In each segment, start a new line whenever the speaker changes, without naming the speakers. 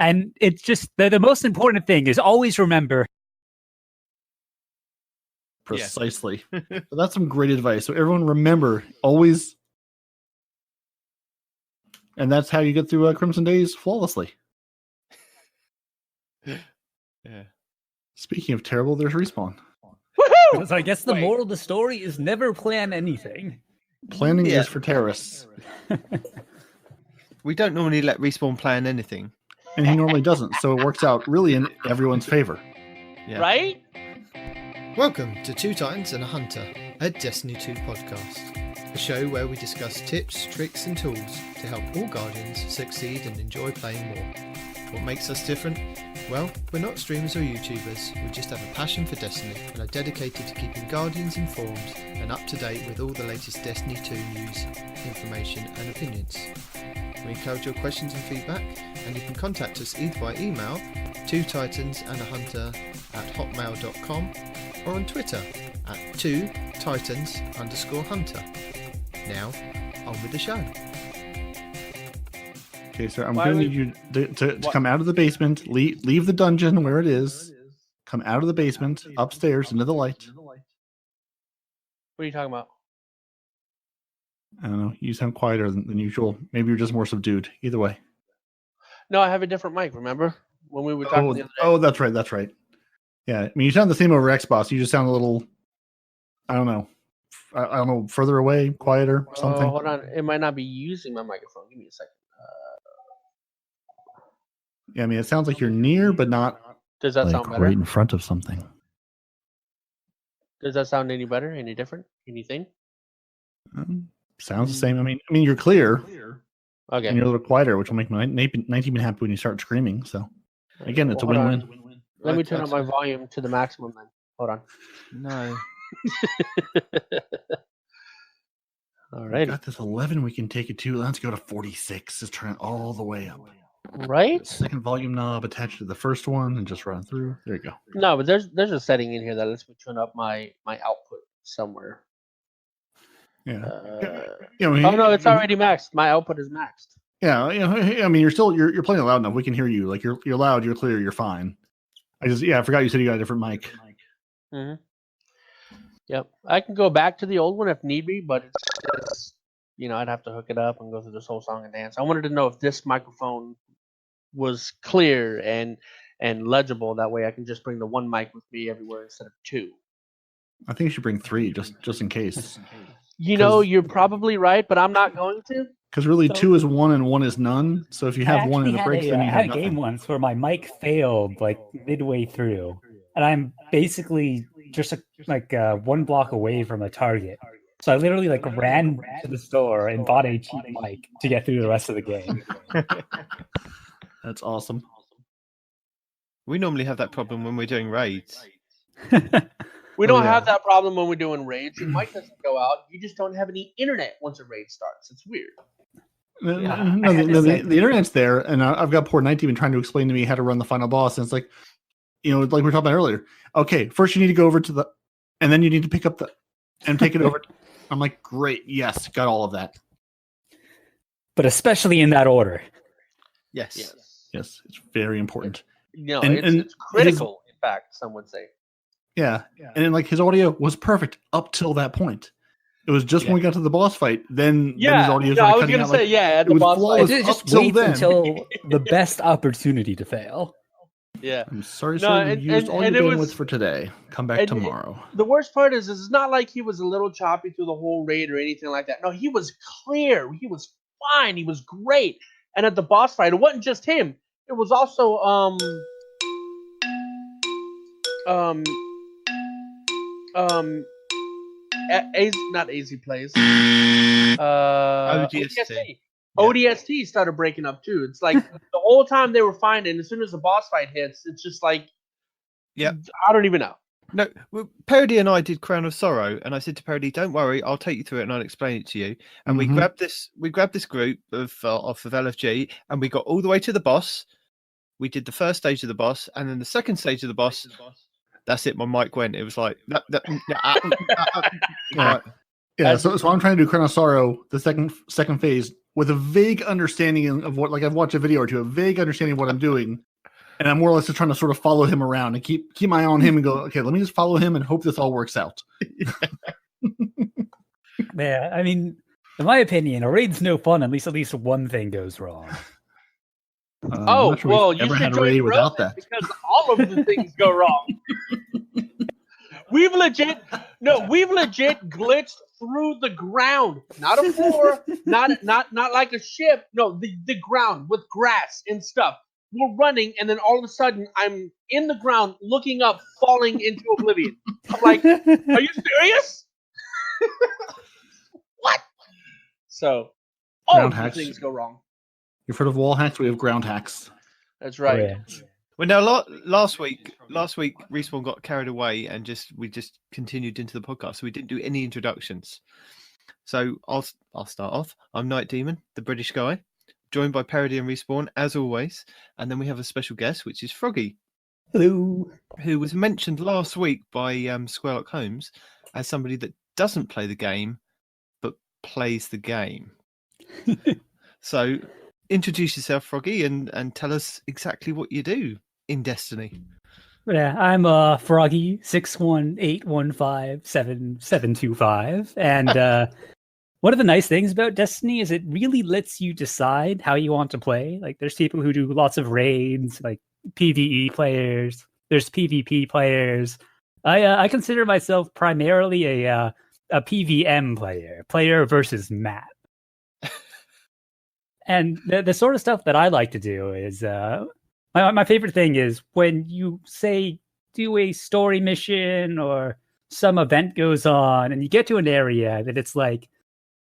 And it's just the most important thing is always remember.
Precisely. So that's some great advice. So everyone remember, always. And that's how you get through Crimson Days flawlessly.
Yeah.
Speaking of terrible, there's Respawn.
Woohoo! So I guess the moral of the story is never plan anything.
Planning is for terrorists.
We don't normally let Respawn plan anything.
And he normally doesn't, so it works out really in everyone's favor.
Yeah.
Right?
Welcome to Two Titans and a Hunter, a Destiny 2 podcast. A show where we discuss tips, tricks and tools to help all Guardians succeed and enjoy playing more. What makes us different? Well, we're not streamers or YouTubers, we just have a passion for Destiny and are dedicated to keeping Guardians informed and up to date with all the latest Destiny 2 news, information and opinions. We encourage your questions and feedback, and you can contact us either by email, twotitansandahunter@hotmail.com, or on Twitter at twotitans_hunter. Now, on with the show.
Okay, so I'm going to need you to come out of the basement, leave the dungeon where it is, come out of the basement, upstairs into the light.
What are you talking about?
I don't know. You sound quieter than usual. Maybe you're just more subdued. Either way.
No, I have a different mic, remember? When we were talking the other day.
Oh, that's right. Yeah, I mean, you sound the same over Xbox. You just sound a little, I don't know, further away, quieter, something.
Hold on. It might not be using my microphone. Give me a second.
Yeah, I mean, it sounds like you're near, but not.
Does that sound better?
Right in front of something.
Does that sound any better? Any different? Anything?
Sounds the same. I mean, you're clear.
Okay.
And you're a little quieter, which will make my night even happy when you start screaming. So, again, it's a win-win.
Let me turn up my volume to the maximum then. Hold on.
No.
All right.
Got this 11. We can take it to. Let's go to 46. Just turn it all the way up.
Right?
Second volume knob attached to the first one and just run through. There you go.
No, but there's a setting in here that lets me turn up my output somewhere.
Yeah.
Oh no, it's already maxed. My output is maxed.
Yeah, I mean, you're playing loud enough. We can hear you. Like you're loud, you're clear, you're fine. I forgot you said you got a different mic.
Mm-hmm. Yep, I can go back to the old one if need be, but it's just, I'd have to hook it up and go through this whole song and dance. I wanted to know if this microphone was clear and legible. That way, I can just bring the one mic with me everywhere instead of two.
I think you should bring three just in case.
You're probably right, but I'm not going to.
Because really, two is one and one is none. So if you have one in the breaks, then you have nothing.
I had a game once where my mic failed like midway through, and I'm basically just one block away from a target. So I literally ran to the store and bought a cheap mic to get through the rest of the game.
That's awesome.
We normally have that problem when we're doing raids.
We don't have that problem when we're doing raids. Your mic doesn't go out. You just don't have any internet once a raid starts. It's weird.
The internet's there, and I've got poor Night even trying to explain to me how to run the final boss. And it's like, like we were talking about earlier. Okay, first you need to go over to and then you need to pick up and take it over. I'm like, great, yes, got all of that.
But especially in that order.
Yes,
it's very important.
It's critical. In fact, some would say.
Yeah, and then his audio was perfect up till that point. It was just when we got to the boss fight, then his audio
I was going to say, at the boss fight.
Just wait until the best opportunity to fail.
Yeah.
I'm sorry, sir. You used all your bandwidth for today. Come back tomorrow.
The worst part is it's not like he was a little choppy through the whole raid or anything like that. No, he was clear. He was fine. He was great. And at the boss fight, it wasn't just him. It was also not AZ Plays. ODST started breaking up too. It's like the whole time they were fine, and as soon as the boss fight hits, it's just like, I don't even know.
No, Parody and I did Crown of Sorrow, and I said to Parody, "Don't worry, I'll take you through it and I'll explain it to you." And we grabbed this group of LFG, and we got all the way to the boss. We did the first stage of the boss, and then the second stage of the boss. That's it. My mic went. It was like that.
Yeah. So I'm trying to do Crown of Sorrow, the second phase, with a vague understanding of what, like I've watched a video or two, a vague understanding of what I'm doing, and I'm more or less just trying to sort of follow him around and keep my eye on him and go, okay, let me just follow him and hope this all works out.
Yeah, I mean, in my opinion, a raid's no fun unless at least one thing goes wrong.
I'm
Oh,
not sure
well,
we've
you
ever
should
had a
join
raid without
Frozen
that.
because all of the things go wrong. We've legit glitched through the ground. Not a floor, not like a ship. No, the ground with grass and stuff. We're running, and then all of a sudden, I'm in the ground, looking up, falling into oblivion. I'm like, are you serious? What? So, all
Ground
of the
hacks.
things go wrong.
You've heard of wall hacks? We have ground hacks.
That's right.
Yeah.
Well, now last week Respawn got carried away and we just continued into the podcast, so we didn't do any introductions. So I'll start off. I'm Night Demon, the British guy, joined by Parody and Respawn as always, and then we have a special guest, which is Froggy,
Hello.
who was mentioned last week by Squarelock Holmes as somebody that doesn't play the game but plays the game. So introduce yourself, Froggy, and tell us exactly what you do in Destiny.
Yeah, I'm Froggy618157725, and one of the nice things about Destiny is it really lets you decide how you want to play. Like, there's people who do lots of raids, like PvE players. There's PvP players. I consider myself primarily a PVM player versus map. And the sort of stuff that I like to do is my favorite thing is when you say do a story mission or some event goes on and you get to an area that it's like,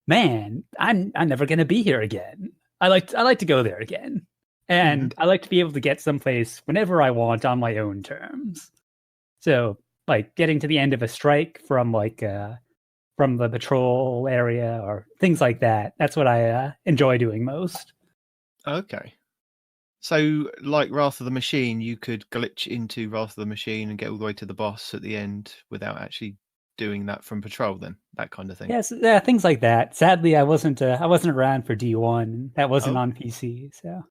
man, I'm never gonna be here again. I like to go there again, and I like to be able to get someplace whenever I want on my own terms. So, like getting to the end of a strike from from the patrol area or things like that. That's what I enjoy doing most.
Okay. So, like Wrath of the Machine, you could glitch into Wrath of the Machine and get all the way to the boss at the end without actually doing that from patrol. Then that kind of thing.
Yes, yeah, things like that. Sadly, I wasn't around for D1. That wasn't on PC, so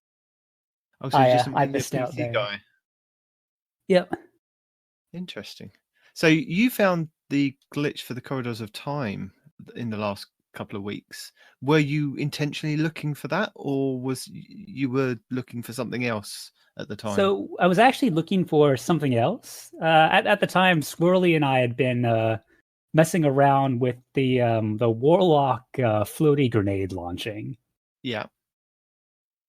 so you're just
I
mainly a
missed out
PC
there.
guy.
Yep.
Interesting. So you found the glitch for the Corridors of Time in the last couple of weeks. Were you intentionally looking for that, or was you were looking for something else at the time?
So I was actually looking for something else. At the time, Squirrely and I had been messing around with the Warlock floaty grenade launching.
Yeah.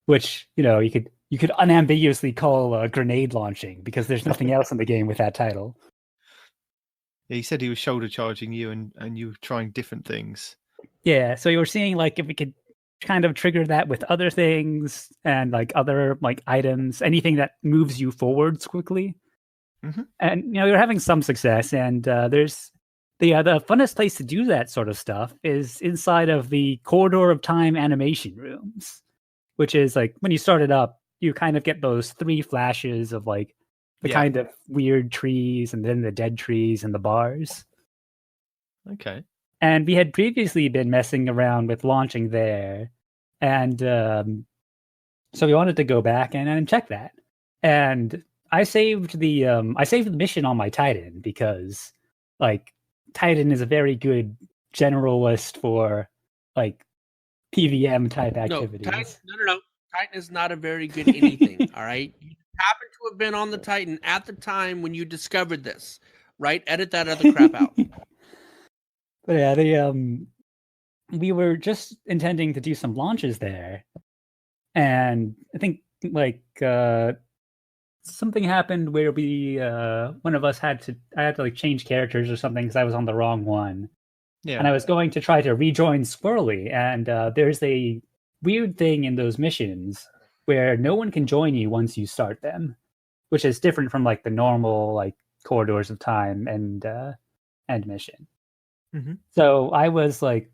Which, you could unambiguously call grenade launching because there's nothing else in the game with that title.
Yeah, he said he was shoulder charging you and you were trying different things.
Yeah, so you were seeing like if we could kind of trigger that with other things and like other like items, anything that moves you forwards quickly.
Mm-hmm.
And you're having some success, and there's the funnest place to do that sort of stuff is inside of the Corridor of Time animation rooms, which is like when you start it up, you kind of get those 3 flashes of like the kind of weird trees and then the dead trees and the bars.
Okay.
And we had previously been messing around with launching there. And so we wanted to go back and check that. And I saved the mission on my Titan because like Titan is a very good generalist for like PVM type activities.
No. Titan is not a very good anything. All right. You happen to have been on the Titan at the time when you discovered this, right? Edit that other crap out.
But yeah, we were just intending to do some launches there, and I think like something happened where one of us I had to like change characters or something because I was on the wrong one. Yeah. And I was going to try to rejoin Squirrely, and there's a weird thing in those missions where no one can join you once you start them, which is different from like the normal like Corridors of Time and mission. Mm-hmm. So I was like,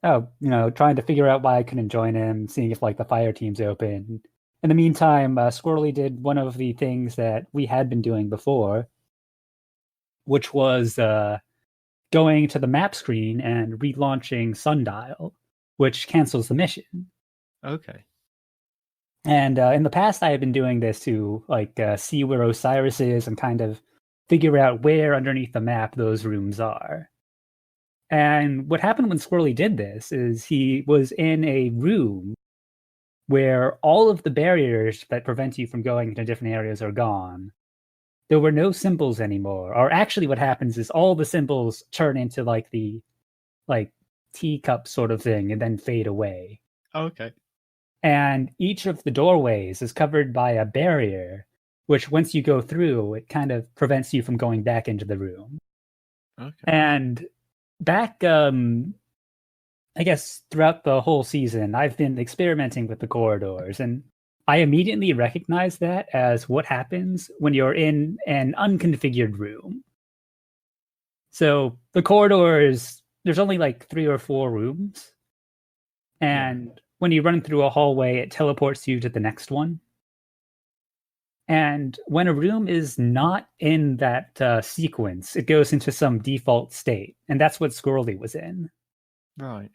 trying to figure out why I couldn't join him, seeing if like the fire team's open. In the meantime, Squirrely did one of the things that we had been doing before, which was going to the map screen and relaunching Sundial, which cancels the mission.
Okay.
And in the past, I had been doing this to like see where Osiris is and kind of figure out where underneath the map those rooms are. And what happened when Squirrely did this is he was in a room where all of the barriers that prevent you from going into different areas are gone. There were no symbols anymore. Or actually what happens is all the symbols turn into like the teacup sort of thing and then fade away.
Okay.
And each of the doorways is covered by a barrier, which once you go through, it kind of prevents you from going back into the room.
Okay.
And back, I guess throughout the whole season, I've been experimenting with the corridors, and I immediately recognize that as what happens when you're in an unconfigured room. So the corridors, there's only like 3 or 4 rooms, and when you run through a hallway, it teleports you to the next one. And when a room is not in that sequence, it goes into some default state. And that's what Squirrely was in.
Right.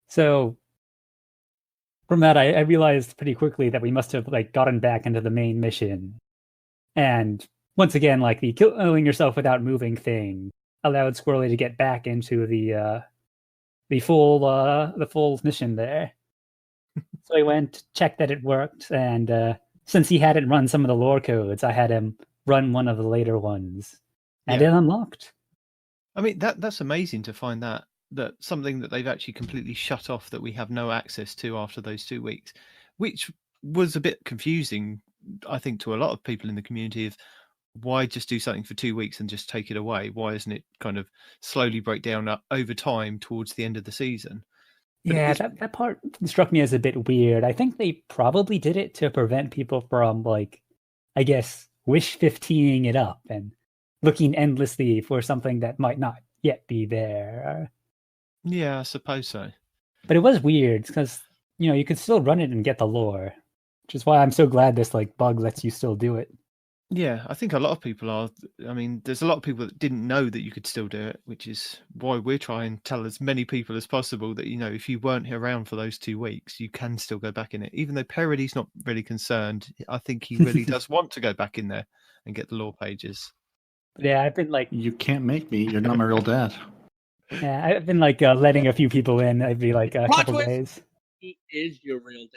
So from that, I realized pretty quickly that we must have like gotten back into the main mission. And once again, like the killing yourself without moving thing allowed Squirrely to get back into the full mission there. So I went, checked that it worked, and since he hadn't run some of the lore codes, I had him run one of the later ones, and it unlocked.
I mean, that's amazing to find that something that they've actually completely shut off that we have no access to after those 2 weeks, which was a bit confusing, I think, to a lot of people in the community of why just do something for 2 weeks and just take it away? Why isn't it kind of slowly break down over time towards the end of the season? But
yeah, that part struck me as a bit weird. I think they probably did it to prevent people from, like, I guess, wish 15ing it up and looking endlessly for something that might not yet be there.
Yeah, I suppose so.
But it was weird because, you could still run it and get the lore, which is why I'm so glad this like bug lets you still do it.
Yeah, I think a lot of people are. I mean, there's a lot of people that didn't know that you could still do it, which is why we're trying to tell as many people as possible that, if you weren't around for those 2 weeks, you can still go back in it. Even though Parody's not really concerned, I think he really does want to go back in there and get the lore pages.
Yeah, I've been like,
You can't make me. You're not my real dad.
yeah, I've been like letting a few people in every like a
Plot
couple
twist!
days.
He is your real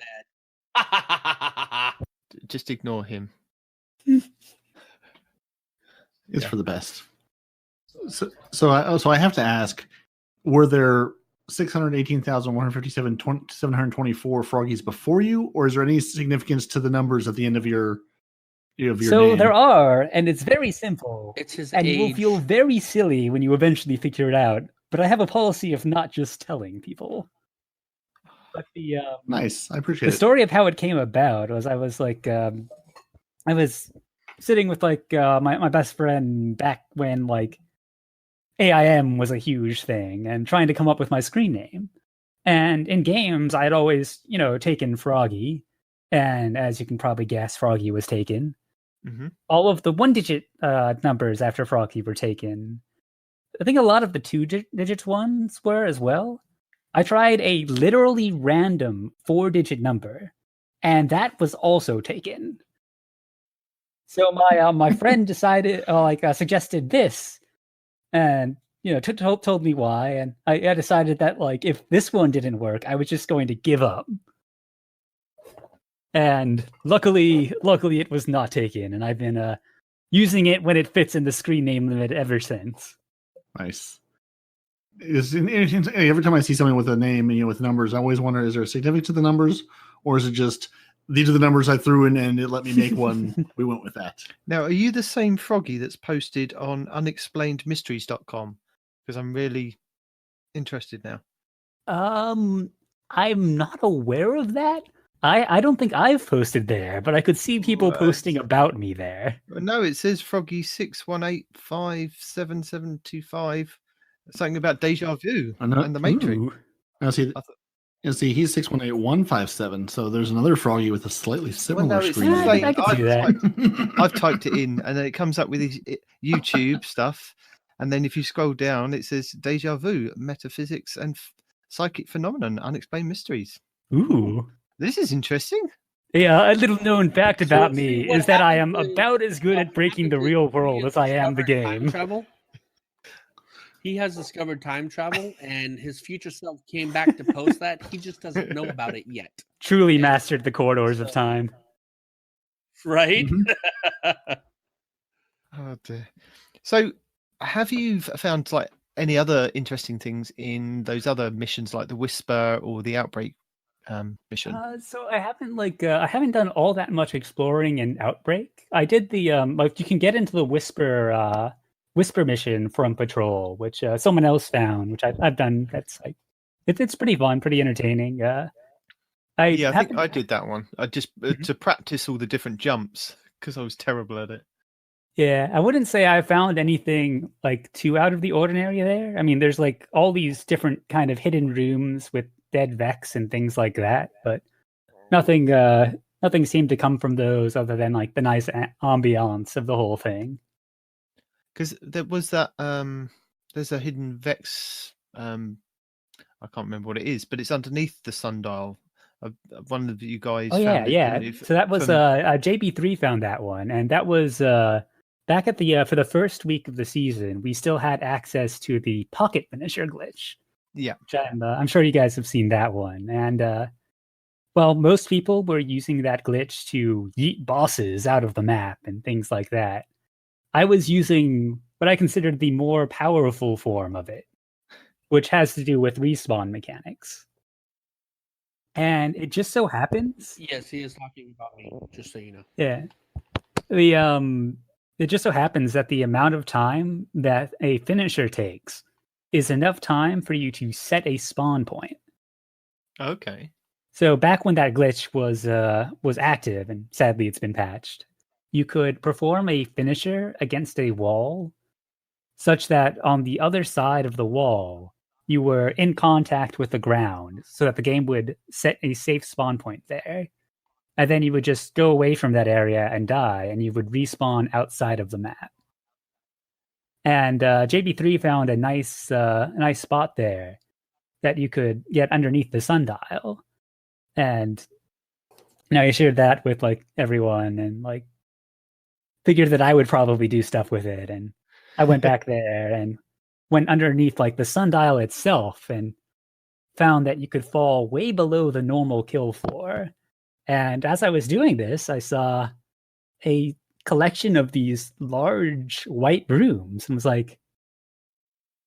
dad.
Just ignore him.
It's for the best. So I have to ask: were there 618,157,724 froggies before you, or is there any significance to the numbers at the end of your
So
name?
there are, and it's very simple.
It's his
And
age.
you will feel very silly when you eventually figure it out. But I have a policy of not just telling people. But the
Nice, I appreciate
the
it.
story of how it came about was I was like I was sitting with like my best friend back when like AIM was a huge thing and trying to come up with my screen name. And in games, I'd always, taken Froggy. And as you can probably guess, Froggy was taken.
Mm-hmm.
All of the 1-digit numbers after Froggy were taken. I think a lot of the 2-digit ones were as well. I tried a literally random 4-digit number, and that was also taken. So my friend decided, suggested this, and told me why, and I decided that like if this one didn't work, I was just going to give up. And luckily it was not taken, and I've been using it when it fits in the screen name limit ever since.
Nice. Every time I see something with a name, with numbers, I always wonder: is there a significance to the numbers, or is it just these are the numbers I threw in and it let me make one? We went with that.
Now, are you the same Froggy that's posted on unexplainedmysteries.com? Because I'm really interested now.
I'm not aware of that. I don't think I've posted there, but I could see people posting about me there.
No, it says Froggy618157725. Something about deja vu and the Matrix.
Ooh.
Now see, he's 618157. So there's another Froggy with a slightly similar screen.
I could see that.
I've typed it in, and then it comes up with his YouTube stuff. And then if you scroll down, it says deja vu, metaphysics and psychic phenomenon, unexplained mysteries.
Ooh.
This is interesting.
Yeah, a little known fact about
see,
me
what
is that I am
happens is-
about as good at breaking the real world as I am the
Time
game.
travel. He has discovered time travel, and his future self came back to post that. He just doesn't know about it yet,
Truly
Yeah.
mastered the corridors of time.
right?
Oh dear. So, have you found like any other interesting things in those other missions, like the Whisper or the Outbreak mission?
So I haven't done all that much exploring in Outbreak. I did the like you can get into the Whisper mission from Patrol, which someone else found, which I've done. That's like it's pretty fun, pretty entertaining.
Yeah, I think
haven't-
I did that one. I just to practice all the different jumps because I was terrible at it.
Yeah, I wouldn't say I found anything like too out of the ordinary there. I mean, there's like all these different kind of hidden rooms with dead Vex and things like that, but nothing seemed to come from those other than like the nice ambiance of the whole thing.
Because there was that there's a hidden Vex I can't remember what it is, but it's underneath the sundial. One of you guys
Oh
found it,
yeah.
didn't you?
So that was
From-
JB3 found that one, and that was back at the for the first week of the season. We still had access to the pocket finisher glitch.
yeah.
Which I'm sure you guys have seen that one, and well, most people were using that glitch to yeet bosses out of the map and things like that. I was using what I considered the more powerful form of it, which has to do with respawn mechanics. And it just so happens,
Yes, he is talking about me. Just so you know.
yeah, it just so happens that the amount of time that a finisher takes is enough time for you to set a spawn point.
Okay.
So back when that glitch was active, and sadly it's been patched, you could perform a finisher against a wall, such that on the other side of the wall you were in contact with the ground, so that the game would set a safe spawn point there, and then you would just go away from that area and die, and you would respawn outside of the map. And JB3 found a nice spot there that you could get underneath the sundial. And now I shared that with like everyone and like figured that I would probably do stuff with it. And I went back there and went underneath like the sundial itself and found that you could fall way below the normal kill floor. And as I was doing this, I saw a collection of these large white rooms and was like,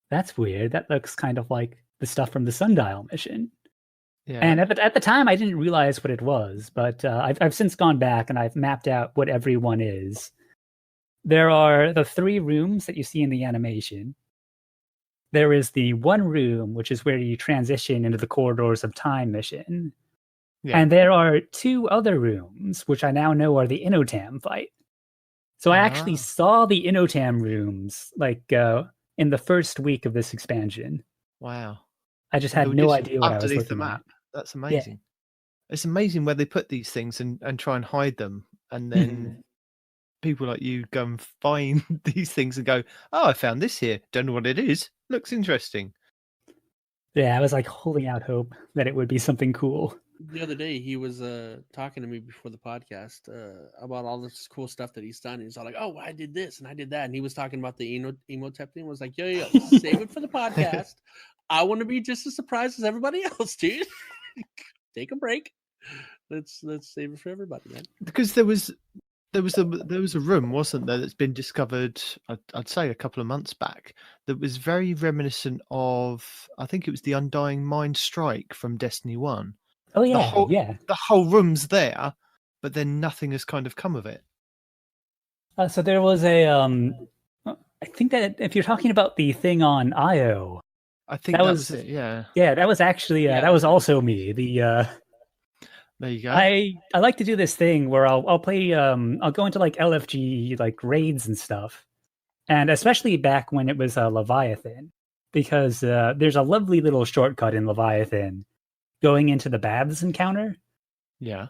that's weird. That looks kind of like the stuff from the sundial mission.
Yeah.
And at the time, I didn't realize what it was, but I've since gone back and I've mapped out what everyone is. There are the 3 rooms that you see in the animation. There is the one room, which is where you transition into the Corridors of Time mission.
Yeah.
And there are 2 other rooms, which I now know are the Inotam fight. So I actually saw the Inotam rooms like in the first week of this expansion.
Wow.
I just
And
had
they were
no
just
idea what I was
underneath the
looking at.
map. That's amazing. It's amazing where they put these things and try and hide them, and then people like you go and find these things and go, "Oh, I found this here. Don't know what it is. Looks interesting."
Yeah, I was like holding out hope that it would be something cool.
The other day, he was talking to me before the podcast about all this cool stuff that he's done. He's all like, "Oh, I did this and I did that," and he was talking about the emotep thing. I was like, "Yo, save it for the podcast. I want to be just as surprised as everybody else, dude. Take a break. Let's save it for everybody, man."
Because there was a room, wasn't there, that's been discovered, I'd say a couple of months back, that was very reminiscent of, I think it was the Undying Mind Strike from Destiny 1.
Oh yeah,
The whole room's there, but then nothing has kind of come of it.
So there was a I think that if you're talking about the thing on IO,
I think that was it, yeah.
Yeah, that was actually that was also me. The
There you go.
I like to do this thing where I'll play I'll go into like LFG like raids and stuff, and especially back when it was Leviathan, because there's a lovely little shortcut in Leviathan going into the Baths encounter.
Yeah.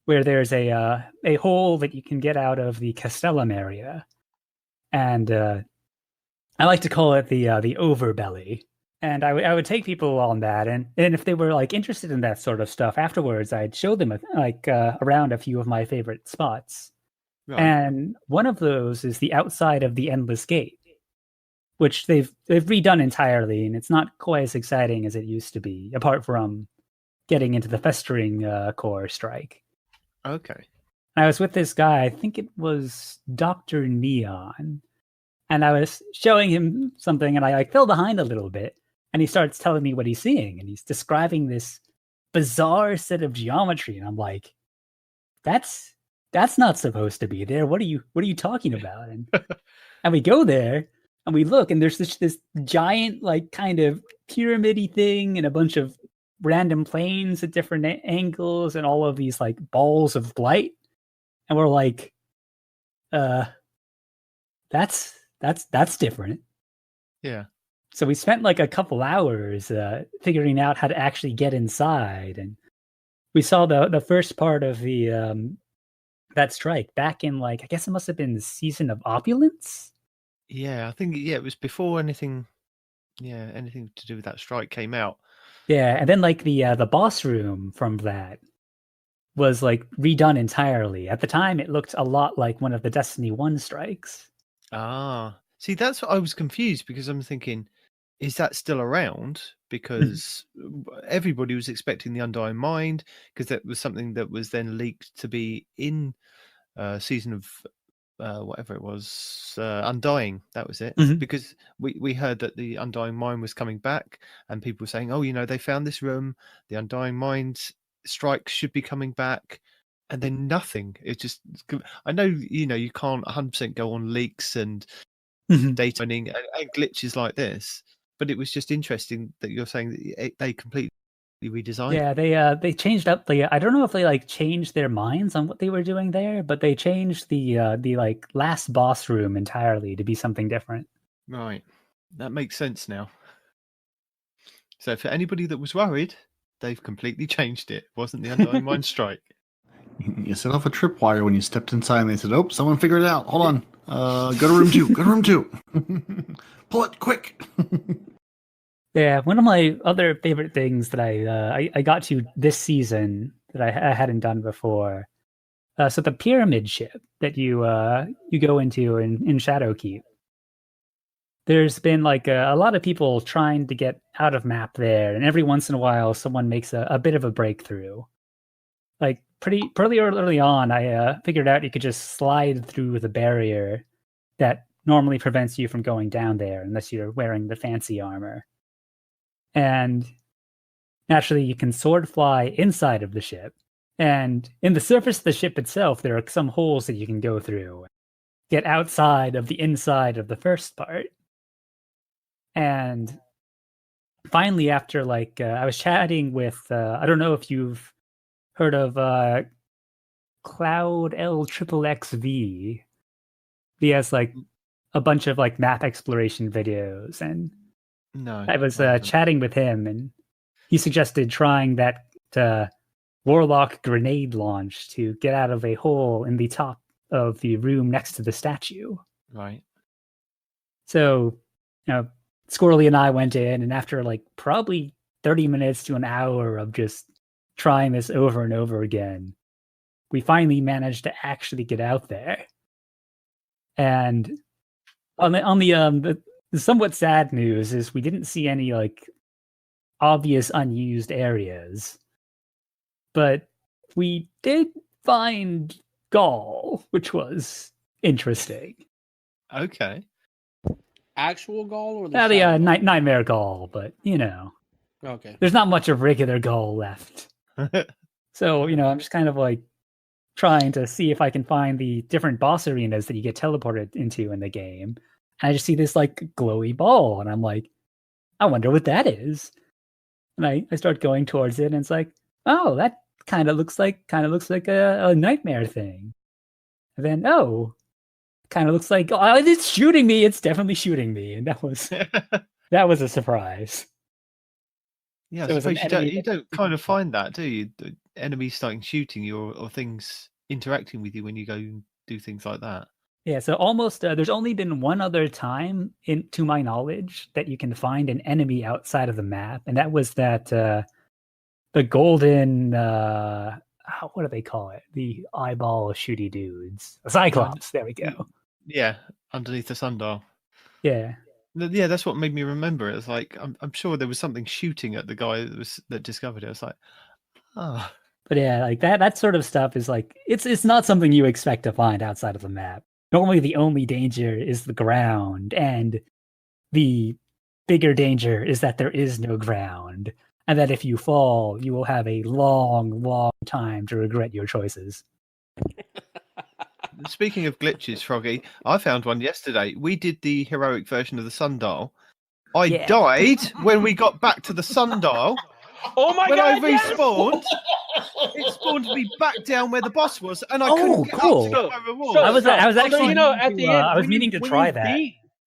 Where there's a hole that you can get out of the Castellum area, and I like to call it the overbelly. And I would take people on that, and if they were like interested in that sort of stuff afterwards, I'd show them around a few of my favorite spots.
Right.
And one of those is the outside of the Endless Gate, which they've redone entirely, and it's not quite as exciting as it used to be, apart from getting into the festering core strike.
Okay.
And I was with this guy, I think it was Dr. Neon, and I was showing him something, and I like fell behind a little bit. And he starts telling me what he's seeing, and he's describing this bizarre set of geometry, and I'm like, "That's not supposed to be there. What are you talking about?" And we go there, and we look, and there's this giant like kind of pyramid-y thing, and a bunch of random planes at different angles, and all of these like balls of light, and we're like, that's different."
Yeah.
So we spent like a couple hours figuring out how to actually get inside, and we saw the first part of the that strike back in like I guess it must have been the season of Opulence.
Yeah, I think it was before anything to do with that strike came out.
Yeah, and then like the boss room from that was like redone entirely. At the time, it looked a lot like one of the Destiny 1 strikes.
Ah, see, that's what I was confused because I'm thinking, is that still around? Because everybody was expecting the Undying Mind, because that was something that was then leaked to be in season of whatever it was, Undying. That was it.
Mhm.
Because we heard that the Undying Mind was coming back, and people were saying, "Oh, they found this room. The Undying Mind strike should be coming back." And then nothing. It just, I know, you can't 100% go on leaks and data mining and glitches like this, but it was just interesting that you're saying that they completely redesigned.
Yeah, they changed up the. I don't know if they like changed their minds on what they were doing there, but they changed the like last boss room entirely to be something different.
Right, that makes sense now. So for anybody that was worried, they've completely changed it. It wasn't the Undying Mind strike.
You set off a tripwire when you stepped inside, and they said, "Oh, someone figured it out. Hold on. Go to room 2. Go to room 2. Pull it quick."
Yeah, one of my other favorite things that I got to this season that I hadn't done before. So the pyramid ship that you go into in Shadowkeep. There's been like a lot of people trying to get out of map there, and every once in a while, someone makes a bit of a breakthrough. Like pretty early on, I figured out you could just slide through the barrier that normally prevents you from going down there unless you're wearing the fancy armor. And naturally, you can sword fly inside of the ship. And in the surface of the ship itself, there are some holes that you can go through, get outside of the inside of the first part. And finally, after like I was chatting with, I don't know if you've heard of Cloud LXXV. He has like a bunch of like map exploration videos, and
No,
I was
I haven't.
chatting with him, and he suggested trying that Warlock grenade launch to get out of a hole in the top of the room next to the statue.
Right.
So, Squirrely and I went in, and after like probably 30 minutes to an hour of just trying this over and over again, we finally managed to actually get out there. And on the somewhat sad news is we didn't see any like obvious unused areas, but we did find Gaul, which was interesting.
Okay.
Actual Gaul or the
The
shadow Gaul?
Nightmare Gaul, but
Okay.
there's not much of regular Gaul left. So I'm just kind of like trying to see if I can find the different boss arenas that you get teleported into in the game. And I just see this like glowy ball, and I'm like, I wonder what that is. And I start going towards it, and it's like, oh, that kind of looks like a nightmare thing. And then kind of looks like, oh, it's shooting me. It's definitely shooting me, and that was a surprise.
Yeah,
So
I
it was an
suppose
enemy
you don't kind of find that, do you? The enemies starting shooting you or things interacting with you when you go and do things like that.
Yeah, so almost there's only been one other time, to my knowledge, that you can find an enemy outside of the map, and that was that the golden what do they call it? The eyeball shooty dudes, the Cyclops. There we go.
Yeah, underneath the sundial.
Yeah,
Yeah, that's what made me remember it. It's like I'm sure there was something shooting at the guy that discovered it. I was like, oh.
but yeah, like that sort of stuff is like it's not something you expect to find outside of the map. Normally, the only danger is the ground, and the bigger danger is that there is no ground, and that if you fall, you will have a long, long time to regret your choices.
Speaking of glitches, Froggy, I found one yesterday. We did the heroic version of the sundial. I died when we got back to the sundial.
Oh my
when
god!
I respawned, it spawned me back down where the boss was, and I couldn't get
cool.
up to get my reward.
I was actually,
you know, at the end,
I was meaning to try that.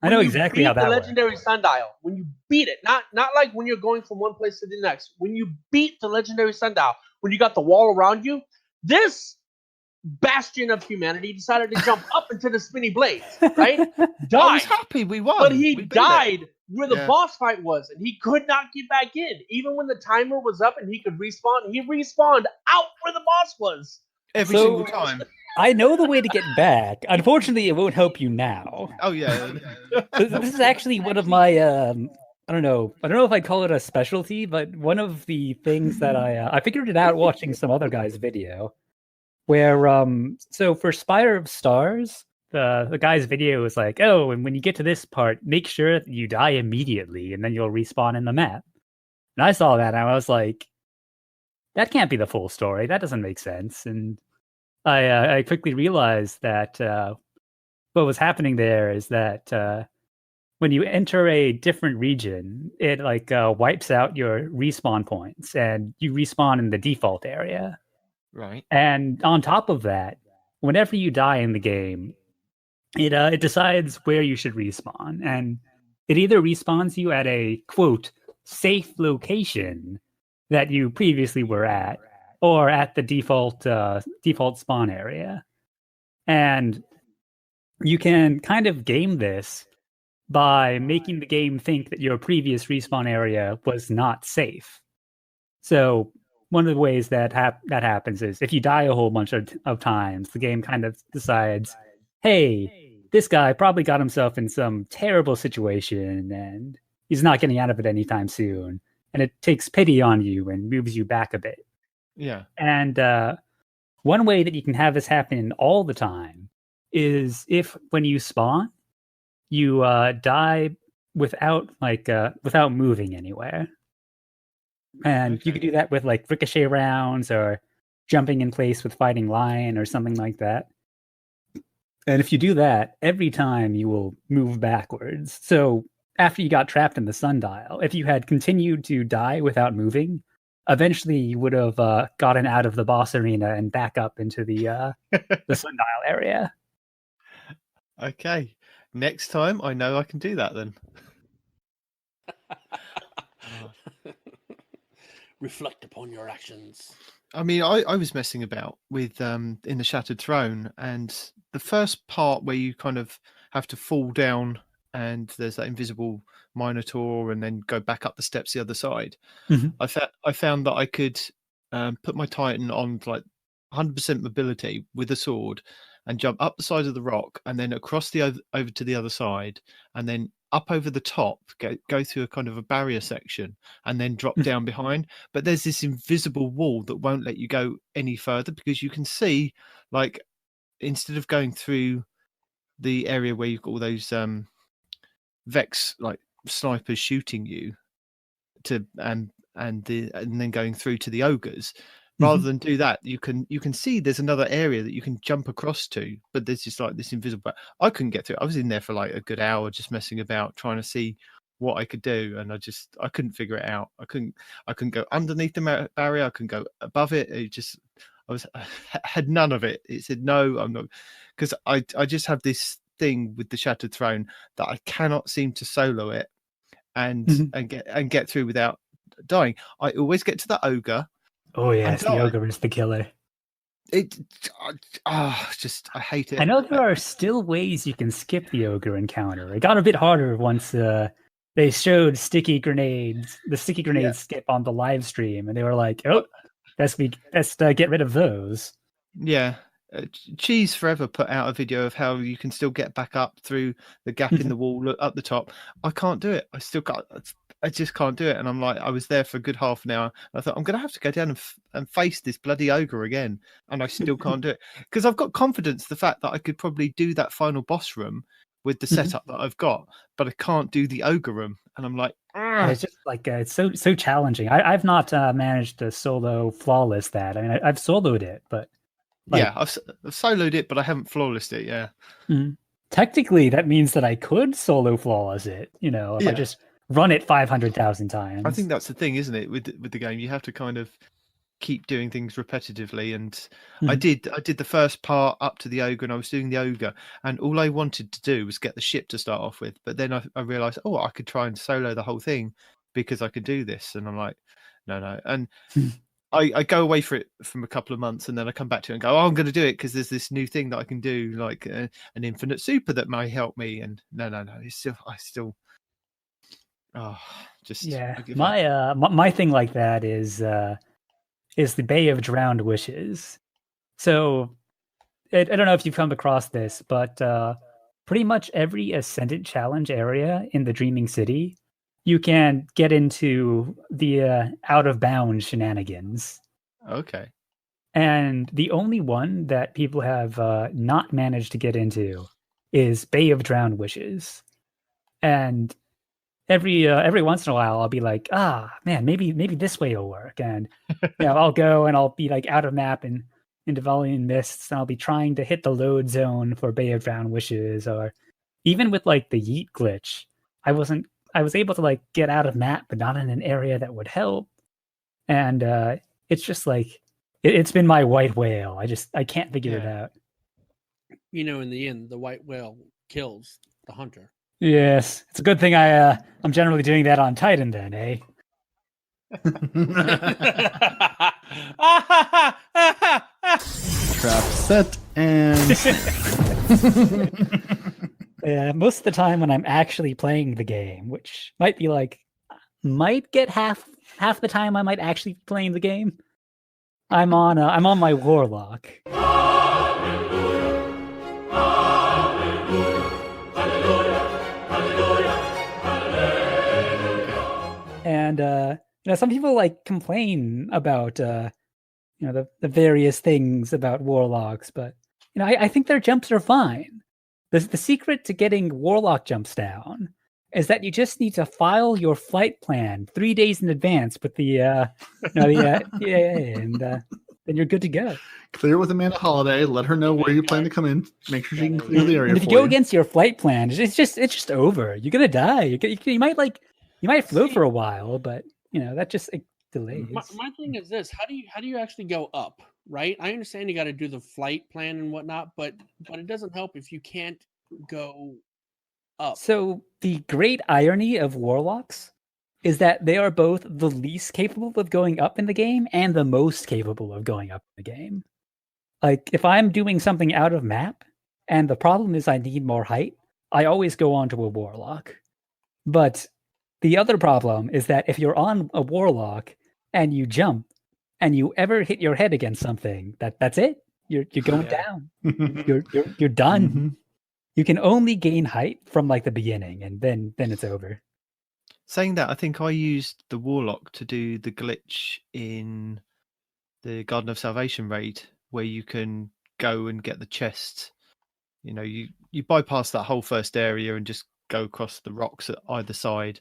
I know exactly how that
the
works.
legendary sundial, when you beat it, not like when you're going from one place to the next. When you beat the legendary sundial, when you got the wall around you, this bastion of humanity decided to jump up into the spinny blades, right?
I was happy we won.
But he died where the boss fight was, and he could not get back in. Even when the timer was up and he could respawn, he respawned out where the boss was.
Every single time.
I know the way to get back. Unfortunately, it won't help you now.
Oh, yeah.
This is actually one of my, I don't know if I'd call it a specialty, but one of the things that I figured it out watching some other guy's video. Where so for Spire of Stars, the guy's video was like, oh, and when you get to this part, make sure that you die immediately, and then you'll respawn in the map. And I saw that, and I was like, that can't be the full story. That doesn't make sense. And I quickly realized that what was happening there is that when you enter a different region, it like wipes out your respawn points, and you respawn in the default area.
Right.
And on top of that, whenever you die in the game, it decides where you should respawn, and it either respawns you at a quote safe location that you previously were at, or at the default spawn area. And you can kind of game this by making the game think that your previous respawn area was not safe. So one of the ways that that happens is if you die a whole bunch of times, the game kind of decides, hey, this guy probably got himself in some terrible situation and he's not getting out of it anytime soon. And it takes pity on you and moves you back a bit.
Yeah.
And one way that you can have this happen all the time is if when you spawn, you die without moving anywhere. And you could do that with like ricochet rounds or jumping in place with fighting lion or something like that. And if you do that, every time you will move backwards. So after you got trapped in the sundial, if you had continued to die without moving, eventually you would have gotten out of the boss arena and back up into the sundial area.
Okay. Next time I know I can do that then.
Reflect upon your actions.
I mean, I was messing about with in the Shattered Throne, and the first part where you kind of have to fall down and there's that invisible Minotaur and then go back up the steps the other side.
Mm-hmm.
I found that I could put my Titan on like 100% mobility with a sword and jump up the side of the rock and then across over to the other side and then up over the top, go through a kind of a barrier section and then drop down behind. But there's this invisible wall that won't let you go any further because you can see, like, instead of going through the area where you've got all those Vex like snipers shooting you and then going through to the ogres, rather than do that, you can see there's another area that you can jump across to, but there's just like this invisible. I couldn't get through. I was in there for like a good hour just messing about trying to see what I could do, and I couldn't figure it out. I couldn't go underneath the barrier. I couldn't go above it. I had none of it. It said no, I'm not, because I just have this thing with the Shattered Throne that I cannot seem to solo it and get through without dying. I always get to the ogre.
Oh yes, the ogre is the killer.
I hate it.
I know there are still ways you can skip the ogre encounter. It got a bit harder once they showed the sticky grenades skip on the live stream, and they were like, "Oh, best get rid of those."
Yeah. Cheese Forever put out a video of how you can still get back up through the gap in the wall up the top. I can't do it. I still can't. I just can't do it. And I'm like, I was there for a good half an hour. I thought I'm going to have to go down and face this bloody ogre again, and I still can't do it because I've got confidence the fact that I could probably do that final boss room with the setup that I've got, but I can't do the ogre room, and I'm like,
it's just like it's so challenging. I've not managed to solo flawless that. I mean, I've soloed it, but
yeah, I've soloed it, but I haven't flawlessed it. Yeah.
Technically, that means that I could solo flawless it. If I just run it 500,000 times.
I think that's the thing, isn't it? With the game, you have to kind of keep doing things repetitively. And I did the first part up to the ogre, and I was doing the ogre, and all I wanted to do was get the ship to start off with. But then I realized, I could try and solo the whole thing because I could do this. And I'm like, no. And I go away for it from a couple of months, and then I come back to it and go, I'm going to do it because there's this new thing that I can do, like an infinite super that may help me. And no,
my thing like that is the Bay of Drowned Wishes. So I don't know if you've come across this, but pretty much every Ascendant Challenge area in the Dreaming City, you can get into the out of bounds shenanigans.
Okay.
And the only one that people have not managed to get into is Bay of Drowned Wishes. And every once in a while, I'll be like, man, maybe this way will work. And I'll go and I'll be like out of map and into Volume Mists, and I'll be trying to hit the load zone for Bay of Drowned Wishes, or even with like the Yeet glitch, I was able to like get out of map, but not in an area that would help. And it's just like it's been my white whale. I can't figure it out.
In the end, the white whale kills the hunter.
Yes, it's a good thing I'm generally doing that on Titan then, eh?
Trap set and
yeah, most of the time when I'm actually playing the game, which might get half the time I might actually be playing the game, I'm on my warlock. And some people like complain about the various things about warlocks, but I think their jumps are fine. The secret to getting warlock jumps down is that you just need to file your flight plan 3 days in advance with the and then you're good to go.
Clear with Amanda Holiday. Let her know where you plan to come in. Make sure she can clear the area.
And if you go against your flight plan, it's just over. You're gonna die. You might float for a while, but that just delays.
My thing is this: how do you actually go up? Right? I understand you got to do the flight plan and whatnot, but it doesn't help if you can't go up.
So the great irony of warlocks is that they are both the least capable of going up in the game and the most capable of going up in the game. Like if I'm doing something out of map and the problem is I need more height, I always go on to a warlock. But the other problem is that if you're on a warlock and you jump and you ever hit your head against something, that's it. You're going down. You're done.
Mm-hmm.
You can only gain height from like the beginning, and then it's over.
Saying that, I think I used the warlock to do the glitch in the Garden of Salvation raid, where you can go and get the chest. You bypass that whole first area and just go across the rocks at either side,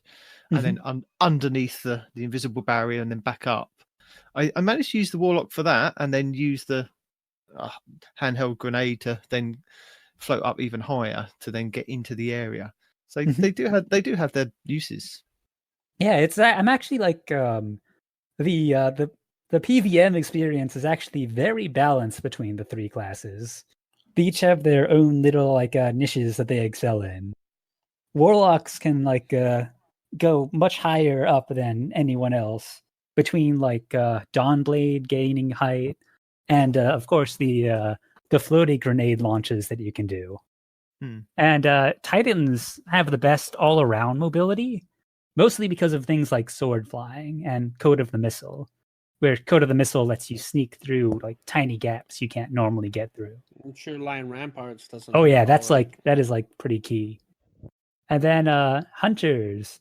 and then underneath the invisible barrier, and then back up. I managed to use the warlock for that, and then use the handheld grenade to then float up even higher to then get into the area. So they do have their uses.
Yeah, I'm actually like the PVM experience is actually very balanced between the three classes. They each have their own little like niches that they excel in. Warlocks can like go much higher up than anyone else, between like Dawnblade gaining height, and of course the floaty grenade launches that you can do. And Titans have the best all-around mobility, mostly because of things like sword flying and Code of the Missile, where Code of the Missile lets you sneak through like tiny gaps you can't normally get through.
I'm sure Lion Ramparts doesn't.
Oh yeah,
follow it.
that is like pretty key. And then Hunters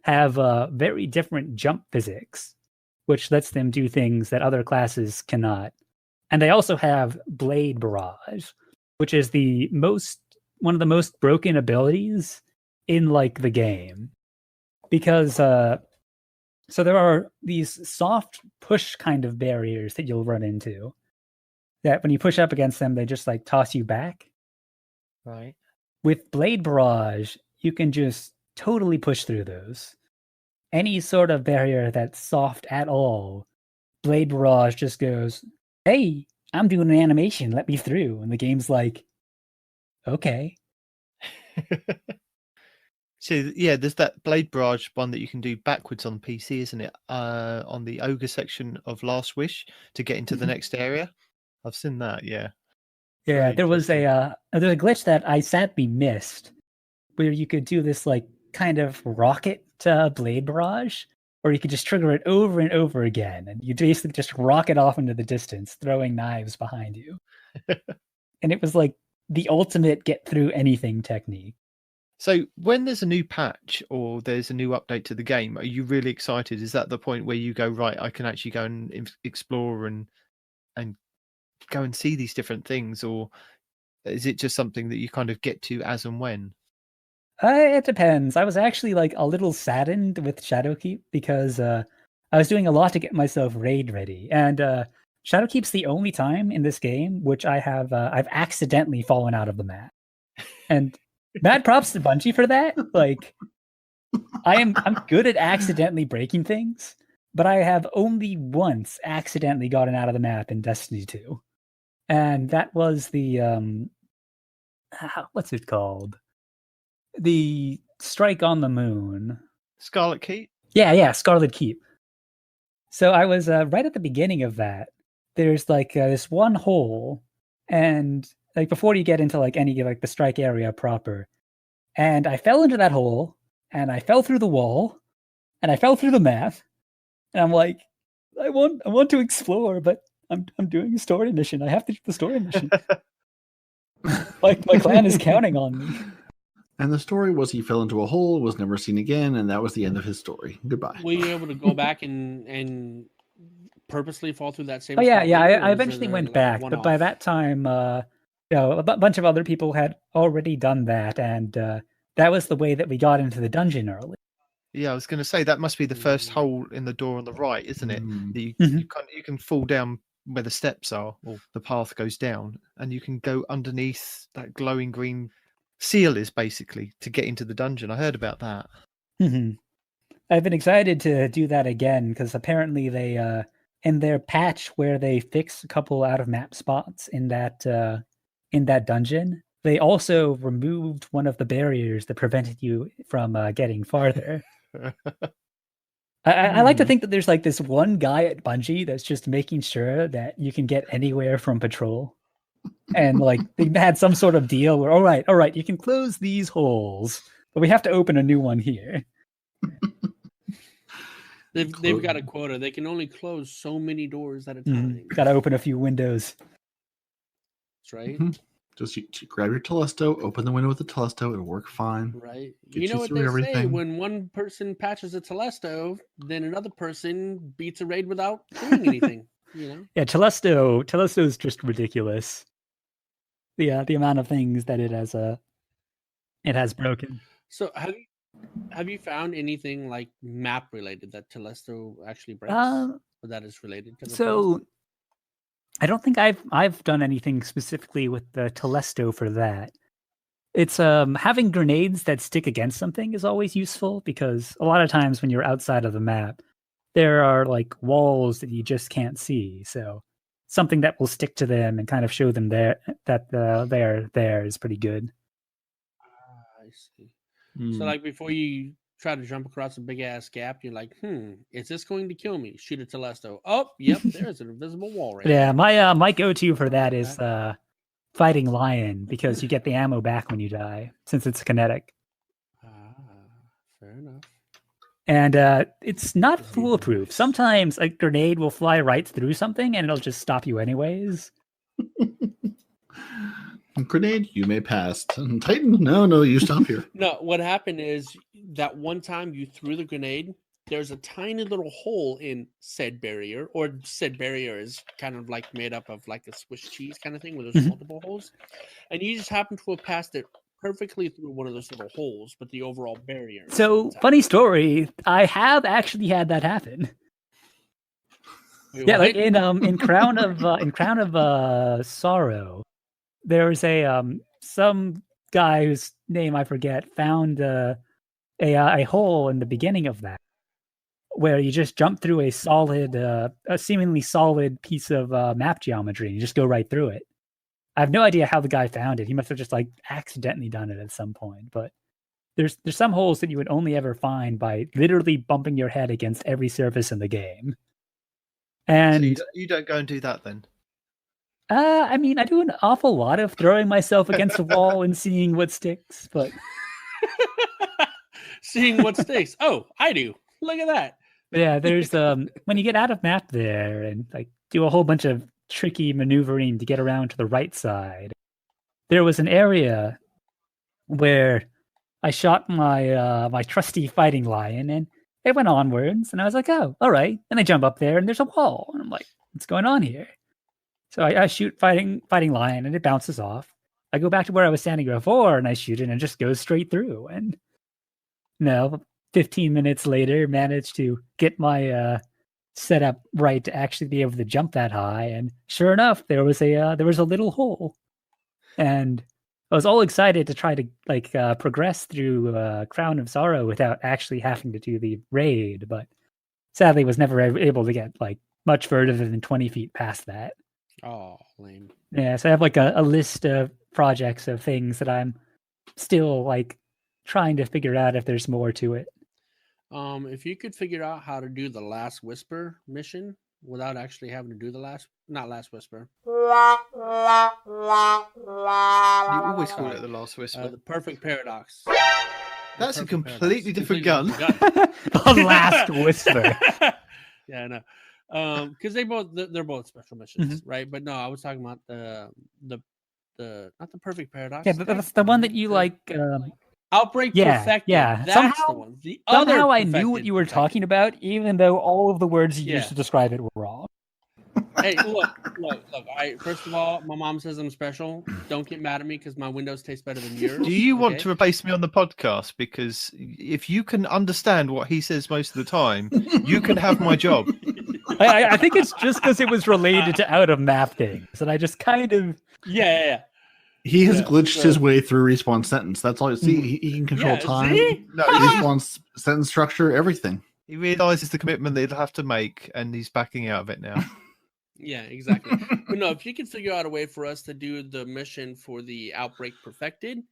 have very different jump physics, which lets them do things that other classes cannot. And they also have Blade Barrage, which is one of the most broken abilities in like the game. Because so there are these soft push kind of barriers that you'll run into that when you push up against them, they just like toss you back.
Right.
With Blade Barrage, you can just totally push through those. Any sort of barrier that's soft at all, Blade Barrage just goes, "Hey, I'm doing an animation, let me through." And the game's like, okay.
So yeah, there's that Blade Barrage one that you can do backwards on PC, isn't it? On the ogre section of Last Wish to get into the next area. I've seen that. Yeah.
Yeah,
Very
there was
interesting.
there's a glitch that I sadly missed, where you could do this like kind of rocket Blade Barrage, or you could just trigger it over and over again, and you basically just rocket off into the distance, throwing knives behind you. And it was like the ultimate get through anything technique.
So when there's a new patch or there's a new update to the game, are you really excited? Is that the point where you go, right, I can actually go and explore and go and see these different things, or is it just something that you kind of get to as and when?
It depends. I was actually like a little saddened with Shadowkeep because I was doing a lot to get myself raid ready, and Shadowkeep's the only time in this game which I've accidentally fallen out of the map, and mad props to Bungie for that. Like, I'm good at accidentally breaking things, but I have only once accidentally gotten out of the map in Destiny 2, and that was the what's it called? The Strike on the Moon.
Scarlet Keep?
Yeah, Scarlet Keep. So I was right at the beginning of that. There's like this one hole, and like before you get into like any like the strike area proper, and I fell into that hole, and I fell through the wall, and I fell through the map, and I'm like, I want to explore, but I'm doing a story mission. I have to do the story mission. Like my clan is counting on me.
And the story was he fell into a hole, was never seen again, and that was the end of his story. Goodbye.
Were you able to go back and purposely fall through that same?
Oh yeah,
spot
yeah.
later,
I
or was
eventually
there,
went
like, a
back, but by
one-off?
that time, a bunch of other people had already done that, and that was the way that we got into the dungeon early.
Yeah, I was going to say that must be the first hole in the door on the right, isn't it?
Mm.
That you
Mhm.
you can fall down where the steps are, or the path goes down, and you can go underneath that glowing green seal is basically to get into the dungeon. I heard about that.
Mhm. I've been excited to do that again because apparently they, in their patch where they fix a couple out of map spots in that dungeon, they also removed one of the barriers that prevented you from getting farther. I like to think that there's like this one guy at Bungie that's just making sure that you can get anywhere from patrol. And like they had some sort of deal where, all right, you can close these holes, but we have to open a new one here.
They've got a quota. They can only close so many doors at a time.
Got to open a few windows.
That's right.
Mhm. Just you grab your Telesto, open the window with the Telesto, it'll work fine.
Right.
Get
You know
you
what
through
they say:
everything.
when one person patches a Telesto, then another person beats a raid without doing anything. You know.
Yeah, Telesto is just ridiculous. The amount of things that it has broken.
So have you found anything like map related that Telesto actually breaks,
Um,
or that is related to the
So
Telesto?
I don't think I've done anything specifically with the Telesto for that. It's having grenades that stick against something is always useful because a lot of times when you're outside of the map, there are like walls that you just can't see. So something that will stick to them and kind of show them that they're there is pretty good.
I see.
Mm.
So like before you try to jump across a big ass gap. You're like, is this going to kill me? Shoot it to Lesto. Oh, yep, there's an invisible wall right
Yeah,
there.
my go-to for that is fighting lion because you get the ammo back when you die since it's kinetic.
Fair enough.
And it's not foolproof. Sometimes a grenade will fly right through something and it'll just stop you anyways.
Grenade, you may pass. Titan, no, you stop here.
No, what happened is that one time you threw the grenade, there's a tiny little hole in said barrier, or said barrier is kind of like made up of like a Swiss cheese kind of thing where there's multiple holes. And you just happen to have passed it perfectly through one of those little holes, but the overall barrier.
So, funny story, I have actually had that happen.
Wait,
yeah,
what?
like in Crown of Sorrow, there was some guy whose name I forget found a hole in the beginning of that where you just jump through a seemingly solid piece of map geometry and you just go right through it. I have no idea how the guy found it. He must have just like accidentally done it at some point. But there's some holes that you would only ever find by literally bumping your head against every surface in the game. And
so you don't go and do that then?
I mean, I do an awful lot of throwing myself against a wall and seeing what sticks, but
seeing what sticks. Oh, I do. Look at that.
Yeah, there's when you get out of map there and like do a whole bunch of tricky maneuvering to get around to the right side. There was an area where I shot my my trusty fighting lion and it went onwards and I was like, oh, all right. And I jump up there and there's a wall. And I'm like, what's going on here? So I shoot fighting lion and it bounces off. I go back to where I was standing before and I shoot it and it just goes straight through. And 15 minutes later, managed to get my set up right to actually be able to jump that high. And sure enough, there was a little hole. And I was all excited to try to progress through Crown of Sorrow without actually having to do the raid, but sadly was never able to get like much further than 20 feet past that.
Oh, lame.
Yeah, so I have like a list of projects of things that I'm still like trying to figure out if there's more to it.
If you could figure out how to do the Last Whisper mission without actually having to do not Last Whisper.
You always call it the Last Whisper.
The Perfect Paradox.
That's a completely different gun.
The Last Whisper.
Yeah, I know. Because they're both special missions, right? But no, I was talking about the not the Perfect Paradox.
Yeah, that's the one that you like.
Outbreak Perfected.
Yeah.
That's the one.
Somehow I knew what you were talking about, even though all of the words you used to describe it were wrong.
Hey, look. First of all, my mom says I'm special. Don't get mad at me because my Windows tastes better than yours.
Do you want to replace me on the podcast? Because if you can understand what he says most of the time, you can have my job.
I think it's just because it was related to out of map things, and I just kind of
yeah.
He has glitched his way through respawn sentence. That's all you see. He can control time, respawn sentence structure, everything.
He realizes the commitment that he'll have to make, and he's backing out of it now.
Yeah, exactly. But no, if you could figure out a way for us to do the mission for the Outbreak Perfected.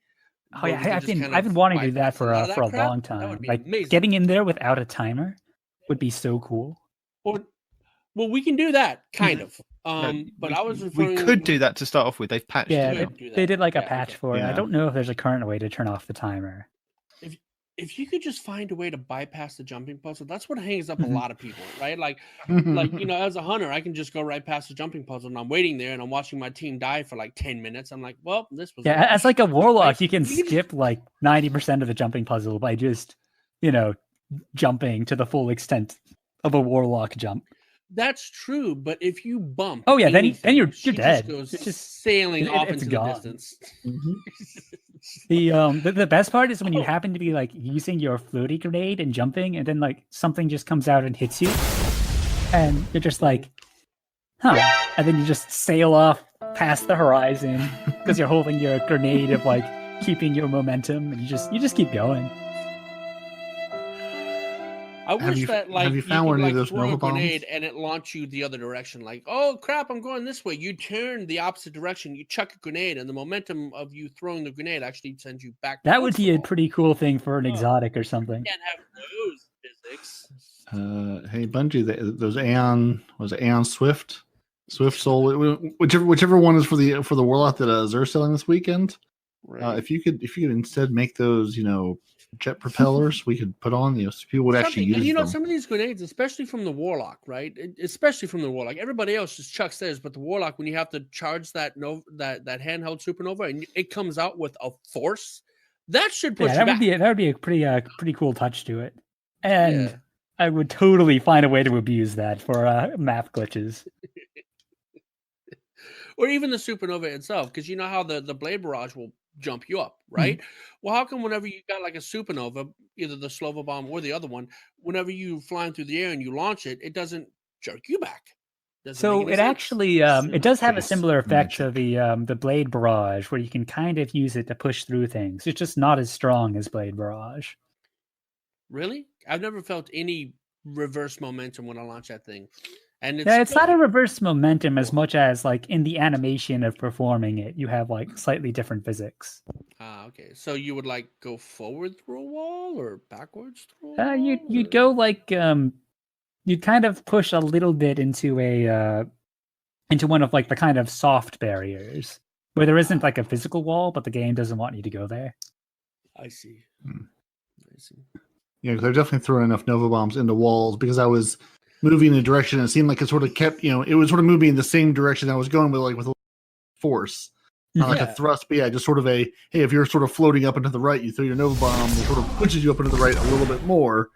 Oh yeah, I've been wanting to do that for a long time. Like amazing. Getting in there without a timer would be so cool.
Well, we can do that kind of. But I was referring.
We could do that to start off with. They've patched it.
Yeah, they did like a patch for it. I don't know if there's a current way to turn off the timer.
If you could just find a way to bypass the jumping puzzle, that's what hangs up a lot of people, right? Like as a hunter, I can just go right past the jumping puzzle and I'm waiting there and I'm watching my team die for like 10 minutes. I'm like, well, this was
as like a warlock, you can skip like 90% of the jumping puzzle by just, jumping to the full extent of a warlock jump.
That's true, but if you bump,
then you're dead.
It's just sailing off into the distance.
The best part is when you happen to be like using your floaty grenade and jumping, and then like something just comes out and hits you, and you're just like, huh, and then you just sail off past the horizon because you're holding your grenade of like keeping your momentum, and you just keep going.
I wish that like you
found
could
any of
like
those
throw
Nova
a grenade
bombs?
and it launch you the other direction. Like, oh crap, I'm going this way. You turn the opposite direction. You chuck a grenade, and the momentum of you throwing the grenade actually sends you back.
That would
towards the
be a
ball.
pretty cool thing for an
Oh.
exotic or something.
Can't have those physics.
Hey Bungie, those Aeon Swift Soul, whichever one is for the Warlock that Zer's selling this weekend.
Right.
If you could instead make those, jet propellers, we could put on, so people would actually use
and
them.
some of these grenades, especially from the Warlock, right? Especially from the Warlock. Everybody else just chucks theirs, but the Warlock, when you have to charge that that handheld supernova and it comes out with a force, that should push
Yeah,
you back.
that would be a pretty cool touch to it, and
Yeah.
I would totally find a way to abuse that for map glitches.
Or even the supernova itself, because you know how the blade barrage will jump you up, right? Well, how come whenever you got like a supernova, either the Slova bomb or the other one, whenever you flying through the air and you launch it, it doesn't jerk you back? Doesn't
So
make any
it
sense.
actually it does have a
Face
similar effect to
magic.
the blade barrage, where you can kind of use it to push through things. It's just not as strong as blade barrage.
Really? I've never felt any reverse momentum when I launch that thing. And
It's not a reverse momentum as much as like in the animation of performing it, you have like slightly different physics.
Okay. So you would like go forward through a wall or backwards through a wall?
You'd go like you'd kind of push a little bit into into one of like the kind of soft barriers where there isn't like a physical wall, but the game doesn't want you to go there.
I see. I see.
Yeah, because I've definitely thrown enough Nova bombs into walls because I was moving in a direction and it seemed like it sort of kept, it was sort of moving in the same direction I was going with a force. Not like a thrust, but yeah, just sort of hey, if you're sort of floating up and to the right, you throw your Nova bomb, it sort of pushes you up and to the right a little bit more.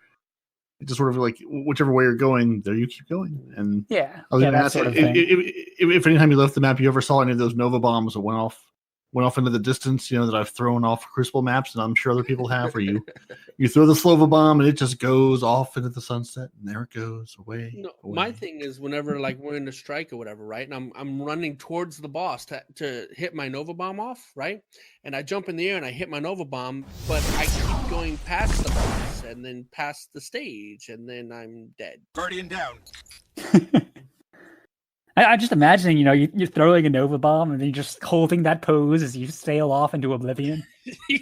It just sort of like whichever way you're going, there you keep going. And
Yeah,
I was
yeah,
going to
that
ask
sort of
if anytime you left the map, you ever saw any of those Nova bombs that went off into the distance, that I've thrown off Crucible maps, and I'm sure other people have, where you throw the Slova bomb and it just goes off into the sunset, and there it goes away.
No,
away.
my thing is whenever like we're in a strike or whatever, right? And I'm running towards the boss to hit my Nova bomb off, right? And I jump in the air and I hit my Nova bomb, but I keep going past the boss and then past the stage, and then I'm dead.
Guardian down.
I'm just imagining, you're throwing a Nova bomb and then you're just holding that pose as you sail off into oblivion.
Yeah,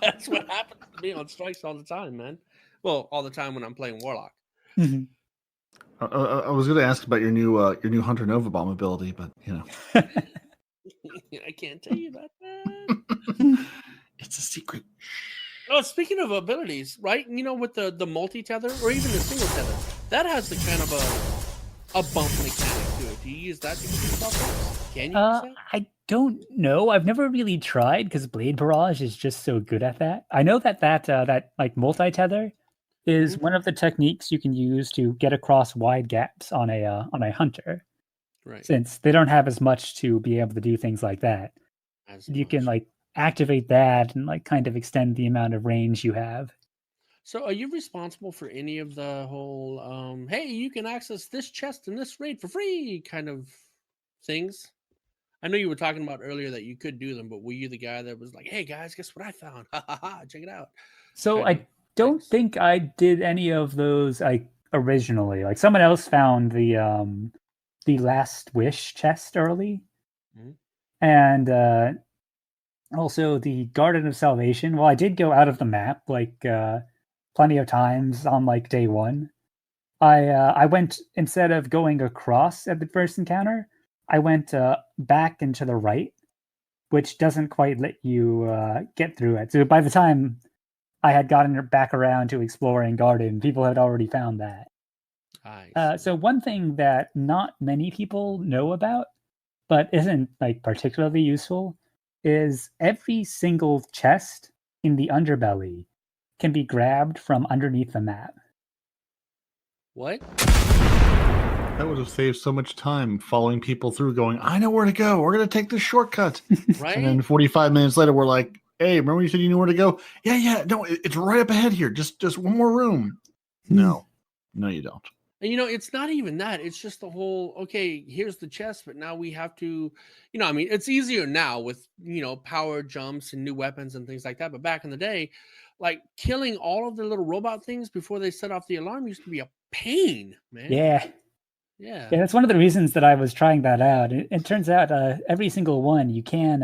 that's what happens to me on strikes all the time, man. Well, all the time when I'm playing Warlock.
Mhm.
I was going to ask about your new Hunter Nova bomb ability, but
I can't tell you about that.
It's a secret.
Oh, speaking of abilities, right? With the multi-tether or even the single tether, that has the kind of a bump mechanic to it. Do you use that to get yourself up? Can you use that?
I don't know. I've never really tried because Blade Barrage is just so good at that. I know that like multi-tether is one of the techniques you can use to get across wide gaps on a hunter.
Right.
Since they don't have as much to be able to do things like that. You can like activate that and like kind of extend the amount of range you have.
So are you responsible for any of the whole hey, you can access this chest and this raid for free kind of things? I know you were talking about earlier that you could do them, but were you the guy that was like, hey guys, guess what I found? Ha ha ha, check it out.
So I don't think I did any of those originally. Like someone else found the Last Wish chest early.
Mm-hmm.
And also the Garden of Salvation. Well, I did go out of the map plenty of times on like day one. I went, instead of going across at the first encounter, I went back and to the right, which doesn't quite let you get through it. So by the time I had gotten back around to exploring Garden, people had already found that. So one thing that not many people know about, but isn't like particularly useful, is every single chest in the underbelly can be grabbed from underneath the map.
What?
That would have saved so much time following people through going, I know where to go. We're going to take this shortcut.
Right?
And then 45 minutes later, we're like, hey, remember when you said you knew where to go? Yeah. No, it's right up ahead here. Just one more room. No, you don't.
And it's not even that. It's just the whole, okay, here's the chest, but now we have to, I mean, it's easier now with, power jumps and new weapons and things like that. But back in the day, like killing all of the little robot things before they set off the alarm used to be a pain, man.
Yeah.
Yeah.
Yeah, that's one of the reasons that I was trying that out. It turns out every single one you can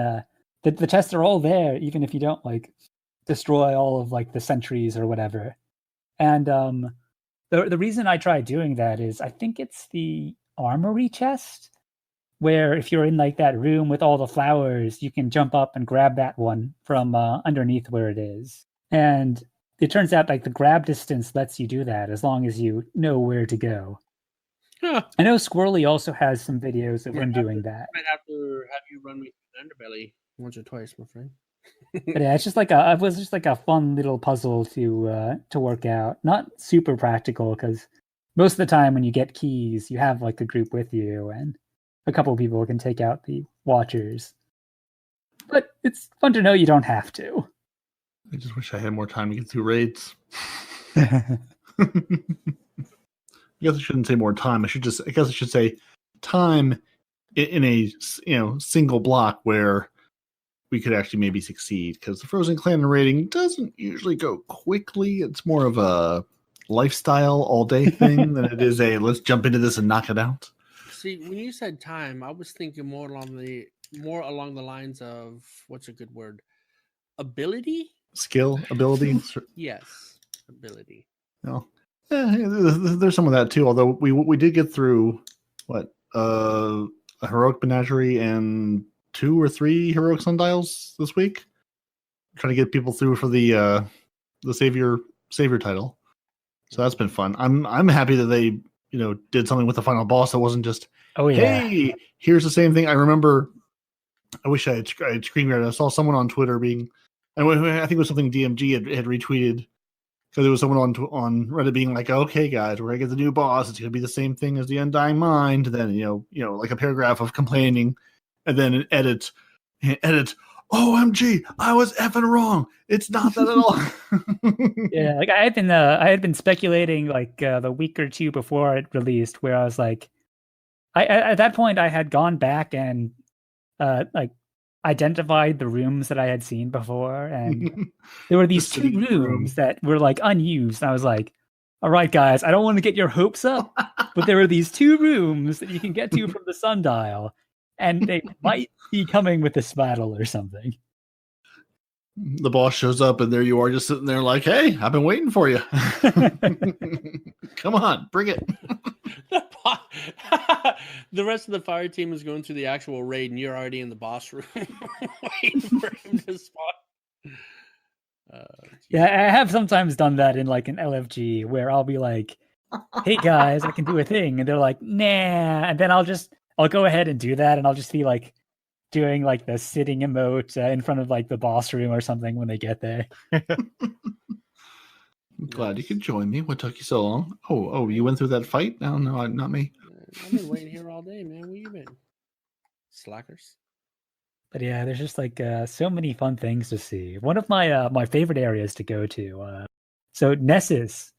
the chests are all there, even if you don't like destroy all of like the sentries or whatever. And the reason I tried doing that is I think it's the armory chest, where if you're in like that room with all the flowers, you can jump up and grab that one from underneath where it is. And it turns out like the grab distance lets you do that as long as you know where to go.
Huh.
I know Squirrely also has some videos of him doing that.
I might have to have you run me through the underbelly once or twice, my friend.
But yeah, it was just like a fun little puzzle to work out. Not super practical because most of the time when you get keys, you have like a group with you and a couple of people can take out the watchers. But it's fun to know you don't have to.
I just wish I had more time to get through raids. I guess I shouldn't say more time. I guess I should say time in a single block where we could actually maybe succeed, because the Frozen Clan raiding doesn't usually go quickly. It's more of a lifestyle all day thing than it is a let's jump into this and knock it out.
See, when you said time, I was thinking more along the lines of, what's a good word? Ability?
Skill, ability.
Yes, ability.
No. There's some of that too. Although we did get through a heroic menagerie and 2 or 3 heroic sundials this week, trying to get people through for the savior title. So that's been fun. I'm happy that they did something with the final boss that wasn't just hey, here's the same thing. I remember. I wish I had screen grabbed. I saw someone on Twitter I think it was something DMG had retweeted. Because there was someone on Reddit being like, "Okay, guys, we're gonna get the new boss. It's gonna be the same thing as the Undying Mind." Then like a paragraph of complaining, and then an edit. OMG, I was effing wrong. It's not that at all.
Yeah, like I had been speculating like the week or two before it released, where I was like, at that point I had gone back and like identified the rooms that I had seen before, and there were these 2 rooms that were like unused. And I was like, all right, guys, I don't want to get your hopes up, but there are these 2 rooms that you can get to from the sundial, and they might be coming with this battle or something.
The boss shows up, and there you are, just sitting there like, hey, I've been waiting for you. Come on, bring it.
The rest of the fire team is going through the actual raid, and you're already in the boss room waiting for him to spawn.
Yeah, I have sometimes done that in like an LFG where I'll be like, hey guys, I can do a thing. And they're like, nah. And then I'll go ahead and do that. And I'll just be like doing like the sitting emote in front of like the boss room or something when they get there.
I'm glad you could join me. What took you so long? Oh, you went through that fight? No, not me.
I've been waiting here all day, man. Where you been? Slackers.
But yeah, there's just like so many fun things to see. One of my favorite areas to go to. So Nessus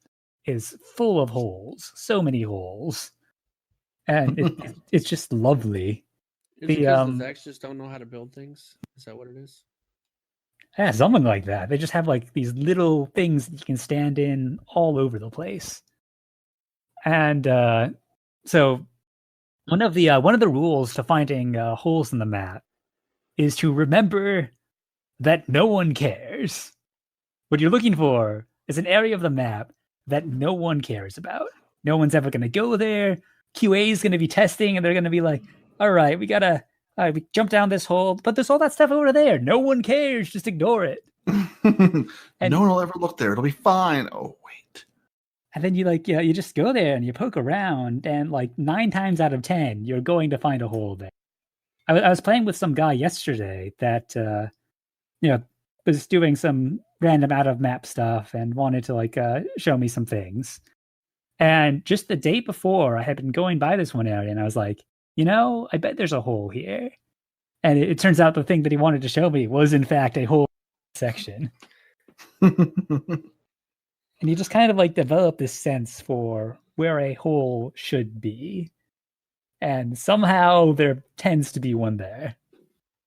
is full of holes, so many holes, and it's just lovely.
Is it because the Vex just don't know how to build things? Is that what it is?
Yeah, something like that. They just have like these little things that you can stand in all over the place. And so one of the rules to finding holes in the map is to remember that no one cares. What you're looking for is an area of the map that no one cares about. No one's ever going to go there. QA is going to be testing, and they're going to be like, all right, we jump down this hole, but there's all that stuff over there. No one cares. Just ignore it.
And no one will ever look there. It'll be fine. Oh, wait.
And then you just go there and you poke around, and like 9 times out of 10, you're going to find a hole there. I was playing with some guy yesterday that, was doing some random out of map stuff and wanted to show me some things. And just the day before, I had been going by this one area, and I was like, I bet there's a hole here. And it turns out the thing that he wanted to show me was in fact a whole section. And you just kind of develop this sense for where a hole should be. And somehow there tends to be one there.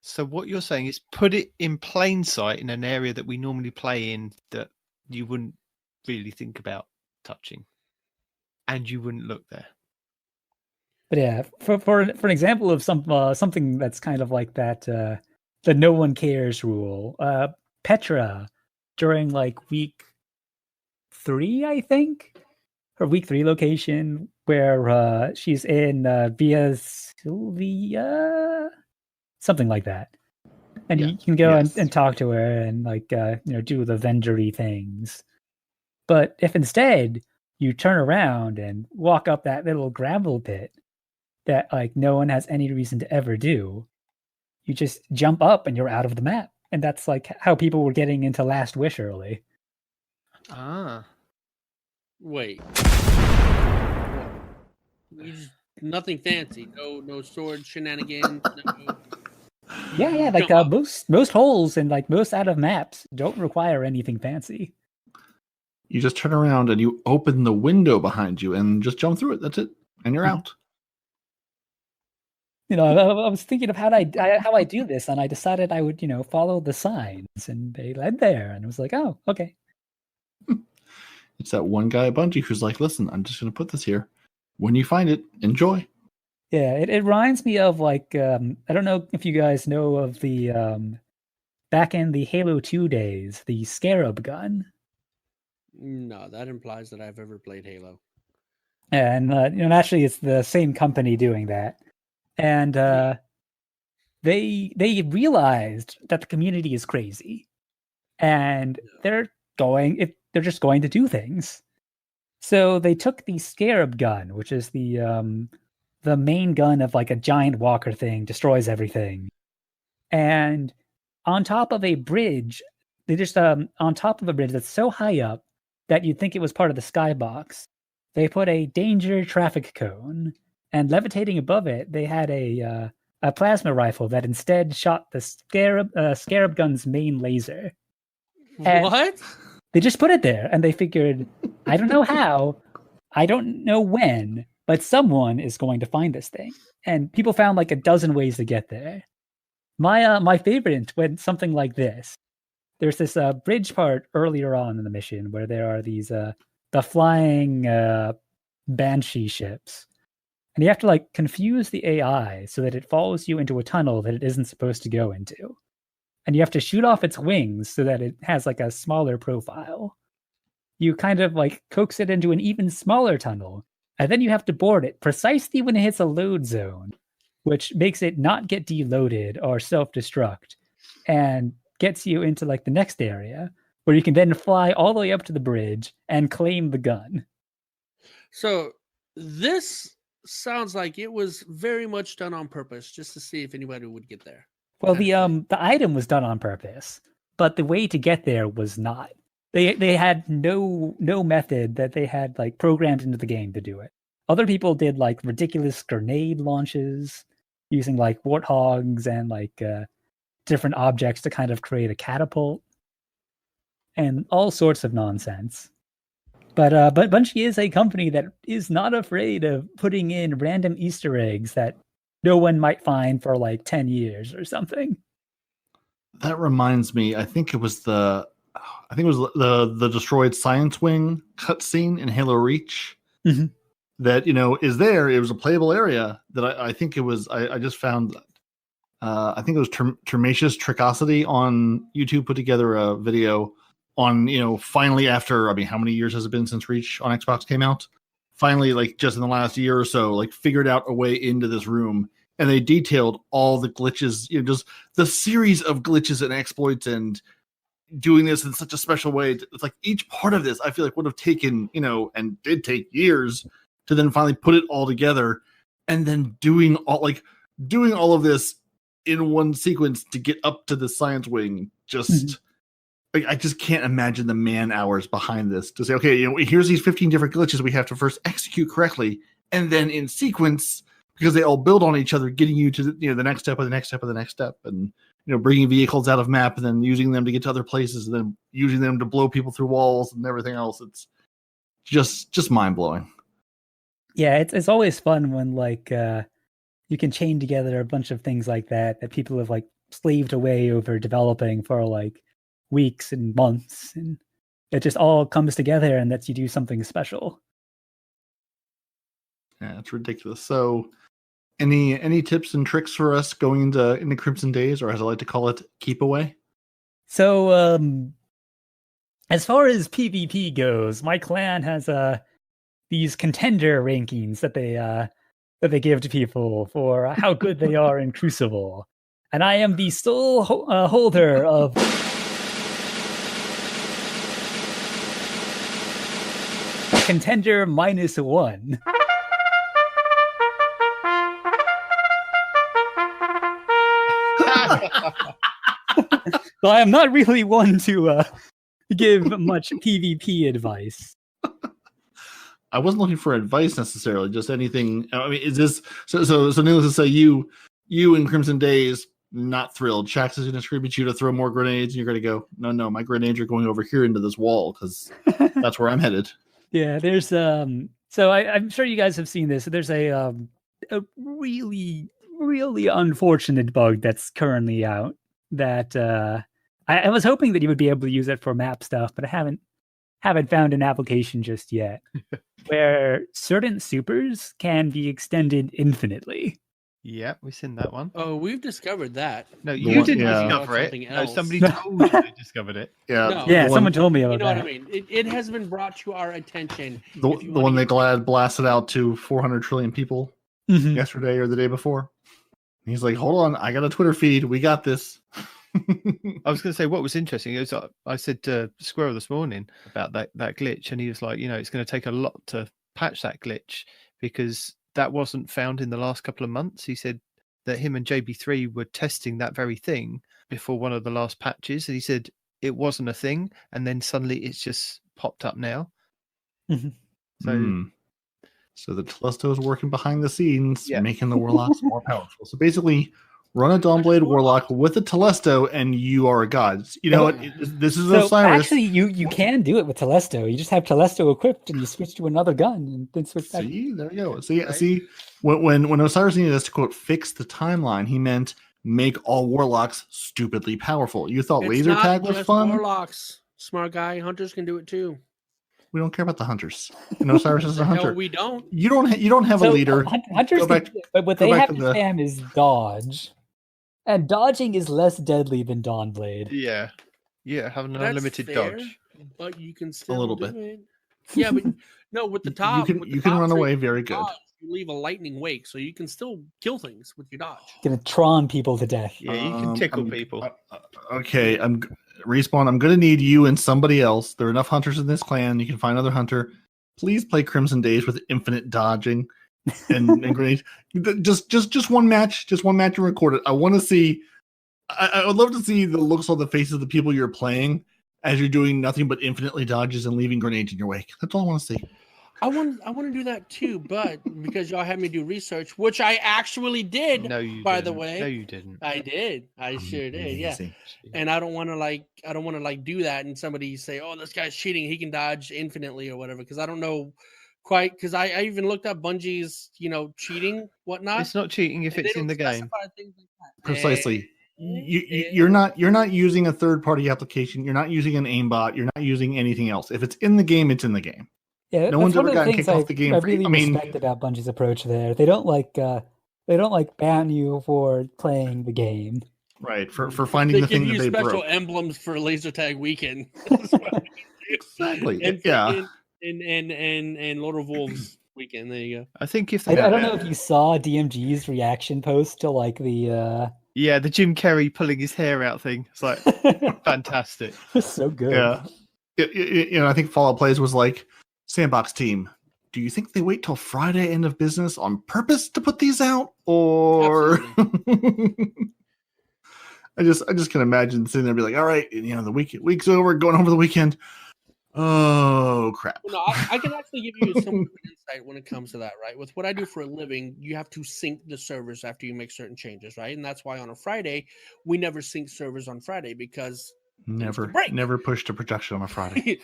So what you're saying is put it in plain sight in an area that we normally play in that you wouldn't really think about touching, and you wouldn't look there.
But yeah, for an example of something that's kind of like that, the no one cares rule. Petra, during like week 3, I think, her week 3 location where she's in Via Sylvia, something like that, and you can go and talk to her and like do the vendory things. But if instead you turn around and walk up that little gravel pit that like no one has any reason to ever do, you just jump up and you're out of the map. And that's like how people were getting into Last Wish early.
Ah.
Wait. Nothing fancy. No sword shenanigans. No...
Yeah. Like most holes and like most out of maps don't require anything fancy.
You just turn around and you open the window behind you and just jump through it. That's it, and you're out.
I was thinking of how I do this, and I decided I would follow the signs, and they led there, and it was like, oh, okay.
It's that one guy at Bungie who's like, listen, I'm just going to put this here. When you find it, enjoy.
Yeah, it reminds me of like I don't know if you guys know of the back in the Halo 2 days, the Scarab gun.
No, that implies that I've ever played Halo.
And actually, it's the same company doing that, and they realized that the community is crazy, and they're just going to do things. So they took the Scarab gun, which is the main gun of like a giant walker thing, destroys everything, and on top of a bridge, they just on top of a bridge that's so high up that you'd think it was part of the skybox, they put a danger traffic cone, and levitating above it, they had a plasma rifle that instead shot the Scarab gun's main laser. And
what?
They just put it there, and they figured, I don't know how, I don't know when, but someone is going to find this thing. And people found like a dozen ways to get there. My favorite went something like this. There's this bridge part earlier on in the mission where there are these the flying Banshee ships. And you have to like confuse the AI so that it follows you into a tunnel that it isn't supposed to go into. And you have to shoot off its wings so that it has like a smaller profile. You kind of like coax it into an even smaller tunnel, and then you have to board it precisely when it hits a load zone, which makes it not get deloaded or self-destruct, and gets you into like the next area where you can then fly all the way up to the bridge and claim the gun.
So this sounds like it was very much done on purpose, just to see if anybody would get there.
Well, the item was done on purpose, but the way to get there was not. They had no method that they had like programmed into the game to do it. Other people did like ridiculous grenade launches using like warthogs and like different objects to kind of create a catapult and all sorts of nonsense. But Bungie is a company that is not afraid of putting in random Easter eggs that no one might find for like 10 years or something.
That reminds me, I think it was the destroyed Science Wing cutscene in Halo Reach.
Mm-hmm.
That is there. It was a playable area that I think it was. I just found. I think it was Termatius Tricosity on YouTube put together a video on finally after how many years has it been since Reach on Xbox came out? Finally, like just in the last year or so, like figured out a way into this room, and they detailed all the glitches, just the series of glitches and exploits, and doing this in such a special way. It's like each part of this, I feel like would have taken, and did take years to then finally put it all together, and then doing all of this in one sequence to get up to the Science Wing. Just I just can't imagine the man hours behind this to say, okay, here's these 15 different glitches we have to first execute correctly, and then in sequence, because they all build on each other, getting you to the next step of the next step of the next step, and bringing vehicles out of map and then using them to get to other places, and then using them to blow people through walls and everything else. It's just mind blowing.
Yeah, it's always fun when like you can chain together a bunch of things like that people have like slaved away over developing for like weeks and months, and it just all comes together and lets you do something special.
Yeah, it's ridiculous. So, any tips and tricks for us going into Crimson Days, or as I like to call it, keep away?
So, as far as PvP goes, my clan has these contender rankings that they give to people for how good they are in Crucible, and I am the sole holder of contender -1. So I am not really one to give much PvP advice.
I wasn't looking for advice necessarily, just anything. I mean, is this so? Needless to say, you in Crimson Days not thrilled. Shax is going to scream at you to throw more grenades, and you're going to go, no, my grenades are going over here into this wall because that's where I'm headed.
Yeah, there's So I'm sure you guys have seen this. There's a really unfortunate bug that's currently out that I was hoping that you would be able to use it for map stuff, but I haven't found an application just yet where certain supers can be extended infinitely.
Yeah, we've seen that one.
Oh, we've discovered that.
No,
The
you
one-
didn't
yeah.
discover it.
Something
No,
else.
somebody told you they discovered it.
Yeah,
No.
Yeah,
the
someone told me about
You know
that.
what I mean? It has been brought to our attention.
The
If you
one
wanna
they
get-
glad blasted out to 400 trillion people
Mhm.
yesterday or the day before. He's like, hold on, I got a Twitter feed. We got this.
I was going to say what was interesting is I said to Squirrel this morning about that glitch, and he was like, it's going to take a lot to patch that glitch because that wasn't found in the last couple of months. He said that him and JB3 were testing that very thing before one of the last patches, and he said it wasn't a thing, and then suddenly it's just popped up now.
Mhm.
So
So the Telesto is working behind the scenes,
Yeah.
making the Warlocks more powerful. So basically, run a Dawnblade Warlock with a Telesto, and you are a god. You know what? This is
So
Osiris.
actually, you can do it with Telesto. You just have Telesto equipped, and you switch to another gun, and then switch back.
See, there you go. See,
Right.
see, when Osiris needed us to quote fix the timeline, he meant make all Warlocks stupidly powerful. You thought
It's
laser
not
tag was
just
fun?
Warlocks, smart guy. Hunters can do it too.
We don't care about the hunters. And Osiris is a
Hell,
hunter.
we don't.
You don't have a
So,
leader.
Hunters,
Go back-
but what
go
they
back
have
to
to
the-
spam is dodge, and dodging is less deadly than Dawnblade.
yeah, have an
That's
unlimited
fair,
dodge.
but you can still
little
do
bit.
it. Yeah, but no, with the top,
you
with
can
the top
run
trait,
away very good.
dodge, you leave a lightning wake, so you can still kill things with your dodge.
Gonna Tron people to death.
Yeah, you can tickle people.
Okay, Respawn. I'm gonna need you and somebody else. There are enough hunters in this clan. You can find another hunter. Please play Crimson Days with infinite dodging and grenades. Just one match. Just one match and record it. I want to see. I would love to see the looks on the faces of the people you're playing as you're doing nothing but infinitely dodges and leaving grenades in your wake. That's all I want to see.
I want to do that too, but because y'all had me do research, which I actually did.
No, you
by the
didn't.
way.
No, you didn't.
I did. I sure did. Yeah.
Amazing.
And I don't want to do that and somebody say, "Oh, this guy's cheating. He can dodge infinitely or whatever." Because I don't know quite. Because I even looked up Bungie's, cheating whatnot.
It's not cheating if
and
it's
they
in the
don't
game.
specify things like that.
Precisely. You're not using a third party application. You're not using an aimbot. You're not using anything else. If it's in the game, it's in the game.
Yeah,
No
that's
one's
one
ever
of the
gotten
things
kicked off the game
I
for-
really
I mean-
respect about Bungie's approach there. They don't like ban you for playing the game.
Right. For finding
They
the
give
thing that
you
they
special
broke.
emblems for laser tag weekend.
Exactly.
And
Yeah.
and Lord of Wolves weekend. There you go.
I think if
I
they,
don't know if you saw DMG's reaction post to like the
the Jim Carrey pulling his hair out thing. It's like fantastic.
so good.
Yeah. I think Fallout Plays was like, Sandbox team, do you think they wait till Friday end of business on purpose to put these out? Or I just can imagine sitting there and be like, all right, the week's over, going home for the weekend. Oh crap.
Well, no, I can actually give you some insight when it comes to that, right? With what I do for a living, you have to sync the servers after you make certain changes, right? And that's why on a Friday, we never sync servers on Friday because
Never push to production on a Friday.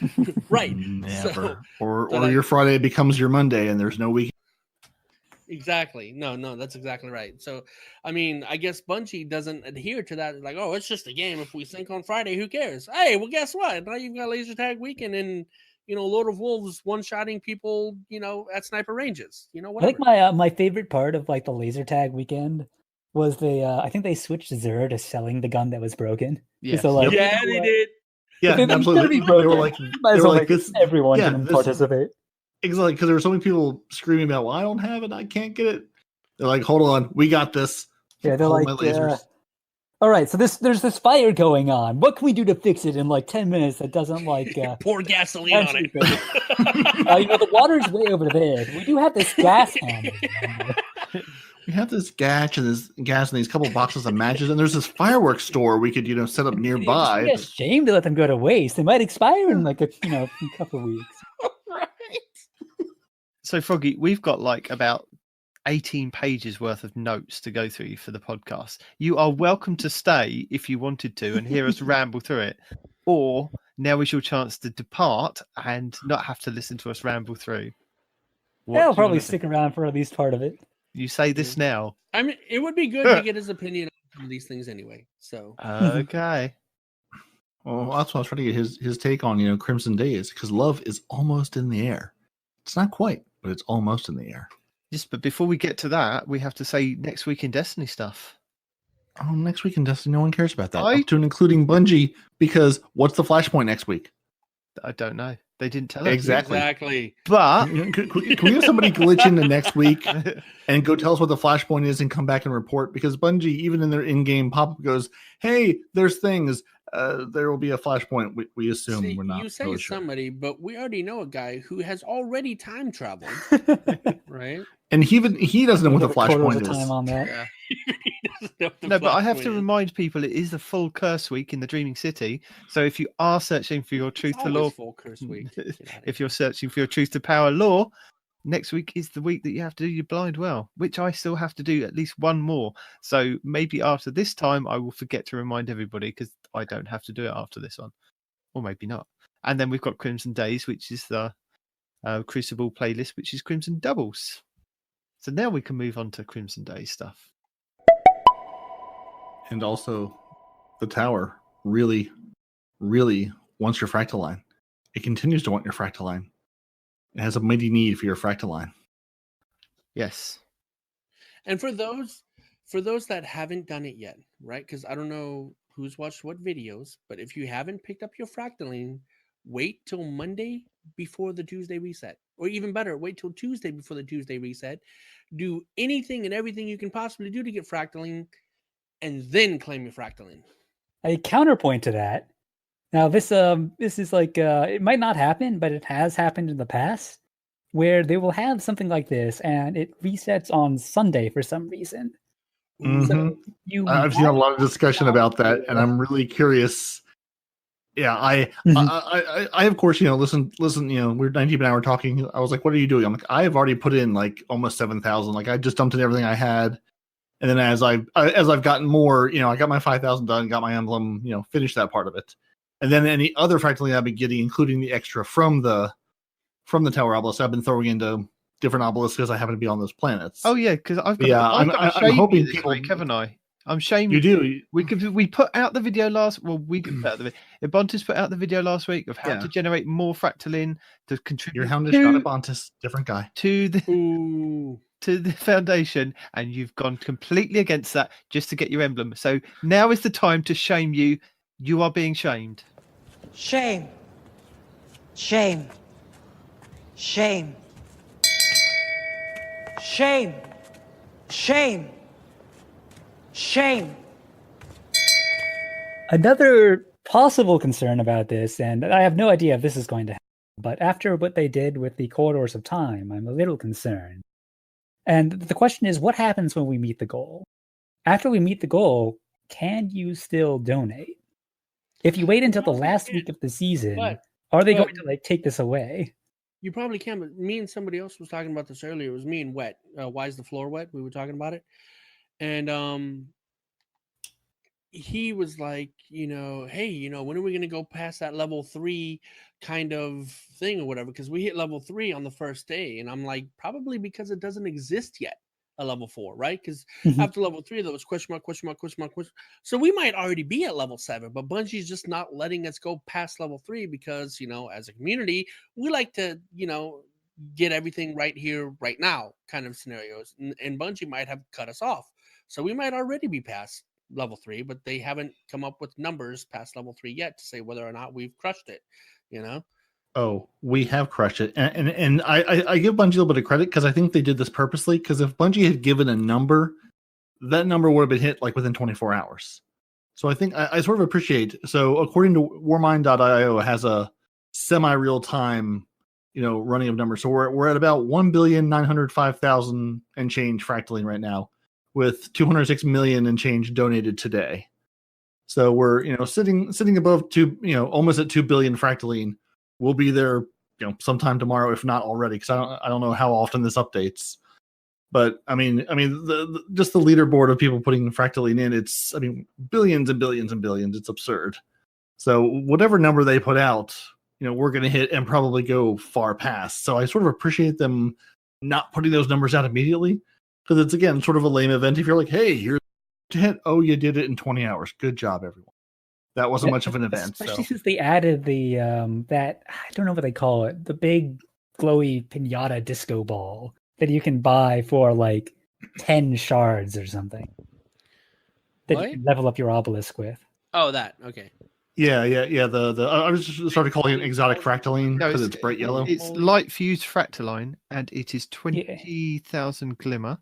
right.
Never.
So
or
like-
your Friday becomes your Monday and there's no week.
Exactly. No, that's exactly right. So, I mean, I guess Bungie doesn't adhere to that. Like, oh, it's just a game. If we sync on Friday, who cares? Hey, well, guess what? Now you've got laser tag weekend and, Lord of Wolves one-shotting people, at sniper ranges.
I
Whatever.
think my favorite part of like the laser tag weekend was I think they switched Zero to selling the gun that was broken.
Yes.
So like,
Yeah, they did.
Yeah,
if it's gonna
absolutely.
be broken,
They were like,
might as well make
this.
everyone
Yeah,
can
this,
participate.
exactly, because there were so many people screaming about, "Well, I don't have it. I can't get it." They're like, "Hold on, we got this."
Yeah, they're
Hold
like,
my lasers.
all right, so there's this fire going on. What can we do to fix it in like 10 minutes that doesn't like
pour gasoline on it?
The water's way over there. We do have this gas hammer.
We have this gas and these couple boxes of matches, and there's this fireworks store we could, set up nearby.
It's a shame to let them go to waste. They might expire in like a couple of weeks.
Right.
So, Froggy, we've got like about 18 pages worth of notes to go through for the podcast. You are welcome to stay if you wanted to and hear us ramble through it, or now is your chance to depart and not have to listen to us ramble through.
Yeah, I'll probably stick around for at least part of it.
You say this now.
I mean, it would be good to get his opinion on some of these things anyway. So
Okay.
Well, that's what I was trying to get his take on, Crimson Days, because love is almost in the air. It's not quite, but it's almost in the air.
Yes, but before we get to that, we have to say next week in Destiny stuff.
Oh, next week in Destiny, no one cares about that. Up to and including Bungie, because what's the Flashpoint next week?
I don't know. They didn't tell us.
Exactly.
But
can we have somebody glitch into next week and go tell us what the Flashpoint is and come back and report? Because Bungie, even in their in-game pop-up, goes, "Hey, there's things. There will be a Flashpoint." We assume.
See,
we're not.
You say
really sure.
somebody, but we already know a guy who has already time traveled, right?
And he doesn't know what the Flashpoint is.
Time on that.
yeah.
No,
but I have to remind people it is the full curse week in the Dreaming City. So if you are searching for your truth to law,
full curse week.
if you're searching for your truth to power law, next week is the week that you have to do your blind well, which I still have to do at least one more. So maybe after this time, I will forget to remind everybody because I don't have to do it after this one, or maybe not. And then we've got Crimson Days, which is the Crucible playlist, which is Crimson Doubles. So now we can move on to Crimson Days stuff.
And also, the tower really, really wants your fractal line. It continues to want your fractal line. It has a mighty need for your fractal line.
Yes.
And for those that haven't done it yet, right? Because I don't know who's watched what videos, but if you haven't picked up your fractaling, wait till Monday before the Tuesday reset. Or even better, wait till Tuesday before the Tuesday reset. Do anything and everything you can possibly do to get fractaling, and then claim your fractaling.
A counterpoint to that. Now, this is like it might not happen, but it has happened in the past, where they will have something like this, and it resets on Sunday for some reason.
Mm-hmm.
So
I've seen a lot of discussion about that, and I'm really curious. Yeah, I of course, listen, we're 19 an hour talking. I was like, what are you doing? I'm like, I have already put in like almost 7,000. Like I just dumped in everything I had. And then as I've gotten more, I got my 5,000 done, got my emblem, finished that part of it. And then any other fractaling I've been getting, including the extra from the tower obelisk, I've been throwing into different obelisks because I happen to be on those planets.
Oh yeah, because I'm
hoping
this
people,
week, haven't I? I'm shaming
you. Do
we put out the video last? Well, we didn't put out the video. Ebontis put out the video last week of how to generate more fractaling to contribute.
Your Houndish, not Ebontis, different guy.
To the foundation, and you've gone completely against that just to get your emblem. So now is the time to shame you. You are being shamed.
Shame. Shame. Shame. Shame. Shame. Shame.
Another possible concern about this, and I have no idea if this is going to happen, but after what they did with the Corridors of Time, I'm a little concerned. And the question is, what happens when we meet the goal? After we meet the goal, can you still donate? If you wait until the last week of the season, are they going to take this away?
You probably can, but me and somebody else was talking about this earlier. It was me and Wet. Why is the floor wet? We were talking about it. And he was like, hey, when are we gonna go past that level 3 kind of thing or whatever? Because we hit level 3 on the first day, and I'm like, probably because it doesn't exist yet. A level 4, right? Because after level 3, there was question mark, question mark, question mark, question. So we might already be at level 7, but Bungie's just not letting us go past level 3 because, as a community, we like to, get everything right here, right now kind of scenarios. And Bungie might have cut us off. So we might already be past level 3, but they haven't come up with numbers past level 3 yet to say whether or not we've crushed it,
Oh, we have crushed it, and I give Bungie a little bit of credit because I think they did this purposely. Because if Bungie had given a number, that number would have been hit like within 24 hours. So I think I sort of appreciate. So according to Warmind.io, has a semi-real time, running of numbers. So we're at about 1,905,000 and change fractaling right now, with 206 million and change donated today. So we're sitting above almost at 2 billion fractaline. We'll be there, sometime tomorrow, if not already, because I don't know how often this updates. But I mean, just the leaderboard of people putting fractaline in, it's billions and billions and billions. It's absurd. So whatever number they put out, we're going to hit and probably go far past. So I sort of appreciate them not putting those numbers out immediately, because it's again sort of a lame event. If you're like, hey, you're to hit, oh, you did it in 20 hours. Good job, everyone. That wasn't much of an event.
Especially since they added the that, I don't know what they call it, the big glowy pinata disco ball that you can buy for like 10 shards or something. That you can level up your obelisk with.
Oh, that. Okay.
Yeah. The I was just started calling it exotic fractaline because it's bright yellow.
It's light fused fractaline, and it is 20,000 glimmer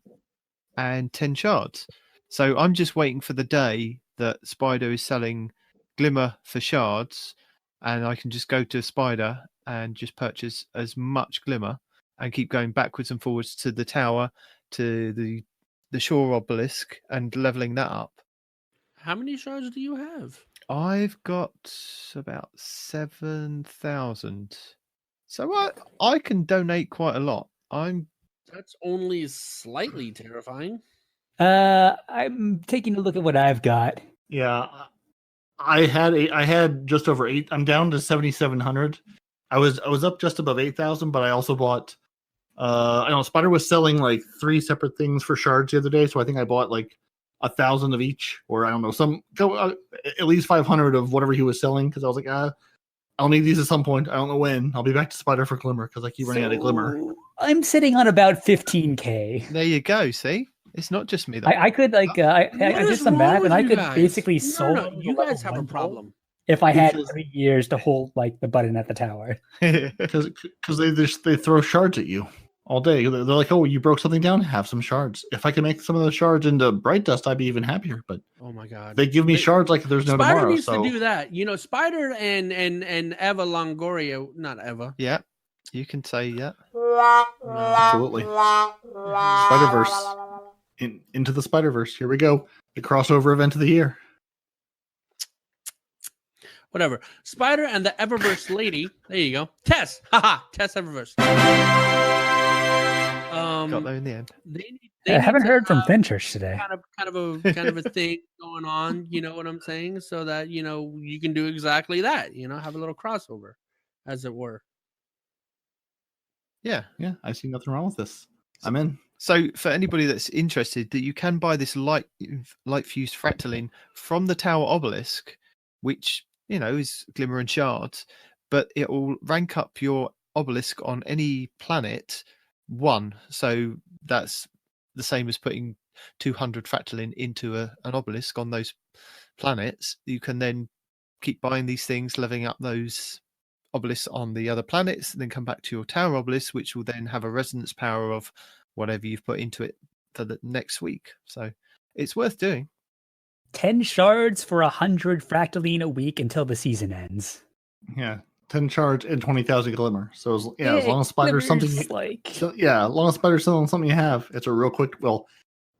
and 10 shards. So I'm just waiting for the day that Spider is selling glimmer for shards, and I can just go to Spider and just purchase as much glimmer and keep going backwards and forwards to the tower, to the shore obelisk, and leveling that up.
How many shards do you have?
I've got about 7,000. So I can donate quite a lot.
That's only slightly terrifying.
I'm taking a look at what I've got.
Yeah. I had just over 8. I'm down to 7,700. I was up just above 8,000, but I also bought I know Spider was selling like 3 separate things for shards the other day, so I think I bought like 1,000 of each, or I don't know, at least 500 of whatever he was selling, because I was like, I'll need these at some point. I don't know when. I'll be back to Spider for glimmer because I keep running out of glimmer.
I'm sitting on about 15k.
There you go. See, it's not just me.
I could I did some math, and I could basically solve.
No, you guys have a problem.
If I had 3 years to hold like the button at the tower,
because they throw shards at you all day. They're like, oh, you broke something down? Have some shards. If I can make some of those shards into bright dust, I'd be even happier. But
oh my god,
they give me shards like there's no
Spider
tomorrow.
needs to do that. Spider and Eva Longoria, not Eva.
Yeah, you can say that.
Absolutely. Spider-Verse. Into the Spider-Verse. Here we go. The crossover event of the year.
Whatever. Spider and the Eververse lady. There you go. Tess. Haha. Tess Eververse.
Got there in the end.
I haven't heard from Finchurch today.
Kind of a thing going on. You know what I'm saying? So that you can do exactly that. Have a little crossover, as it were.
Yeah.
I see nothing wrong with this. I'm in.
So for anybody that's interested, that you can buy this light fused fractaline from the Tower Obelisk, which is glimmer and shards, but it will rank up your obelisk on any planet 1. So that's the same as putting 200 fractaline into an obelisk on those planets. You can then keep buying these things, leveling up those obelisks on the other planets, and then come back to your tower obelisk, which will then have a resonance power of whatever you've put into it for the next week. So it's worth doing.
10 shards for 100 fractaline a week until the season ends.
Yeah, 10 shards and 20,000 glimmer. So as long as Spider's something, as long as Spider's selling something you have, it's a real quick. Well,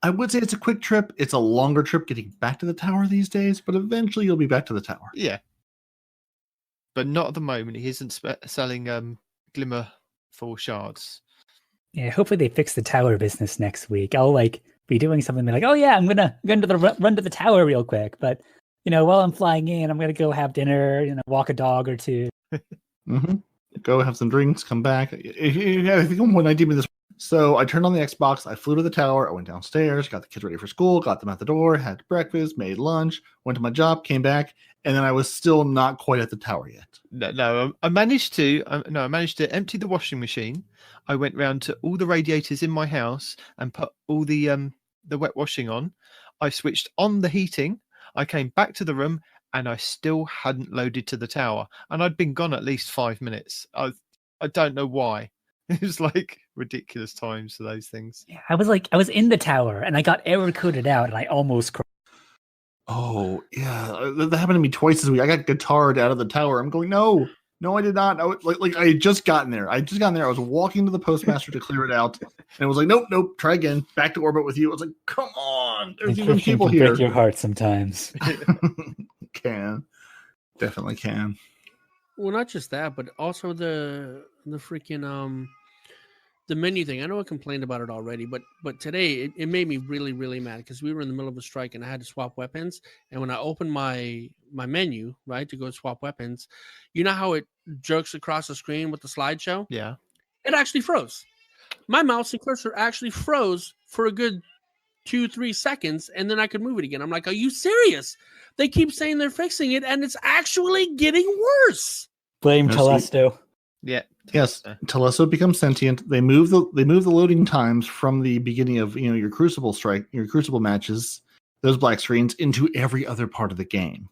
I would say it's a quick trip. It's a longer trip getting back to the tower these days, but eventually you'll be back to the tower.
Yeah, but not at the moment. He isn't selling glimmer for shards.
Yeah, hopefully they fix the tower business next week. I'll be doing something like, oh yeah, I'm gonna run to the tower real quick, but while I'm flying in, I'm gonna go have dinner, walk a dog or two.
Mm-hmm. Go have some drinks, come back. I think I'm 119 this. So I turned on the Xbox. I flew to the tower. I went downstairs, got the kids ready for school, got them at the door, had breakfast, made lunch, went to my job, came back, and then I was still not quite at the tower yet.
No, I managed to empty the washing machine. I went round to all the radiators in my house and put all the wet washing on. I switched on the heating. I came back to the room and I still hadn't loaded to the tower. And I'd been gone at least 5 minutes. I don't know why. It was like ridiculous times for those things.
Yeah, I was in the tower and I got error coded out and I almost cried.
Oh, yeah. That happened to me twice this week. I got guitared out of the tower. I'm going, no, I did not. I had just gotten there. I was walking to the postmaster to clear it out. And it was like, nope, try again. Back to orbit with you. I was like, come on. There's even people here.
Break your heart sometimes.
Definitely can.
Well, not just that, but also the freaking the menu thing. I know I complained about it already, but today it made me really, really mad because we were in the middle of a strike and I had to swap weapons. And when I opened my menu, right, to go swap weapons, you know how it jerks across the screen with the slideshow?
Yeah.
It actually froze. My mouse and cursor actually froze for a good 2-3 seconds, and then I could move it again. I'm like, are you serious? They keep saying they're fixing it, and it's actually getting worse.
Blame Telesto.
Yeah.
Yes, Telesto becomes sentient. They move the loading times from the beginning of your Crucible matches, those black screens, into every other part of the game.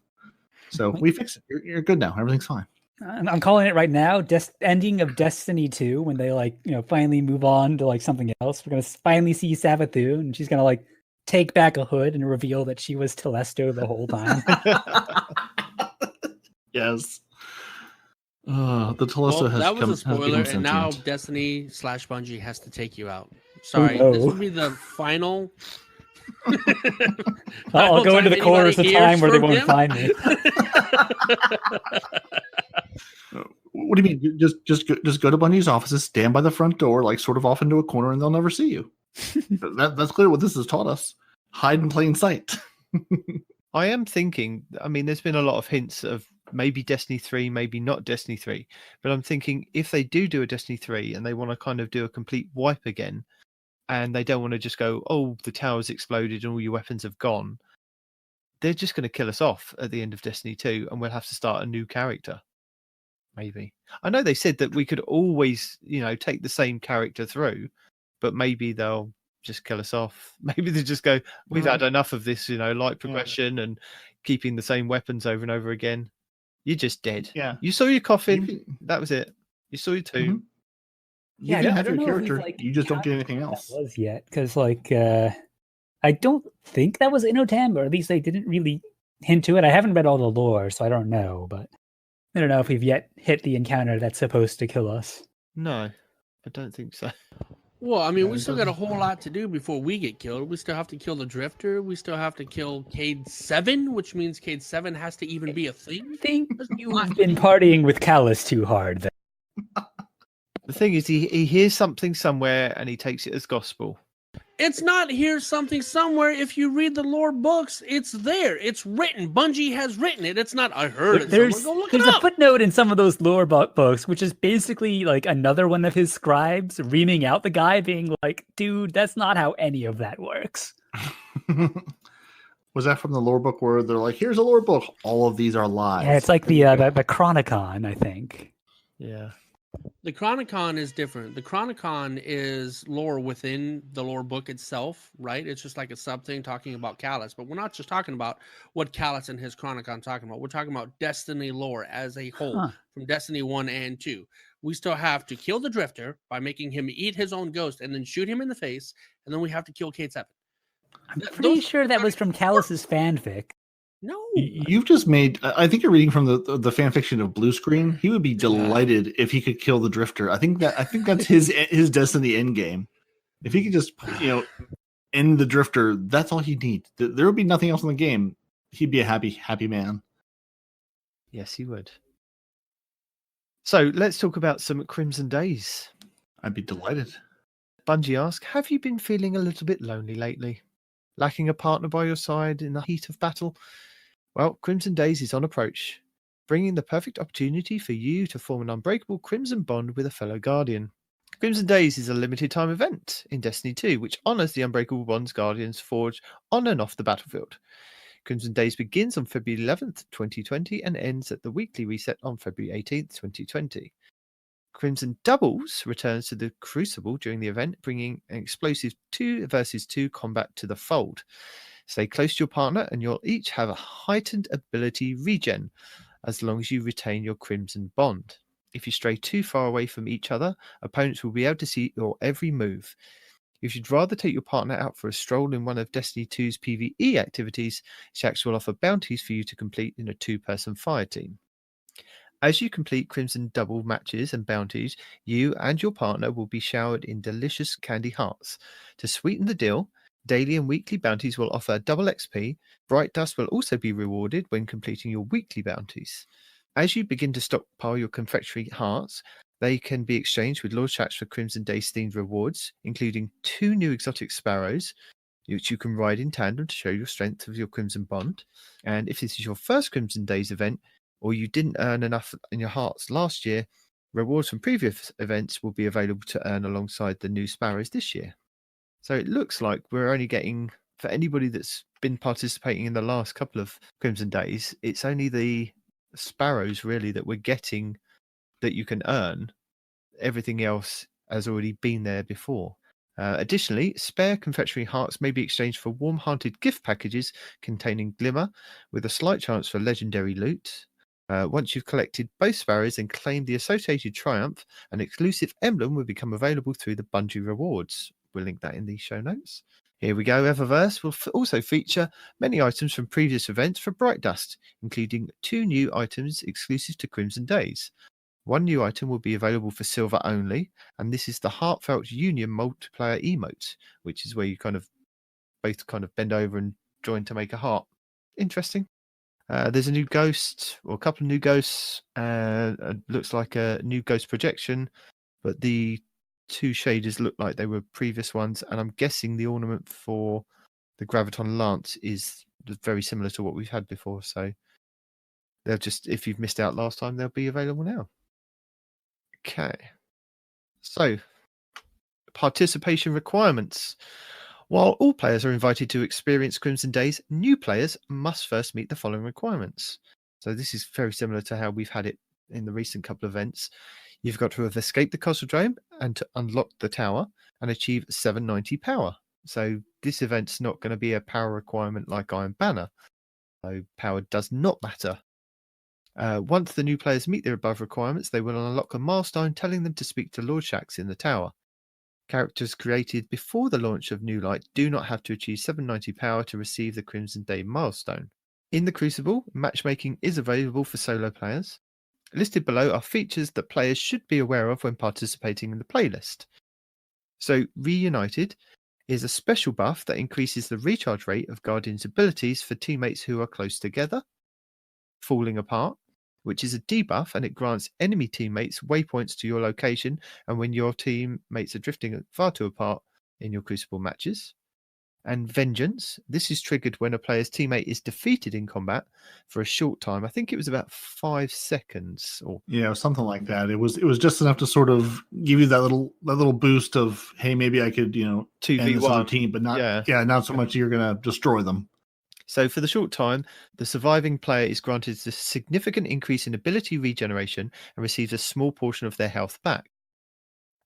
So we fixed it. You're good now. Everything's fine.
I'm calling it right now. Ending of Destiny 2 when they finally move on to something else. We're gonna finally see Savathu, and she's gonna take back a hood and reveal that she was Telesto the whole time.
Yes. The Telesto has
that was a spoiler, and now Destiny / Bungie has to take you out. Sorry,
no.
This will be the final.
I'll go into the corners of time where they won't find me.
What do you mean? Just go to Bungie's offices, stand by the front door, sort of off into a corner, and they'll never see you. That's clear what this has taught us. Hide in plain sight.
I am thinking, there's been a lot of hints of maybe Destiny 3, maybe not Destiny 3. But I'm thinking if they do a Destiny 3 and they want to kind of do a complete wipe again, and they don't want to just go, oh, the tower's exploded and all your weapons have gone, they're just going to kill us off at the end of Destiny 2 and we'll have to start a new character. Maybe. I know they said that we could always, take the same character through, but maybe they'll just kill us off. Maybe they just go, we've had enough of this, light progression and keeping the same weapons over and over again. You're just dead.
Yeah.
You saw your coffin. That was it. You saw your tomb.
Mm-hmm. You have your character. You just don't get anything else.
That was yet because I don't think that was Inotam, or at least they didn't really hint to it. I haven't read all the lore, so I don't know. But I don't know if we've yet hit the encounter that's supposed to kill us.
No, I don't think so.
Well, we still got a whole lot to do before we get killed. We still have to kill the Drifter. We still have to kill Cade 7, which means Cade 7 has to even be a thing.
I think you've been partying with Callus too hard. Then.
The thing is, he hears something somewhere and he takes it as gospel.
It's not here's something somewhere. If you read the lore books, it's there. It's written. Bungie has written it. It's not, I heard it somewhere. Go look it up.
There's a footnote in some of those lore books, which is basically another one of his scribes reaming out the guy, being like, dude, that's not how any of that works.
Was that from the lore book where they're like, here's a lore book. All of these are lies.
Yeah, it's like the Chronicon, I think.
Yeah.
The Chronicon is different. The Chronicon is lore within the lore book itself, right? It's just like a sub thing talking about Callus, but we're not just talking about what Callus and his Chronicon talking about. We're talking about Destiny lore as a whole, from Destiny 1 and 2. We still have to kill the Drifter by making him eat his own ghost and then shoot him in the face, and then we have to kill Cade 7.
I'm pretty sure that was from Callus's fanfic.
No,
you've just made. I think you're reading from the fan fiction of Blue Screen. He would be delighted if he could kill the Drifter. I think that's his Destiny end game. If he could just end the Drifter, that's all he'd need. There would be nothing else in the game. He'd be a happy man.
Yes, he would. So let's talk about some Crimson Days.
I'd be delighted.
Bungie asks, have you been feeling a little bit lonely lately? Lacking a partner by your side in the heat of battle? Well, Crimson Days is on approach, bringing the perfect opportunity for you to form an unbreakable Crimson bond with a fellow Guardian. Crimson Days is a limited time event in Destiny 2, which honours the unbreakable bonds Guardians forge on and off the battlefield. Crimson Days begins on February 11th, 2020 and ends at the weekly reset on February 18th, 2020. Crimson Doubles returns to the Crucible during the event, bringing an explosive 2 versus 2 combat to the fold. Stay close to your partner and you'll each have a heightened ability regen as long as you retain your Crimson bond. If you stray too far away from each other, opponents will be able to see your every move. If you'd rather take your partner out for a stroll in one of Destiny 2's PvE activities, Shaxx will offer bounties for you to complete in a 2-person fire team. As you complete Crimson Double matches and bounties, you and your partner will be showered in delicious candy hearts. To sweeten the deal, daily and weekly bounties will offer double XP. Bright Dust will also be rewarded when completing your weekly bounties. As you begin to stockpile your confectionery hearts, they can be exchanged with Lord Shaxx for Crimson Days themed rewards, including 2 new exotic sparrows, which you can ride in tandem to show your strength of your Crimson bond. And if this is your first Crimson Days event, or you didn't earn enough in your hearts last year, rewards from previous events will be available to earn alongside the new sparrows this year. So it looks like we're only getting, for anybody that's been participating in the last couple of Crimson Days, it's only the sparrows really that we're getting that you can earn. Everything else has already been there before. Additionally, spare confectionery hearts may be exchanged for warm-hearted gift packages containing glimmer with a slight chance for legendary loot. Once you've collected both sparrows and claimed the associated triumph, an exclusive emblem will become available through the Bungie rewards. We'll link that in the show notes. Here we go. Eververse will also feature many items from previous events for Bright Dust, including 2 new items exclusive to Crimson Days. 1 new item will be available for silver only, and this is the Heartfelt Union multiplayer emote, which is where you both bend over and join to make a heart. Interesting. There's a new ghost, or a couple of new ghosts. Looks like a new ghost projection, but the 2 shaders look like they were previous ones, and I'm guessing the ornament for the Graviton Lance is very similar to what we've had before. So they'll just, if you've missed out last time, they'll be available now. Okay. So, participation requirements. While all players are invited to experience Crimson Days, new players must first meet the following requirements. So this is very similar to how we've had it in the recent couple of events. You've got to have escaped the Cosmodrome and to unlock the tower and achieve 790 power. So this event's not going to be a power requirement like Iron Banner. So power does not matter. Once the new players meet their above requirements, they will unlock a milestone telling them to speak to Lord Shaxx in the tower. Characters created before the launch of New Light do not have to achieve 790 power to receive the Crimson Day milestone. In the Crucible, matchmaking is available for solo players. Listed below are features that players should be aware of when participating in the playlist. So, Reunited is a special buff that increases the recharge rate of Guardian's abilities for teammates who are close together. Falling Apart, which is a debuff, and it grants enemy teammates waypoints to your location and when your teammates are drifting far too apart in your Crucible matches. And Vengeance, this is triggered when a player's teammate is defeated in combat for a short time. I think it was about 5 seconds. Or
yeah, something like that. It was just enough to sort of give you that little boost of, hey, maybe I could,
2v1
end this other team, but not so much you're going to destroy them.
So for the short time, the surviving player is granted a significant increase in ability regeneration and receives a small portion of their health back.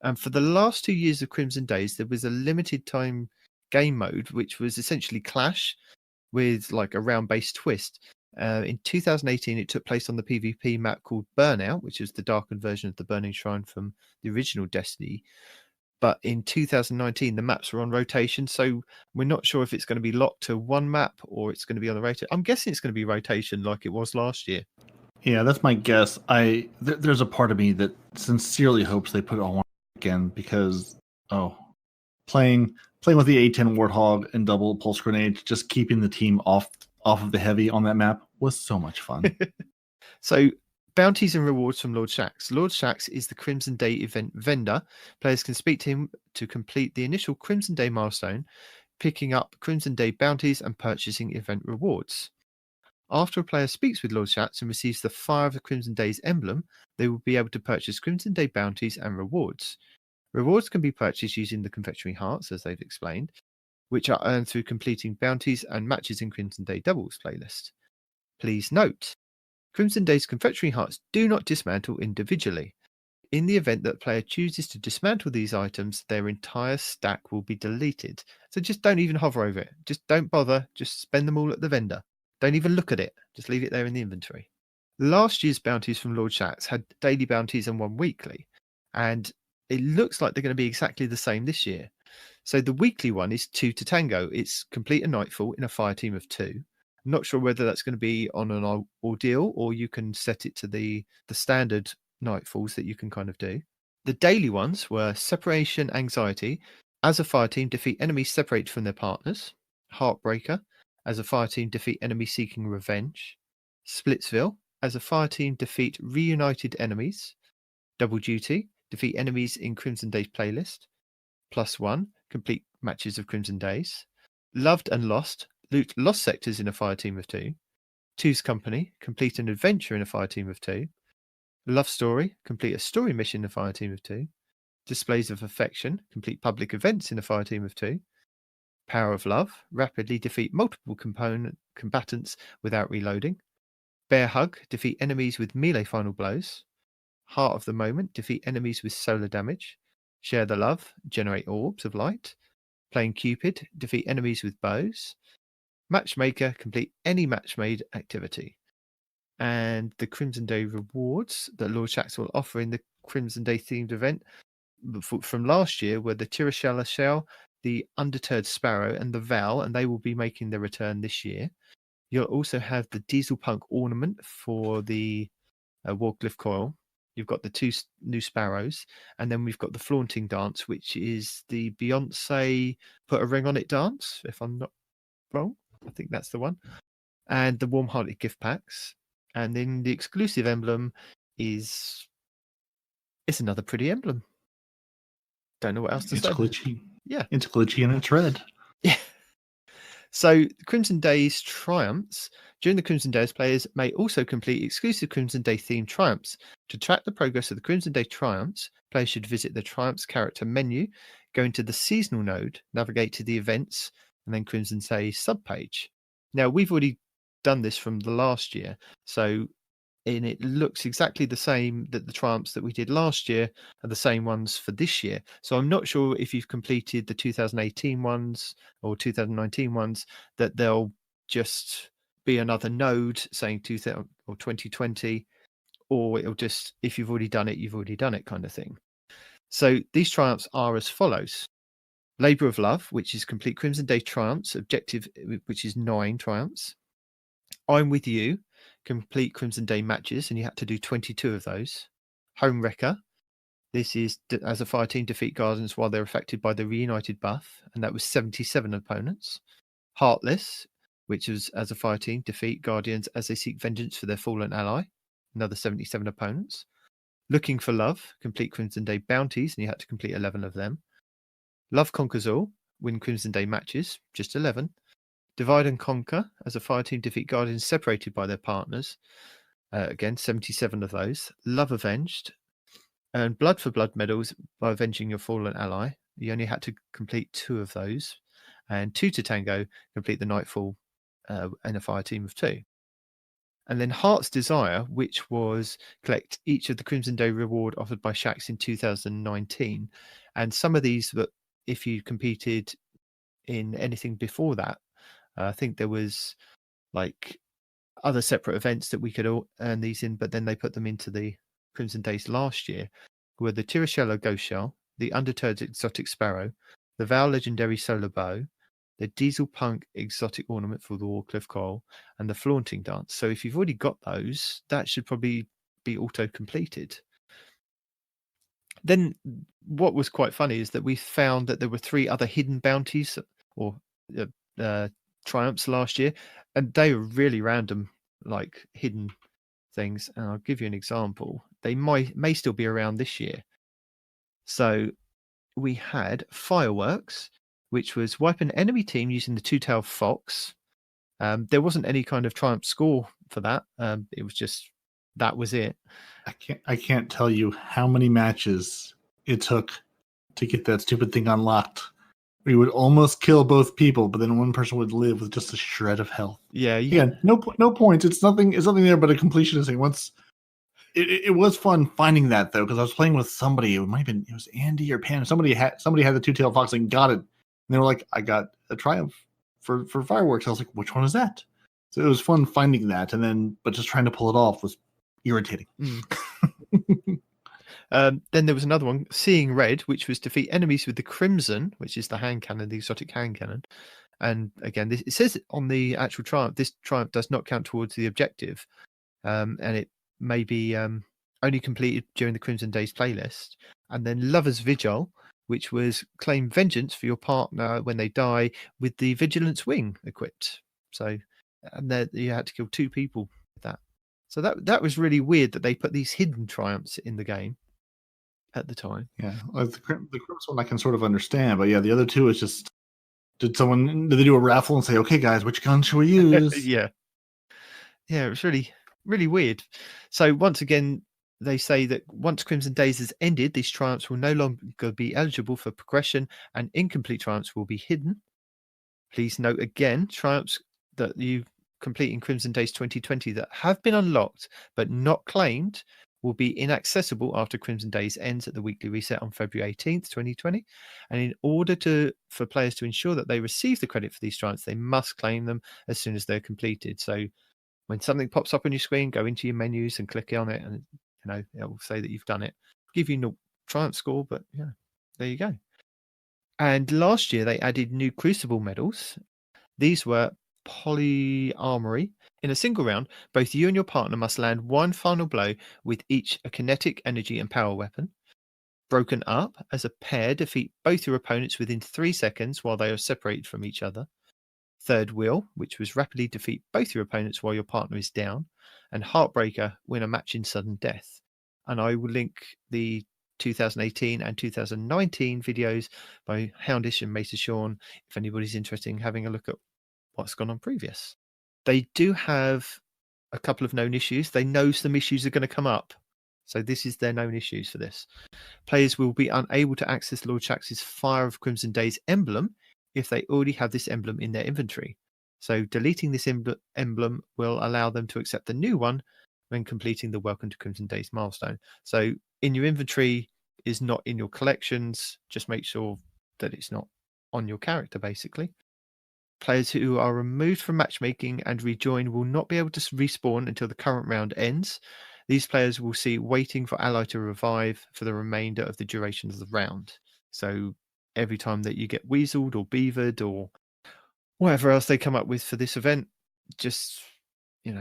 And for the last 2 years of Crimson Days, there was a limited time game mode, which was essentially Clash with like a round-based twist. In 2018, it took place on the PvP map called Burnout, which is the darkened version of the Burning Shrine from the original Destiny. But in 2019, the maps were on rotation, so we're not sure if it's going to be locked to one map or it's going to be on the rotation. I'm guessing it's going to be rotation like it was last year.
Yeah, that's my guess. There's a part of me that sincerely hopes they put it on one again because, playing with the A10 Warthog and double pulse grenades, just keeping the team off of the heavy on that map was so much fun.
So, bounties and rewards from Lord Shaxx. Lord Shaxx is the Crimson Day event vendor. Players can speak to him to complete the initial Crimson Day milestone, picking up Crimson Day bounties and purchasing event rewards. After a player speaks with Lord Shax and receives the Fire of the Crimson Days emblem, they will be able to purchase Crimson Day bounties and rewards. Rewards can be purchased using the confectionery hearts, as they've explained, which are earned through completing bounties and matches in Crimson Day Doubles playlist. Please note, Crimson Day's confectionery hearts do not dismantle individually. In the event that a player chooses to dismantle these items, their entire stack will be deleted. So just don't even hover over it. Just don't bother. Just spend them all at the vendor. Don't even look at it. Just leave it there in the inventory. Last year's bounties from Lord Shax had daily bounties and one weekly. And it looks like they're going to be exactly the same this year. So the weekly one is 2 to Tango. It's complete a nightfall in a fire team of 2. I'm not sure whether that's going to be on an ordeal or you can set it to the standard nightfalls that you can kind of do. The daily ones were Separation Anxiety. As a fire team, defeat enemies separated from their partners. Heartbreaker. As a fire team, defeat enemies seeking revenge. Splitsville. As a fire team, defeat reunited enemies. Double Duty. Defeat enemies in Crimson Days playlist. +1. Complete matches of Crimson Days. Loved and Lost. Loot lost sectors in a fire team of 2. Two's Company. Complete an adventure in a fire team of 2. Love Story. Complete a story mission in a fire team of 2. Displays of Affection. Complete public events in a fire team of 2. Power of Love. Rapidly defeat multiple combatants without reloading. Bear Hug. Defeat enemies with melee final blows. Heart of the Moment. Defeat enemies with solar damage. Share the Love. Generate orbs of light. Playing Cupid. Defeat enemies with bows. Matchmaker. Complete any match-made activity. And the Crimson Day rewards that Lord Shax will offer in the Crimson Day themed event from last year were the Tirashella Shell, the Undeterred Sparrow, and the Val, and they will be making their return this year. You'll also have the Diesel Punk ornament for the Warcliffe Coil. You've got the 2 new Sparrows, and then we've got the Flaunting Dance, which is the Beyonce Put a Ring on It dance, if I'm not wrong. I think that's the one. And the Warm Hearted gift packs. And then the exclusive emblem it's another pretty emblem. Don't know what else to say.
It's glitchy.
Yeah.
It's glitchy and it's red.
Yeah. So Crimson Days triumphs. During the Crimson Days, players may also complete exclusive Crimson Day themed triumphs. To track the progress of the Crimson Day triumphs, players should visit the triumphs character menu, go into the seasonal node, navigate to the events, and then Crimson Day subpage. Now, we've already done this from the last year, and it looks exactly the same, that the triumphs that we did last year are the same ones for this year. So I'm not sure if you've completed the 2018 ones or 2019 ones, that they'll just be another node saying 2000 or 2020, or it'll just, if you've already done it, you've already done it kind of thing. So these triumphs are as follows. Labour of Love, which is complete Crimson Day triumphs, objective, which is 9 triumphs. I'm With You, complete Crimson Day matches, and you had to do 22 of those. Home Wrecker, this is as a fire team defeat Guardians while they're affected by the reunited buff, and that was 77 opponents. Heartless, which was as a fire team defeat Guardians as they seek vengeance for their fallen ally, another 77 opponents. Looking for Love, complete Crimson Day bounties, and you had to complete 11 of them. Love Conquers All, win Crimson Day matches, just 11. Divide and Conquer, as a fire team defeat Guardians separated by their partners, again 77 of those. Love Avenged, earn Blood for Blood medals by avenging your fallen ally. You only had to complete 2 of those. And 2 to Tango, complete the Nightfall in a fire team of 2. And then Heart's Desire, which was collect each of the Crimson Day reward offered by Shax in 2019. And some of these, that if you competed in anything before that, I think there was like other separate events that we could all earn these in, but then they put them into the Crimson Days last year, were the Tirashella Ghost Shell, the Undeterred Exotic Sparrow, the Val Legendary Solar Bow, the Diesel Punk Exotic Ornament for the Warcliffe Coil, and the Flaunting Dance. So if you've already got those, that should probably be auto-completed. Then what was quite funny is that we found that there were 3 other hidden bounties or triumphs last year, and they were really random, like hidden things. And I'll give you an example. They may still be around this year. So we had Fireworks, which was wipe an enemy team using the 2-tailed fox. There wasn't any kind of triumph score for that. It was just that was it.
I can't tell you how many matches it took to get that stupid thing unlocked. We would almost kill both people, but then one person would live with just a shred of health.
Yeah,
Again, no points. It's nothing. It's nothing there but a completionist thing. Once it was fun finding that though, because I was playing with somebody. It was Andy or Pam. Somebody had the two-tailed fox and got it. And they were like, "I got a triumph for fireworks." I was like, "Which one is that?" So it was fun finding that, but just trying to pull it off was irritating.
Then there was another one, Seeing Red, which was defeat enemies with the Crimson, which is the hand cannon, the exotic hand cannon. And again, it says on the actual triumph, this triumph does not count towards the objective, and it may be only completed during the Crimson Days playlist. And then Lover's Vigil, which was claim vengeance for your partner when they die with the Vigilance Wing equipped. So, and there you had to kill 2 people with that. So that was really weird that they put these hidden triumphs in the game at the time.
Yeah, like the Crimson one I can sort of understand, but yeah, the other two is just did they do a raffle and say, "Okay, guys, which gun should we use?"
Yeah, it was really, really weird. So once again, they say that once Crimson Days has ended, these triumphs will no longer be eligible for progression, and incomplete triumphs will be hidden. Please note again, triumphs that you complete in Crimson Days 2020 that have been unlocked but not claimed will be inaccessible after Crimson Days ends at the weekly reset on February 18th, 2020. And in order for players to ensure that they receive the credit for these triumphs, they must claim them as soon as they're completed. So when something pops up on your screen, go into your menus and click on it, and it will say that you've done it. Give you no triumph score, but yeah, there you go. And last year they added new Crucible medals. These were Polyarmory. In a single round, both you and your partner must land one final blow with each a kinetic, energy, and power weapon. Broken Up, as a pair, defeat both your opponents within 3 seconds while they are separated from each other. Third Wheel, which was rapidly defeat both your opponents while your partner is down. And Heartbreaker, win a match in sudden death. And I will link the 2018 and 2019 videos by Houndish and Mesa Sean if anybody's interested in having a look at what's gone on previous. They do have a couple of known issues. They know some issues are going to come up. So this is their known issues for this. Players will be unable to access Lord Shax's Fire of Crimson Days emblem if they already have this emblem in their inventory. So deleting this emblem will allow them to accept the new one when completing the Welcome to Crimson Days milestone. So in your inventory is not in your collections. Just make sure that it's not on your character, basically. Players who are removed from matchmaking and rejoin will not be able to respawn until the current round ends. These players will see waiting for ally to revive for the remainder of the duration of the round. So every time that you get weaseled or beavered or whatever else they come up with for this event, just, you'll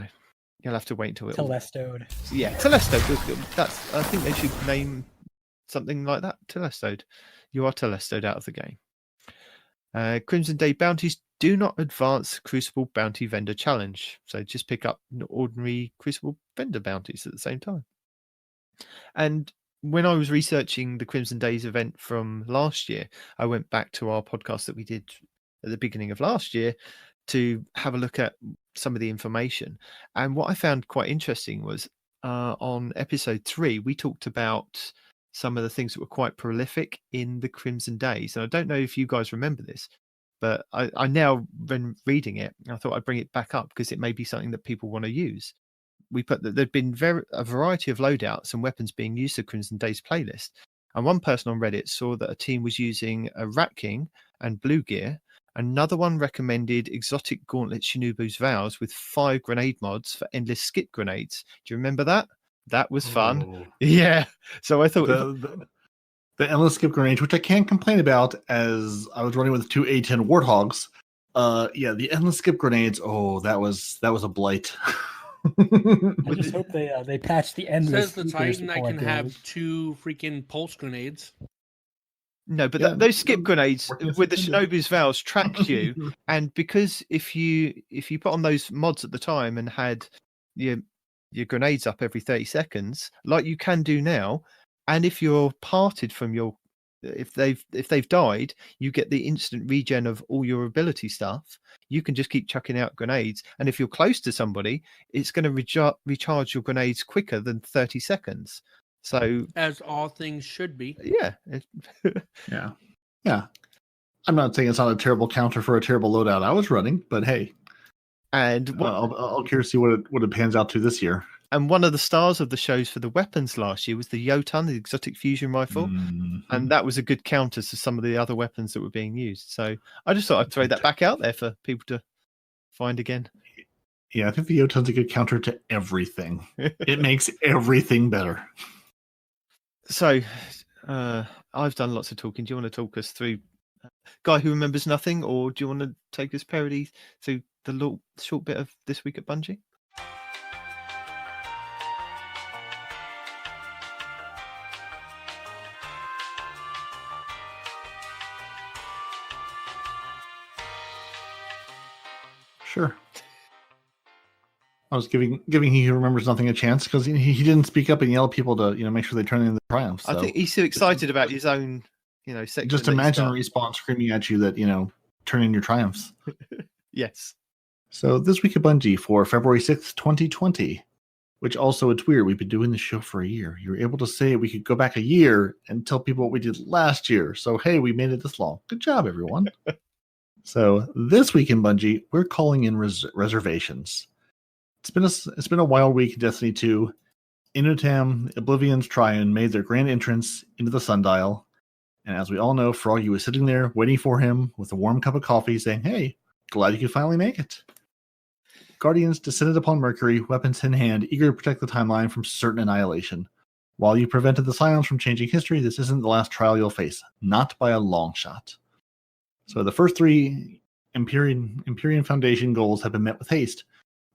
have to wait until it
Telestode.
Yeah, Telestode. I think they should name something like that. Telestode. You are Telestode out of the game. Crimson Day bounties do not advance Crucible Bounty Vendor Challenge. So just pick up ordinary Crucible Vendor bounties at the same time. And when I was researching the Crimson Days event from last year, I went back to our podcast that we did at the beginning of last year to have a look at some of the information. And what I found quite interesting was on episode 3, we talked about some of the things that were quite prolific in the Crimson Days. And I don't know if you guys remember this, but I now, when reading it, I thought I'd bring it back up because it may be something that people want to use. We put that there'd been a variety of loadouts and weapons being used to Crimson Days playlist. And one person on Reddit saw that a team was using a Rat King and Blue Gear. Another one recommended exotic Gauntlet Shinobu's Vows with 5 grenade mods for endless skip grenades. Do you remember that? That was fun.
Oh.
Yeah. So I thought
the endless skip grenades, which I can't complain about, as I was running with 2 A10 Warthogs. The endless skip grenades. Oh, that was a blight.
I just hope they patch the endless.
Says the Titan I can have 2 freaking pulse grenades.
No, but those skip grenades with the Shinobu's Vows tracked you, and because if you put on those mods at the time and had your grenades up every 30 seconds, like you can do now, and if you're parted from your if they've died, you get the instant regen of all your ability stuff. You can just keep chucking out grenades, and if you're close to somebody, it's going to recharge your grenades quicker than 30 seconds. So,
as all things should be.
yeah.
Yeah. I'm not saying it's not a terrible counter for a terrible loadout I was running, but hey.
And
I'll curious to see what it pans out to this year.
And one of the stars of the shows for the weapons last year was the Jotun, the exotic fusion rifle.
Mm-hmm.
And that was a good counter to some of the other weapons that were being used. So I just thought I'd throw that back out there for people to find again.
Yeah, I think the Jotun's a good counter to everything. It makes everything better.
So I've done lots of talking. Do you want to talk us through Guy Who Remembers Nothing, or do you want to take us, Parody, through the little short bit of This Week at Bungie?
Sure. I was giving He Who Remembers Nothing a chance because he didn't speak up and yell at people to make sure they turn in the triumphs. So.
I think he's so excited about his own section.
Just imagine a Respawn screaming at you that turn in your triumphs.
Yes.
So this week at Bungie for February 6th, 2020, which also it's weird. We've been doing this show for a year. You were able to say we could go back a year and tell people what we did last year. So hey, we made it this long. Good job, everyone. So this week in Bungie, we're calling in reservations. It's been a wild week in Destiny 2. Inutam, Oblivion's Triune made their grand entrance into the sundial. And as we all know, Froggy was sitting there waiting for him with a warm cup of coffee saying, hey, glad you could finally make it. Guardians descended upon Mercury, weapons in hand, eager to protect the timeline from certain annihilation. While you prevented the Scions from changing history, this isn't the last trial you'll face. Not by a long shot. So the first 3 Empyrean Foundation goals have been met with haste.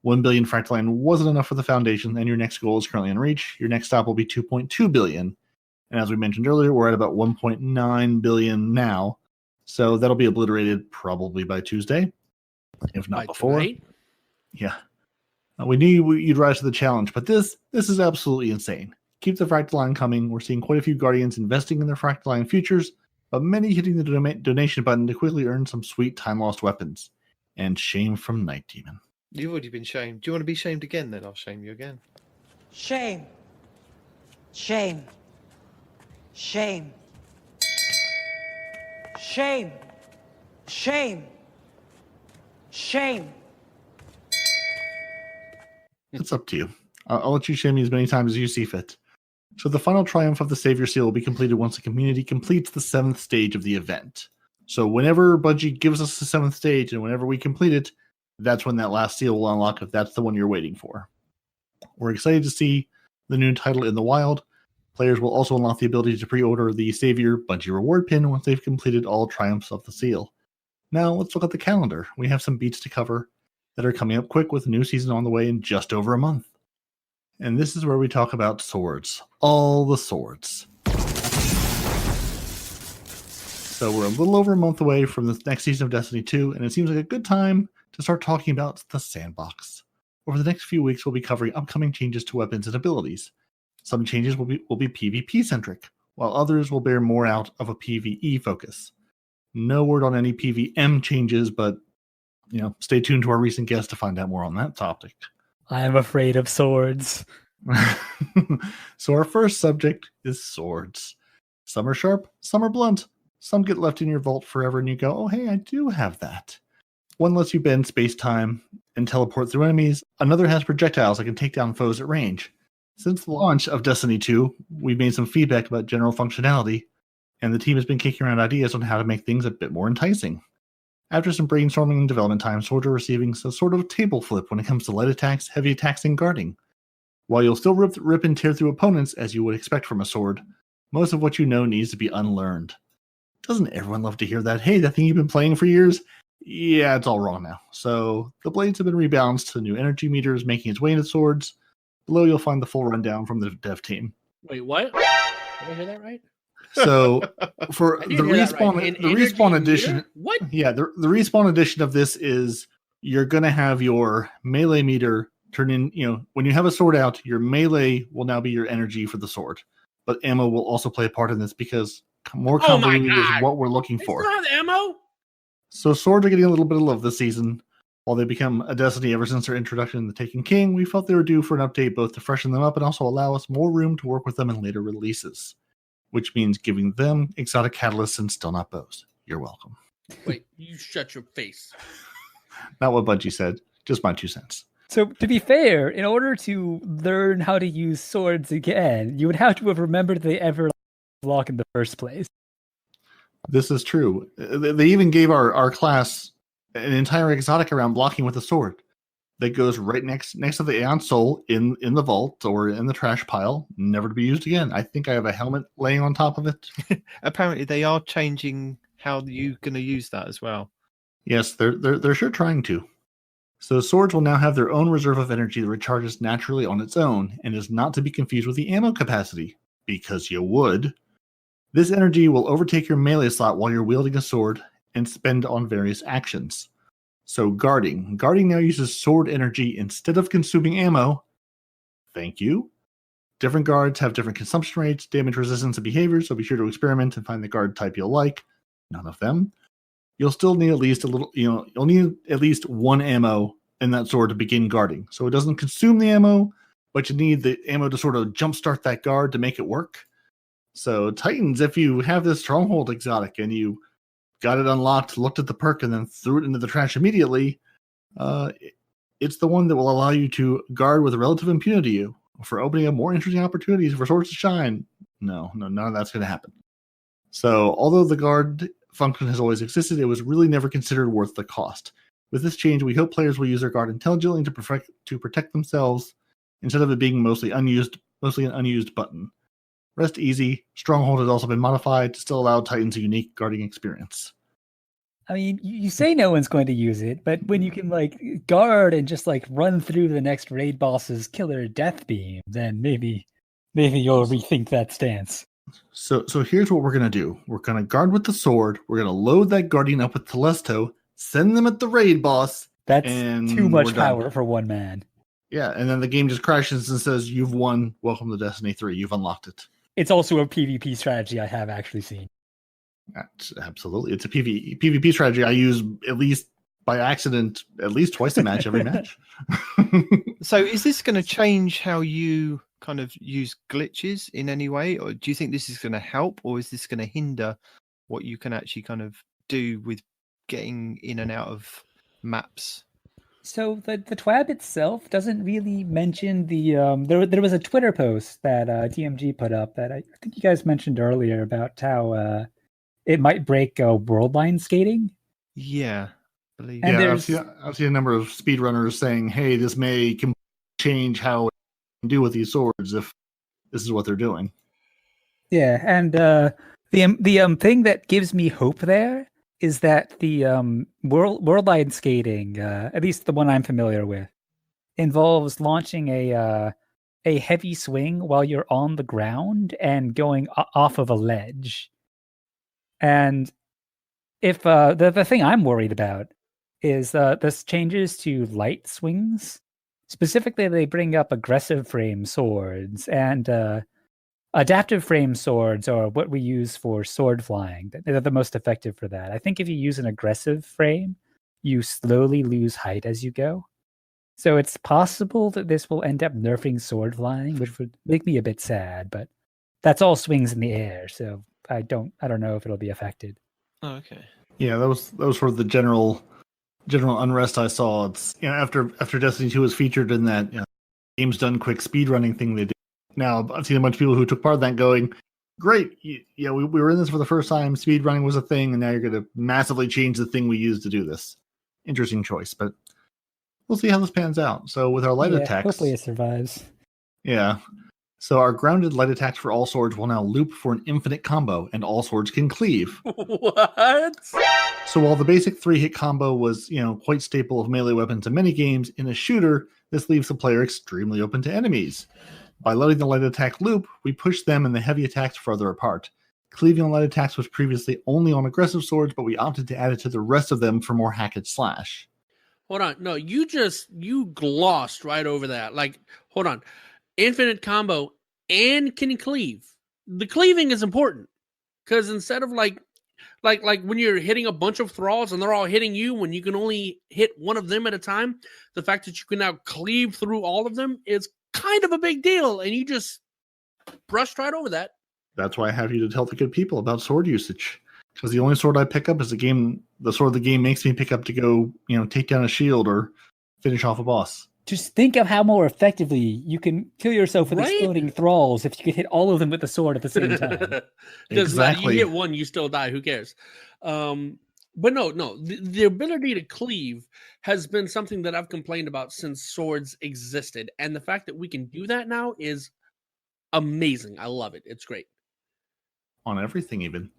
1 billion Fractaline wasn't enough for the Foundation, and your next goal is currently in reach. Your next stop will be 2.2 billion. And as we mentioned earlier, we're at about 1.9 billion now. So that'll be obliterated probably by Tuesday, if not before.
Tonight?
Yeah. We knew you'd rise to the challenge, but this is absolutely insane. Keep the Fractaline coming. We're seeing quite a few Guardians investing in their Fractaline futures, but many hitting the donation button to quickly earn some sweet time-lost weapons. And shame from Night Demon.
You've already been shamed. Do you want to be shamed again? Then I'll shame you again.
Shame. Shame. Shame. Shame. Shame. Shame.
It's up to you. I'll let you shame me as many times as you see fit. So the final triumph of the Savior Seal will be completed once the community completes the 7th stage of the event. So whenever Bungie gives us the 7th stage and whenever we complete it, that's when that last seal will unlock if that's the one you're waiting for. We're excited to see the new title in the wild. Players will also unlock the ability to pre-order the Savior Bungie reward pin once they've completed all triumphs of the seal. Now let's look at the calendar. We have some beats to cover that are coming up quick with a new season on the way in just over a month. And this is where we talk about swords. All the swords. So we're a little over a month away from the next season of Destiny 2, and it seems like a good time to start talking about the sandbox. Over the next few weeks, we'll be covering upcoming changes to weapons and abilities. Some changes will be PvP-centric, while others will bear more out of a PvE focus. No word on any PvM changes, but stay tuned to our recent guest to find out more on that topic.
I am afraid of swords.
So our first subject is swords. Some are sharp, some are blunt. Some get left in your vault forever and you go, oh hey, I do have that. One lets you bend space-time and teleport through enemies. Another has projectiles that can take down foes at range. Since the launch of Destiny 2, we've made some feedback about general functionality, and the team has been kicking around ideas on how to make things a bit more enticing. After some brainstorming and development time, swords are receiving a sort of table flip when it comes to light attacks, heavy attacks, and guarding. While you'll still rip and tear through opponents as you would expect from a sword, most of what you know needs to be unlearned. Doesn't everyone love to hear that? Hey, that thing you've been playing for years? Yeah, it's all wrong now. So the blades have been rebalanced to new energy meters, making its way into swords. Below, you'll find the full rundown from the dev team.
Wait, what? Did I hear that right?
So for the respawn edition,
what?
Yeah, the respawn edition of this is you're going to have your melee meter turn in. When you have a sword out, your melee will now be your energy for the sword, but ammo will also play a part in this because More
Oh my
convoluted is
God.
what we're looking
They
for.
still have ammo?
So swords are getting a little bit of love this season. While they become a Destiny ever since their introduction in The Taken King, we felt they were due for an update both to freshen them up and also allow us more room to work with them in later releases, which means giving them exotic catalysts and still not bows. You're welcome.
Wait, you shut your face.
Not what Bungie said, just my 2 cents.
So to be fair, in order to learn how to use swords again, you would have to have remembered they ever block in the first place.
This is true. They even gave our class an entire exotic around blocking with a sword that goes right next to the Aeon Soul in the vault or in the trash pile, never to be used again. I think I have a helmet laying on top of it.
Apparently, they are changing how you're going to use that as well.
Yes, they're sure trying to. So swords will now have their own reserve of energy that recharges naturally on its own and is not to be confused with the ammo capacity, because you would. This energy will overtake your melee slot while you're wielding a sword and spend on various actions. So guarding. Guarding now uses sword energy instead of consuming ammo. Thank you. Different guards have different consumption rates, damage resistance, and behavior, so be sure to experiment and find the guard type you'll like. None of them. You'll still need at least you'll need at least 1 ammo in that sword to begin guarding. So it doesn't consume the ammo, but you need the ammo to sort of jumpstart that guard to make it work. So Titans, if you have this Stronghold exotic and you got it unlocked, looked at the perk, and then threw it into the trash immediately, it's the one that will allow you to guard with relative impunity for opening up more interesting opportunities for swords to shine. No, none of that's going to happen. So although the guard function has always existed, it was really never considered worth the cost. With this change, we hope players will use their guard intelligently to protect themselves instead of it being mostly an unused button. Rest easy. Stronghold has also been modified to still allow Titans a unique guarding experience.
I mean, you say no one's going to use it, but when you can guard and just run through the next raid boss's killer death beam, then maybe you'll rethink that stance.
So here's what we're gonna do. We're gonna guard with the sword. We're gonna load that guardian up with Telesto, send them at the raid boss.
That's
and
too much
we're done.
power for one man.
Yeah, and then the game just crashes and says, "You've won. Welcome to Destiny 3. You've unlocked it."
It's also a PvP strategy I have actually seen.
Absolutely. It's a PvP strategy I use at least by accident at least twice a match every match.
So is this going to change how you kind of use glitches in any way? Or do you think this is going to help, or is this going to hinder what you can actually kind of do with getting in and out of maps?
So the TWAB itself doesn't really mention the there was a Twitter post that DMG put up that I think you guys mentioned earlier about how it might break world line skating.
Yeah, I believe.
And
Yeah, I've seen a number of speedrunners saying, "Hey, this may change how it can do with these swords if this is what they're doing."
Yeah, and the thing that gives me hope there is that the world line skating, at least the one I'm familiar with, involves launching a heavy swing while you're on the ground and going off of a ledge. And if the thing I'm worried about is this changes to light swings. Specifically, they bring up aggressive frame swords, and adaptive frame swords are what we use for sword flying. They're the most effective for that. I think if you use an aggressive frame, you slowly lose height as you go. So it's possible that this will end up nerfing sword flying, which would make me a bit sad, but that's all swings in the air, so I don't know if it'll be affected.
Oh, okay.
Yeah, that was sort of the general unrest I saw. It's after Destiny 2 was featured in that games done quick speedrunning thing they did. Now I've seen a bunch of people who took part in that going, "Great, yeah, we were in this for the first time. Speedrunning was a thing, and now you're going to massively change the thing we use to do this." Interesting choice, but we'll see how this pans out. So with our light attacks,
hopefully it survives.
Yeah. So our grounded light attacks for all swords will now loop for an infinite combo, and all swords can cleave.
What?
So while the basic 3-hit combo was, quite staple of melee weapons in many games, in a shooter, this leaves the player extremely open to enemies. By letting the light attack loop, we push them and the heavy attacks further apart. Cleaving on light attacks was previously only on aggressive swords, but we opted to add it to the rest of them for more hack and slash.
Hold on. No, you glossed right over that. Hold on. Infinite combo and can cleave. The cleaving is important. Because instead of like when you're hitting a bunch of thralls and they're all hitting you when you can only hit one of them at a time, the fact that you can now cleave through all of them is kind of a big deal, and you just brushed right over that.
That's why I have you to tell the good people about sword usage. Because the only sword I pick up is the sword the game makes me pick up to go, take down a shield or finish off a boss.
Just think of how more effectively you can kill yourself with exploding thralls if you could hit all of them with the sword at the same time.
Exactly.
You hit one, you still die. Who cares? But no, the ability to cleave has been something that I've complained about since swords existed, and the fact that we can do that now is amazing. I love it. It's great.
On everything, even.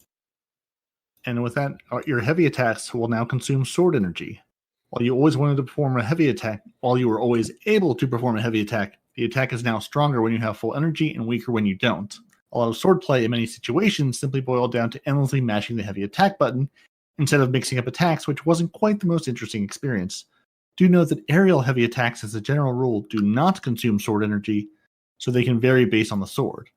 And with that, your heavy attacks will now consume sword energy. While you always wanted to perform a heavy attack, while you were always able to perform a heavy attack, the attack is now stronger when you have full energy and weaker when you don't. A lot of sword play in many situations simply boiled down to endlessly mashing the heavy attack button instead of mixing up attacks, which wasn't quite the most interesting experience. Do note that aerial heavy attacks, as a general rule, do not consume sword energy, so they can vary based on the sword.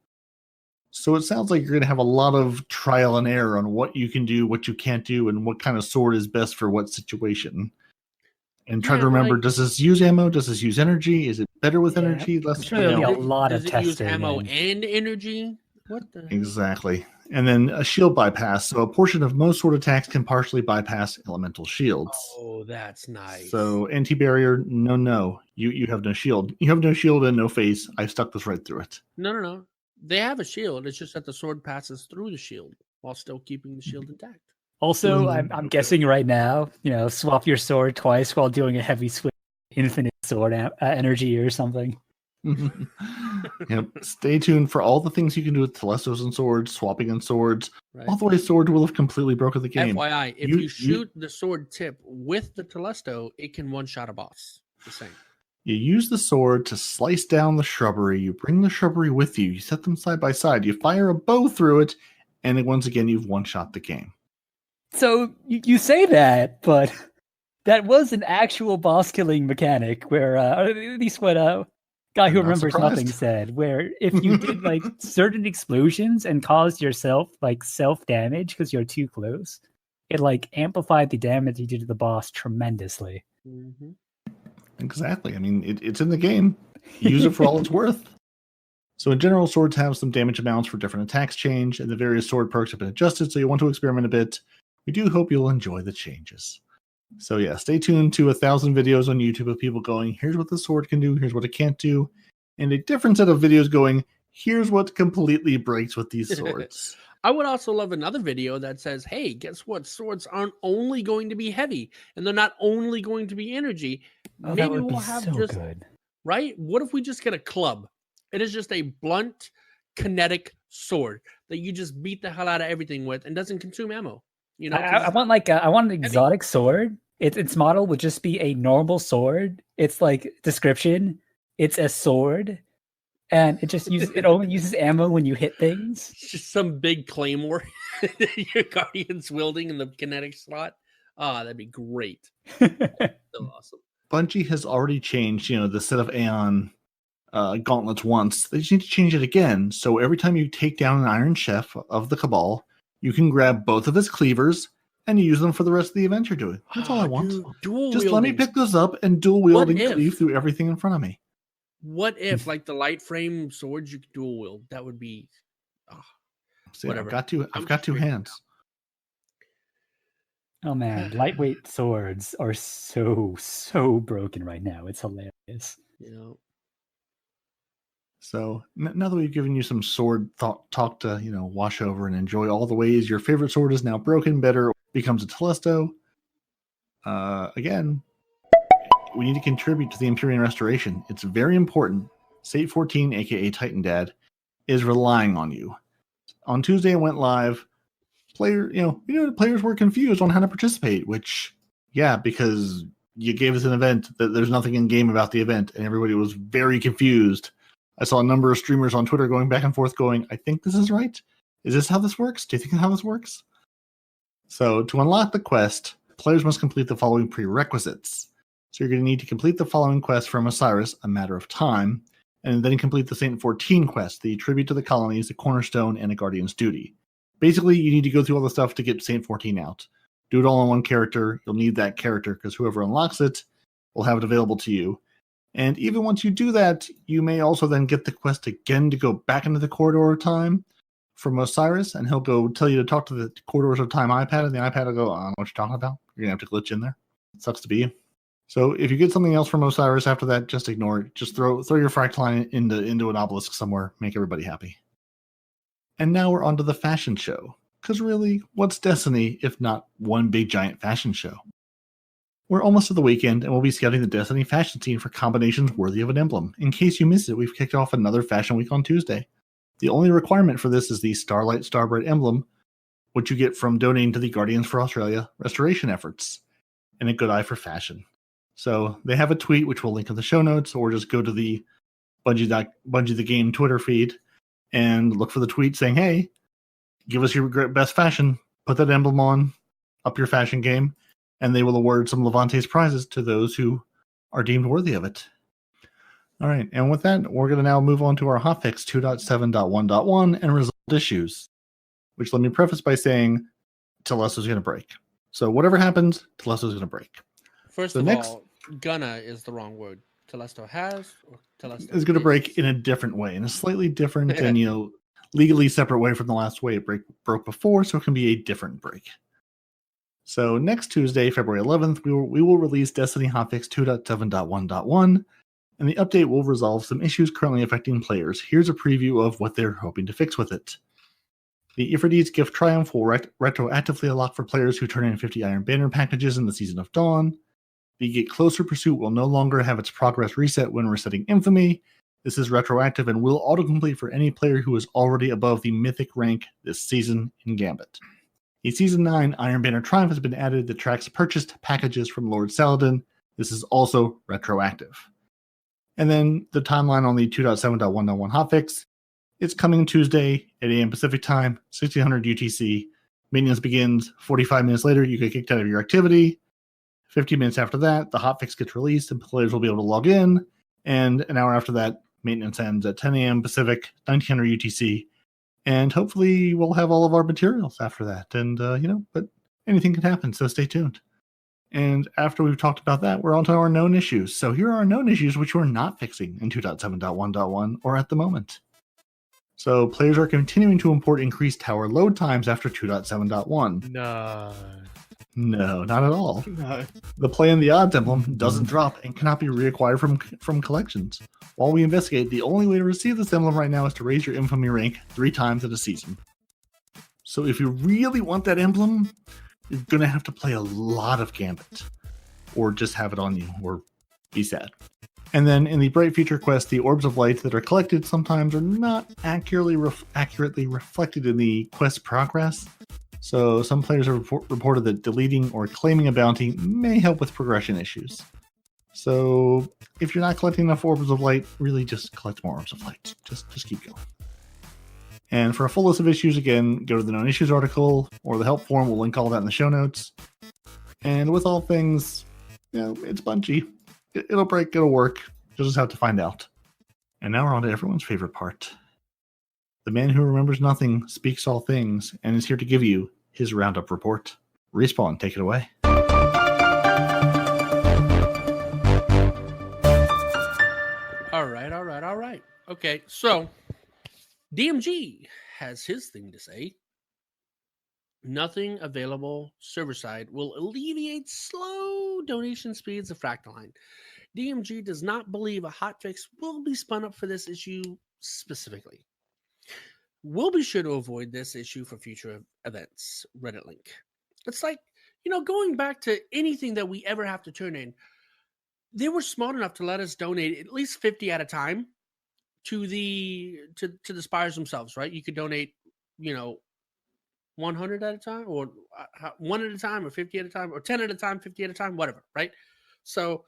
So it sounds like you're going to have a lot of trial and error on what you can do, what you can't do, and what kind of sword is best for what situation. And try to remember, does this use ammo? Does this use energy? Is it better with energy?
I'm sure there'll be a lot of testing.
Does it use ammo and energy? What the?
Exactly. And then a shield bypass. So a portion of most sword attacks can partially bypass elemental shields.
Oh, that's nice.
So anti-barrier, no. You have no shield. You have no shield and no face. I stuck this right through it.
No. They have a shield. It's just that the sword passes through the shield while still keeping the shield intact.
Also, I'm guessing right now, swap your sword twice while doing a heavy swing, infinite sword energy or something.
Yep. Stay tuned for all the things you can do with Telestos and swords, swapping and swords.
Right.
All the way sword will have completely broken the game.
FYI, if you shoot the sword tip with the Telesto, it can one-shot a boss. Just saying.
You use the sword to slice down the shrubbery. You bring the shrubbery with you. You set them side by side. You fire a bow through it, and then once again, you've one-shot the game.
So you say that, but that was an actual boss-killing mechanic where, at least what guy who remembers nothing said, where if you did like certain explosions and caused yourself like self-damage because you're too close, it like amplified the damage you did to the boss tremendously.
Mm-hmm.
Exactly. I mean, it's in the game. Use it for all it's worth. So in general, swords have some damage amounts for different attacks change, and the various sword perks have been adjusted, so you want to experiment a bit. We do hope you'll enjoy the changes. So yeah, stay tuned to 1,000 videos on YouTube of people going, here's what the sword can do, here's what it can't do, and a different set of videos going, here's what completely breaks with these swords.
I would also love another video that says, hey, guess what? Swords aren't only going to be heavy, and they're not only going to be energy.
Maybe that would be so good.
Right? What if we just get a club? It is just a blunt, kinetic sword that you just beat the hell out of everything with and doesn't consume ammo.
I want an exotic sword. Its model would just be a normal sword. It's like description. It's a sword, and it only uses ammo when you hit things.
It's just some big claymore your guardian's wielding in the kinetic slot. That'd be great. So awesome.
Bungie has already changed, the set of Aeon gauntlets once. They just need to change it again. So every time you take down an Iron Chef of the Cabal, you can grab both of his cleavers and use them for the rest of the event you're doing. That's all I want. Just let me pick those up and dual wield and cleave through everything in front of me.
What if, like the light frame swords, you could dual wield? That would be whatever.
I've got two hands.
Oh man, lightweight swords are so broken right now. It's hilarious.
So now that we've given you some sword talk to wash over and enjoy all the ways your favorite sword is now broken, better, becomes a Telesto. Again, we need to contribute to the Empyrean Restoration. It's very important. State 14, aka Titan Dad, is relying on you. On Tuesday, it went live. Players were confused on how to participate, which, because you gave us an event that there's nothing in game about the event, and everybody was very confused. I saw a number of streamers on Twitter going back and forth going, I think this is right. Is this how this works? Do you think how this works? So to unlock the quest, players must complete the following prerequisites. So you're going to need to complete the following quest from Osiris, A Matter of Time, and then complete the Saint 14 quest, the Tribute to the Colonies, the Cornerstone, and a Guardian's Duty. basically, you need to go through all the stuff to get Saint 14 out. Do it all on one character. You'll need that character because whoever unlocks it will have it available to you. And even once you do that, you may also then get the quest again to go back into the Corridor of Time from Osiris, and he'll go tell you to talk to the Corridors of Time iPad, and the iPad will go, I don't know what you're talking about. You're going to have to glitch in there. It sucks to be you. So if you get something else from Osiris after that, just ignore it. Just throw your Fractaline into an obelisk somewhere. Make everybody happy. And now we're on to the fashion show. Because really, what's Destiny if not one big giant fashion show? We're almost at the weekend, and we'll be scouting the Destiny fashion scene for combinations worthy of an emblem. In case you missed it, we've kicked off another Fashion Week on Tuesday. The only requirement for this is the Starlight Starbright emblem, which you get from donating to the Guardians for Australia restoration efforts, and a good eye for fashion. So they have a tweet, which we'll link in the show notes, or just go to the Bungie the Game Twitter feed and look for the tweet saying, hey, give us your best fashion, put that emblem on, up your fashion game, and they will award some Levante's prizes to those who are deemed worthy of it. All right, and with that, we're going to now move on to our hotfix 2.7.1.1 and resolved issues, which let me preface by saying Telesso's going to break. So whatever happens, Telesso's going to break.
First of all, gonna is the wrong word. Telesto has, or Telesto
is going to break in a different way, in a slightly different and legally separate way from the last way it broke before, so it can be a different break. So next Tuesday, February 11th, we will release Destiny Hotfix 2.7.1.1, and the update will resolve some issues currently affecting players. Here's a preview of what they're hoping to fix with it. The Ifrit's Gift Triumph will retroactively unlock for players who turn in 50 Iron Banner packages in the Season of Dawn. The Get Closer pursuit will no longer have its progress reset when resetting Infamy. This is retroactive and will autocomplete for any player who is already above the Mythic rank this season in Gambit. A Season 9 Iron Banner Triumph has been added that tracks purchased packages from Lord Saladin. This is also retroactive. And then the timeline on the 2.7.1.1 hotfix. It's coming Tuesday at 8 a.m. Pacific Time, 1600 UTC. Maintenance begins 45 minutes later. You get kicked out of your activity. 15 minutes after that, the hotfix gets released and players will be able to log in. And an hour after that, maintenance ends at 10 a.m. Pacific, 1900 UTC. And hopefully we'll have all of our materials after that. And, but anything can happen, so stay tuned. And after we've talked about that, we're on to our known issues. So here are our known issues which we're not fixing in 2.7.1.1 or at the moment. So players are continuing to import increased tower load times after 2.7.1. No, not at all.
No.
The Play in the Odds emblem doesn't drop and cannot be reacquired from collections. While we investigate, the only way to receive this emblem right now is to raise your infamy rank 3 times in a season. So if you really want that emblem, you're going to have to play a lot of Gambit. Or just have it on you, or be sad. And then in the Bright Future quest, the Orbs of Light that are collected sometimes are not accurately reflected in the quest progress. So some players have reported that deleting or claiming a bounty may help with progression issues. So if you're not collecting enough Orbs of Light, really just collect more Orbs of Light. Just keep going. And for a full list of issues, again, go to the Known Issues article or the help forum. We'll link all that in the show notes. And with all things, it's Bungie. It'll break, it'll work. You'll just have to find out. And now we're on to everyone's favorite part. The man who remembers nothing speaks all things and is here to give you his roundup report. Respawn, take it away.
All right. Okay, so DMG has his thing to say. Nothing available server-side will alleviate slow donation speeds of Fractaline. DMG does not believe a hotfix will be spun up for this issue specifically. We'll be sure to avoid this issue for future events. Reddit link. It's like, going back to anything that we ever have to turn in, they were smart enough to let us donate at least 50 at a time to the spires themselves, right? You could donate, 100 at a time, or 1 at a time, or 50 at a time, or 10 at a time, 50 at a time, whatever, right? So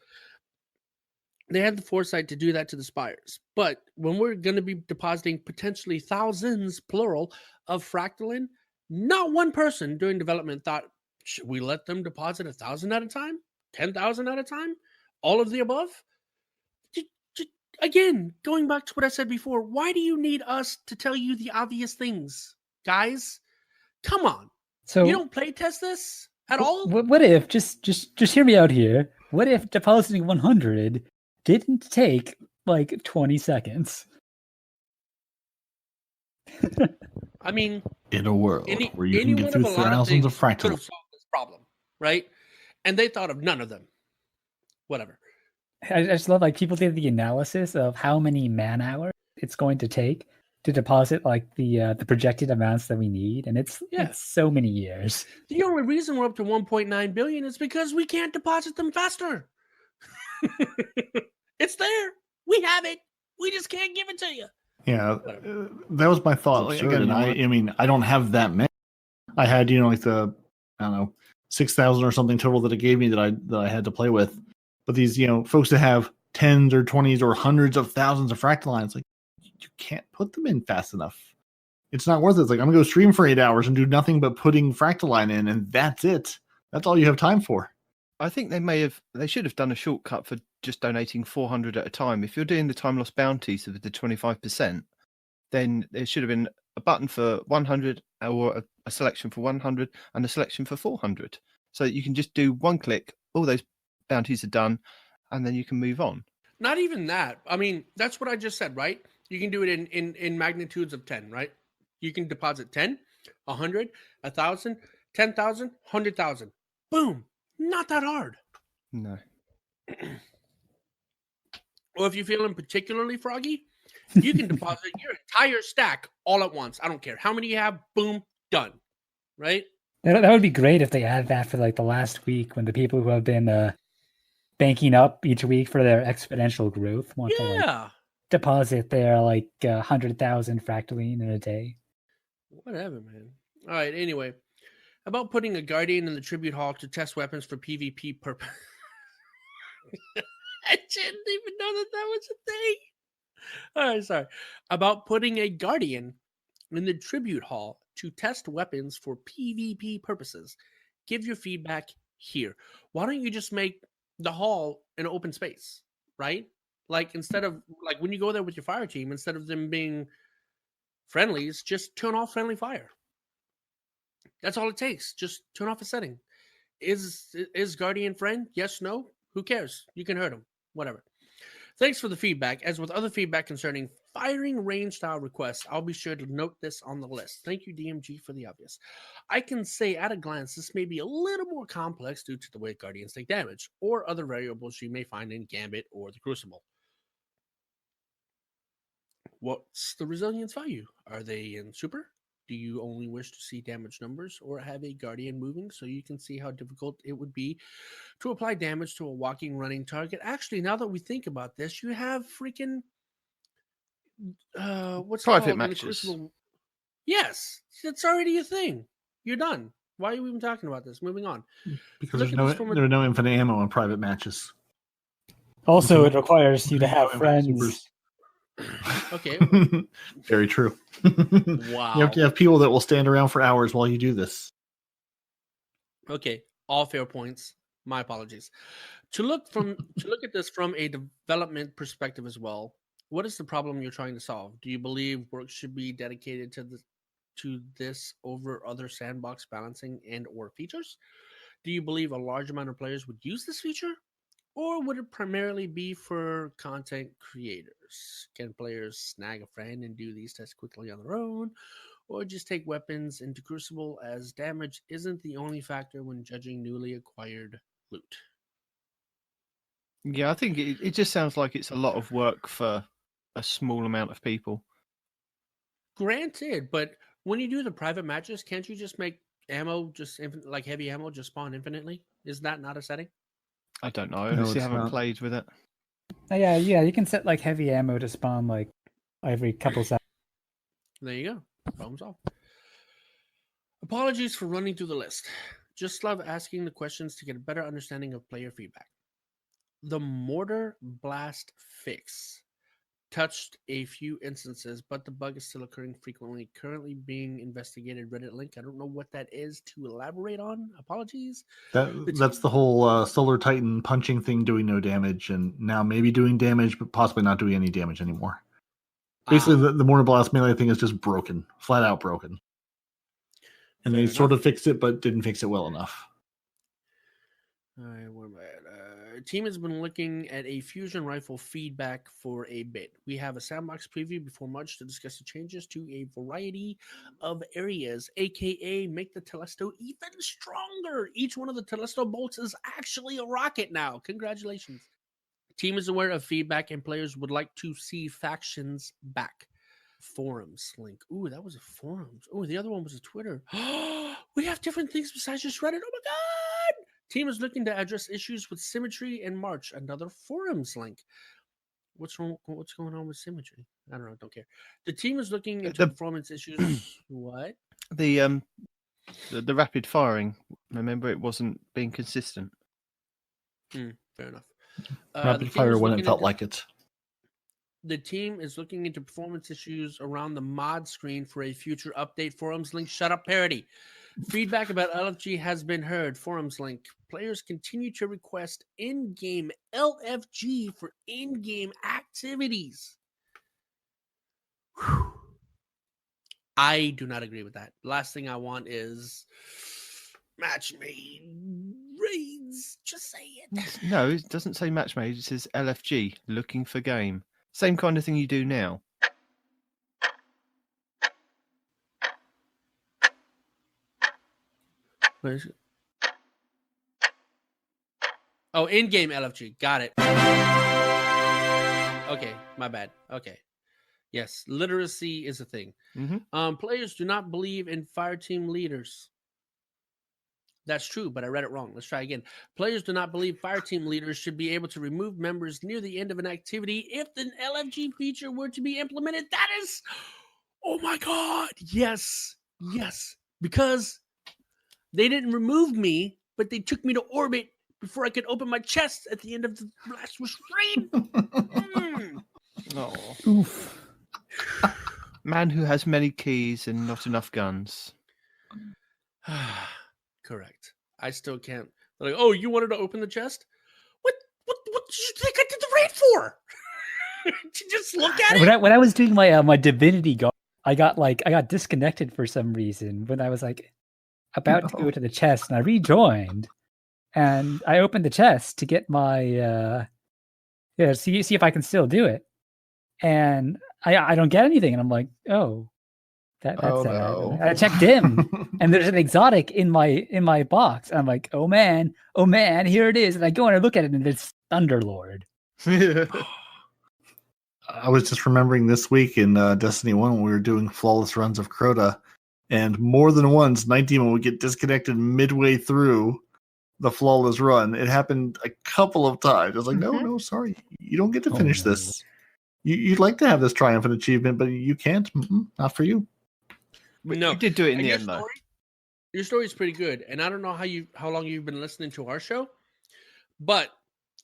they had the foresight to do that to the spires. But when we're going to be depositing potentially thousands, plural, of Fractaline, not one person during development thought, should we let them deposit 1,000 at a time? 10,000 at a time? All of the above? Again, going back to what I said before, why do you need us to tell you the obvious things, guys? Come on.
So
You don't play test this at all?
What if just hear me out here? What if depositing 100 didn't take like 20 seconds?
I mean,
In a world where you can
any
get
one
through
of a lot of
thousands of
things could
fractal.
have solved this problem, right? And they thought of none of them. Whatever.
I just love like people did the analysis of how many man hours it's going to take to deposit like the projected amounts that we need, and it's so many years.
The only reason we're up to 1.9 billion is because we can't deposit them faster. It's there. We have it. We just can't give it to you.
Yeah, that was my thought. Like, again, I mean, I don't have that many. I had, like the, I don't know, 6,000 or something total that it gave me that I had to play with. But these, folks that have tens or 20s or hundreds of thousands of fractal lines, like, you can't put them in fast enough. It's not worth it. It's like, I'm going to go stream for 8 hours and do nothing but putting fractal line in, and that's it. That's all you have time for.
I think they should have done a shortcut for just donating 400 at a time. If you're doing the time loss bounties of the 25%, then there should have been a button for 100 or a selection for 100 and a selection for 400. So you can just do one click, all those bounties are done, and then you can move on.
Not even that. I mean, that's what I just said, right? You can do it in magnitudes of 10, right? You can deposit 10, 100, 1,000, 10,000, 100,000. Boom. Not that hard.
No.
Or if you're feeling particularly froggy, you can deposit your entire stack all at once. I don't care how many you have. Boom, done. Right?
That would be great if they added that for like the last week when the people who have been banking up each week for their exponential growth want to like deposit their like 100,000 fractaline in a day.
Whatever, man. All right. Anyway, about putting a guardian in the tribute hall to test weapons for PvP purpose. I didn't even know that was a thing. All right, sorry. About putting a guardian in the tribute hall to test weapons for PvP purposes. Give your feedback here. Why don't you just make the hall an open space, right? Like instead of like when you go there with your fire team, instead of them being friendlies, just turn off friendly fire. That's all it takes. Just turn off a setting. Is Guardian friend? Yes, no? Who cares? You can hurt him. Whatever. Thanks for the feedback. As with other feedback concerning firing range style requests, I'll be sure to note this on the list. Thank you, DMG, for the obvious. I can say at a glance this may be a little more complex due to the way Guardians take damage, or other variables you may find in Gambit or the Crucible. What's the resilience value? Are they in Super? Do you only wish to see damage numbers or have a Guardian moving so you can see how difficult it would be to apply damage to a walking, running target? Actually, now that we think about this, you have freaking what's
private matches.
Yes, it's already a thing. You're done. Why are we even talking about this? Moving on.
Because there are no infinite ammo in private matches.
Also, it requires you to have friends.
Okay.
Very true.
Wow.
You have to have people that will stand around for hours while you do this.
Okay. All fair points. My apologies. To look at this from a development perspective as well, what is the problem you're trying to solve? Do you believe work should be dedicated to this over other sandbox balancing and or features? Do you believe a large amount of players would use this feature? Or would it primarily be for content creators? Can players snag a friend and do these tests quickly on their own? Or just take weapons into Crucible, as damage isn't the only factor when judging newly acquired loot?
Yeah, I think it just sounds like it's a lot of work for a small amount of people.
Granted, but when you do the private matches, can't you just make ammo, just like heavy ammo, just spawn infinitely? Is that not a setting?
I don't know. I
No,
obviously
it's
haven't
not.
played with it.
Yeah, you can set like heavy ammo to spawn like every couple seconds.
There you go. Problem solved. Apologies for running through the list. Just love asking the questions to get a better understanding of player feedback. The Mortar Blast fix touched a few instances, but the bug is still occurring frequently. Currently being investigated. Reddit link. I don't know what that is to elaborate on. Apologies.
That's the whole Solar Titan punching thing doing no damage, and now maybe doing damage, but possibly not doing any damage anymore. Basically, the Mortar Blast melee thing is just broken. Flat out broken. And they sort of fixed it, but didn't fix it well enough.
All right, where am I at? Team has been looking at a fusion rifle feedback for a bit. We have a sandbox preview before March to discuss the changes to a variety of areas, aka make the Telesto even stronger. Each one of the Telesto bolts is actually a rocket now. Congratulations. Team is aware of feedback and players would like to see factions back. Forums link. Ooh, that was a forums. Oh, the other one was a Twitter. We have different things besides just Reddit. Oh my god! Team is looking to address issues with symmetry in March. Another forums link. What's wrong? What's going on with symmetry? I don't know. Don't care. The team is looking into performance issues. What?
The rapid firing. Remember, it wasn't being consistent.
Fair enough.
Rapid fire when it felt like it.
The team is looking into performance issues around the mod screen for a future update. Forums link. Shut up, parody. Feedback about LFG has been heard. Forums link. Players continue to request in-game LFG for in-game activities. Whew. I do not agree with that. Last thing I want is match made raids. Just say it.
No, it doesn't say match made. It says LFG, looking for game. Same kind of thing you do now.
Where is it? Oh, in-game LFG. Got it. Okay, my bad. Okay. Yes, literacy is a thing.
Mm-hmm.
Players do not believe in fireteam leaders. That's true, but I read it wrong. Let's try again. Players do not believe fireteam leaders should be able to remove members near the end of an activity if the LFG feature were to be implemented. That is... Oh my god. Yes. Yes. Because they didn't remove me, but they took me to orbit before I could open my chest at the end of the last stream.
Oh.
Oof.
Man who has many keys and not enough guns.
Correct. I still can't. They're like, oh, you wanted to open the chest? What did you think I did the raid for? To just look at it?
When I was doing my my divinity guard, I got disconnected for some reason when I was like about to go to the chest, and I rejoined, and I opened the chest to get my see if I can still do it, and I don't get anything, and I'm like, oh, that's sad.
No.
I checked dim, and there's an exotic in my box. And I'm like, oh man, here it is, and I go and I look at it, and it's Thunderlord.
I was just remembering this week in Destiny 1 when we were doing flawless runs of Crota, and more than once, Night Demon would get disconnected midway through the flawless run. It happened a couple of times. I was like, no, sorry. You don't get to finish this. You'd like to have this triumphant achievement, but you can't. Not for you.
No,
you did do it in
and
the end, though.
Your story is pretty good, and I don't know how long you've been listening to our show, but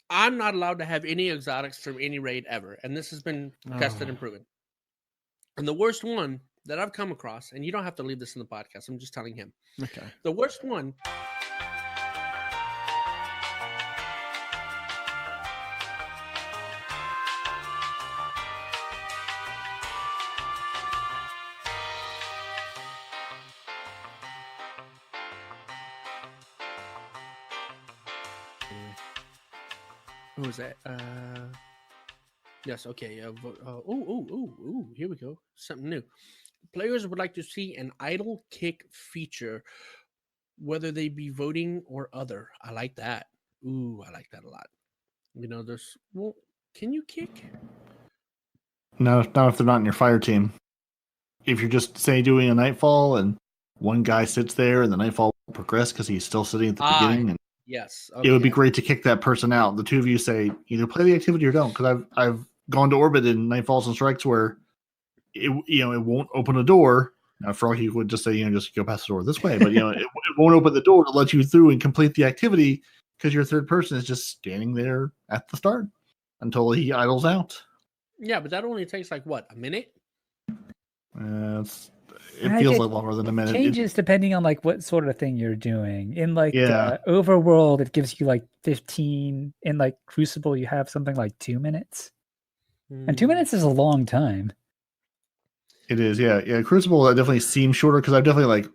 I'm not allowed to have any exotics from any raid ever, and this has been tested and proven. And the worst one that I've come across, and you don't have to leave this in the podcast, I'm just telling him.
Okay.
The worst one. Who was that? Yes, okay. Here we go. Something new. Players would like to see an idle kick feature, whether they be voting or other. I like that. Ooh, I like that a lot. You know, can you kick?
No, not if they're not in your fire team. If you're just, say, doing a Nightfall and one guy sits there and the Nightfall will progress because he's still sitting at the beginning, and
yes,
it would be great to kick that person out. The two of you say either play the activity or don't, because I've gone to orbit in Nightfalls and Strikes where it won't open a door. Now, Froggy would just say, just go past the door this way, but it won't open the door to let you through and complete the activity because your third person is just standing there at the start until he idles out.
Yeah, but that only takes like what, a minute?
It feels like longer than a minute.
Changes depending on like what sort of thing you're doing. In like Overworld, it gives you like 15. In like Crucible, you have something like 2 minutes, and 2 minutes is a long time.
It is, yeah. Crucible definitely seems shorter because I've definitely like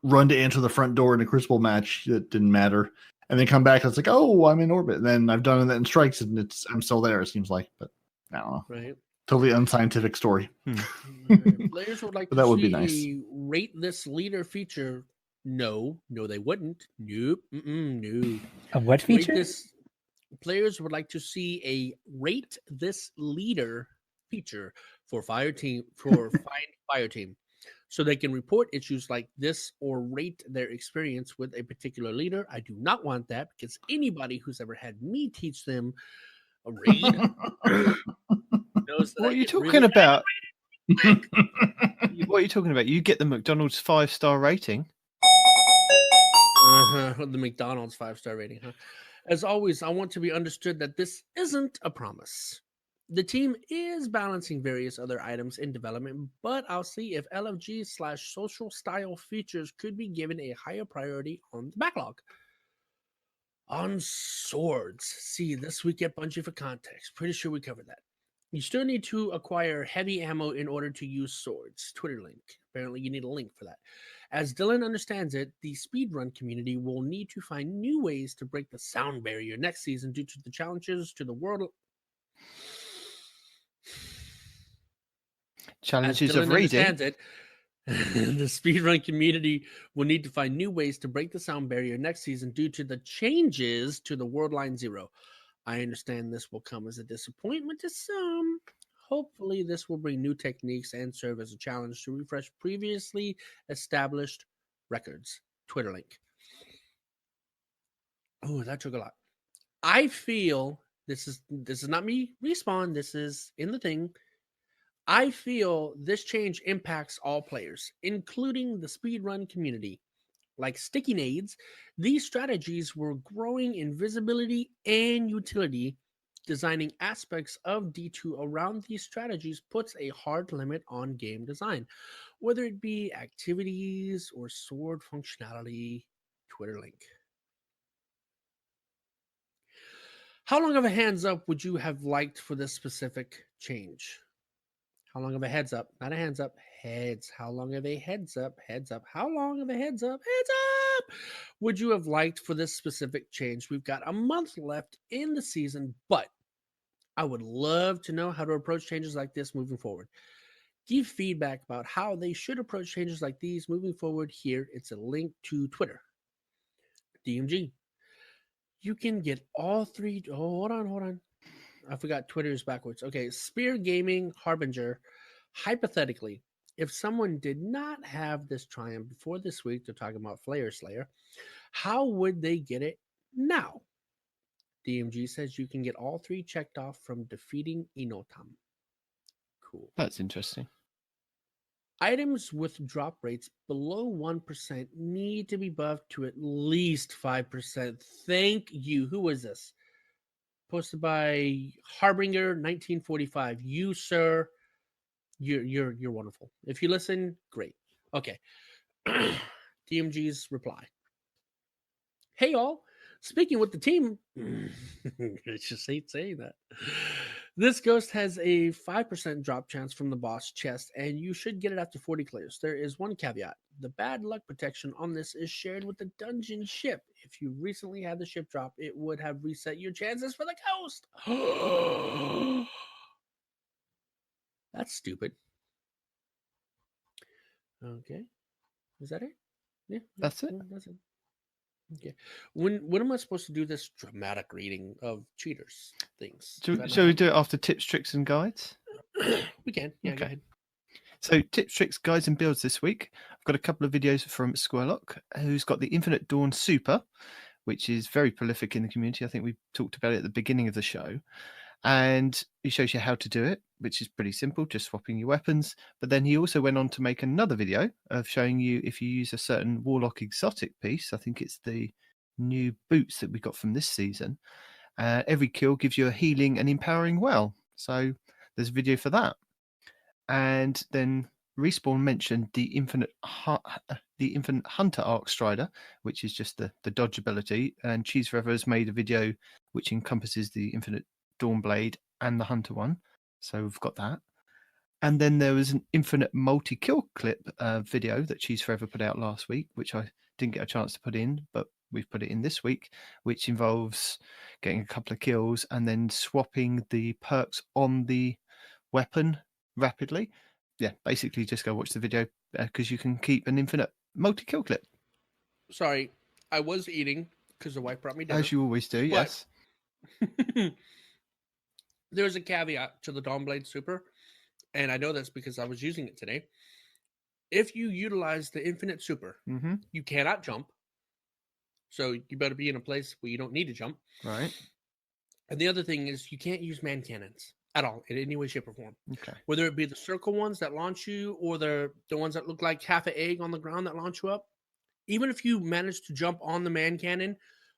run to answer the front door in a Crucible match that didn't matter, and then come back and it's like, oh, I'm in orbit. And then I've done that in Strikes and I'm still there. It seems like, but I don't know.
Right.
Totally unscientific story.
Alright, players would like
But
to
that would be
see
nice.
a rate this leader feature. No, they wouldn't. Nope. No.
A what
Rate
feature?
this. Players would like to see a rate this leader feature for Find Fire Team, so they can report issues like this or rate their experience with a particular leader. I do not want that because anybody who's ever had me teach them a raid knows that
What
I
are you
get
talking
really
about? What are you talking about? You get the McDonald's 5-star rating.
The McDonald's 5-star rating, huh? As always, I want to be understood that this isn't a promise. The team is balancing various other items in development, but I'll see if LFG/social style features could be given a higher priority on the backlog. On swords. See, this week at Bungie for context. Pretty sure we covered that. You still need to acquire heavy ammo in order to use swords. Twitter link. Apparently, you need a link for that. As Dylan understands it, the speedrun community will need to find new ways to break the sound barrier next season due to the challenges to the world.
Challenges
As Dylan
of reading.
understands it, the speedrun community will need to find new ways to break the sound barrier next season due to the changes to the World Line Zero. I understand this will come as a disappointment to some. Hopefully, this will bring new techniques and serve as a challenge to refresh previously established records. Twitter link. Oh, that took a lot. I feel this is not me. Respawn. This is in the thing. I feel this change impacts all players, including the speedrun community. Like sticky nades, these strategies were growing in visibility and utility. Designing aspects of D2 around these strategies puts a hard limit on game design, whether it be activities or sword functionality. Twitter link. How long of a hands up would you have liked for this specific change? How long of a heads up? Not a hands up. Heads. How long of a heads up? Heads up. How long of a heads up? Heads up! Would you have liked for this specific change? We've got a month left in the season, but I would love to know how to approach changes like this moving forward. Give feedback about how they should approach changes like these moving forward. Here, it's a link to Twitter. DMG. You can get all three. Oh, hold on. I forgot Twitter is backwards. Okay, Spear Gaming Harbinger. Hypothetically, if someone did not have this triumph before this week, they're talking about Flare Slayer, how would they get it now? DMG says you can get all three checked off from defeating Inotam. Cool.
That's interesting.
Items with drop rates below 1% need to be buffed to at least 5%. Thank you. Who is this? Posted by Harbinger 1945. You, sir, you're wonderful. If you listen, great. Okay. DMG's reply. Hey all, speaking with the team, I just hate saying that. This ghost has a 5% drop chance from the boss chest, and you should get it after 40 clears. There is one caveat. The bad luck protection on this is shared with the dungeon ship. If you recently had the ship drop, it would have reset your chances for the ghost. That's stupid. Okay. Is that it? Yeah.
That's it.
That's it. Okay. When am I supposed to do this dramatic reading of cheaters things?
Shall we do it after tips, tricks, and guides?
We can. Yeah,
Okay.
go ahead.
So tips, tricks, guides, and builds this week. I've got a couple of videos from Squarelock, who's got the Infinite Dawn Super, which is very prolific in the community. I think we talked about it at the beginning of the show. And he shows you how to do it, which is pretty simple, just swapping your weapons. But then he also went on to make another video of showing you if you use a certain Warlock exotic piece. I think it's the new boots that we got from this season. Every kill gives you a healing and empowering well. So there's a video for that. And then Respawn mentioned the Infinite Hunter Arc Strider, which is just the dodge ability. And Cheese Forever has made a video which encompasses the Infinite Dawnblade and the Hunter one. So we've got that. And then there was an infinite multi-kill clip video that Cheese Forever put out last week, which I didn't get a chance to put in, but we've put it in this week, which involves getting a couple of kills and then swapping the perks on the weapon rapidly. Yeah, basically just go watch the video because you can keep an infinite multi-kill clip.
Sorry, I was eating because the wife brought me dinner.
As you always do, yes.
There's a caveat to the Dawnblade Super, and I know this because I was using it today. If you utilize the Infinite Super, you cannot jump. So you better be in a place where you don't need to jump.
Right.
And the other thing is you can't use man cannons at all in any way, shape, or form.
Okay.
Whether it be the circle ones that launch you or the ones that look like half an egg on the ground that launch you up. Even if you manage to jump on the man cannon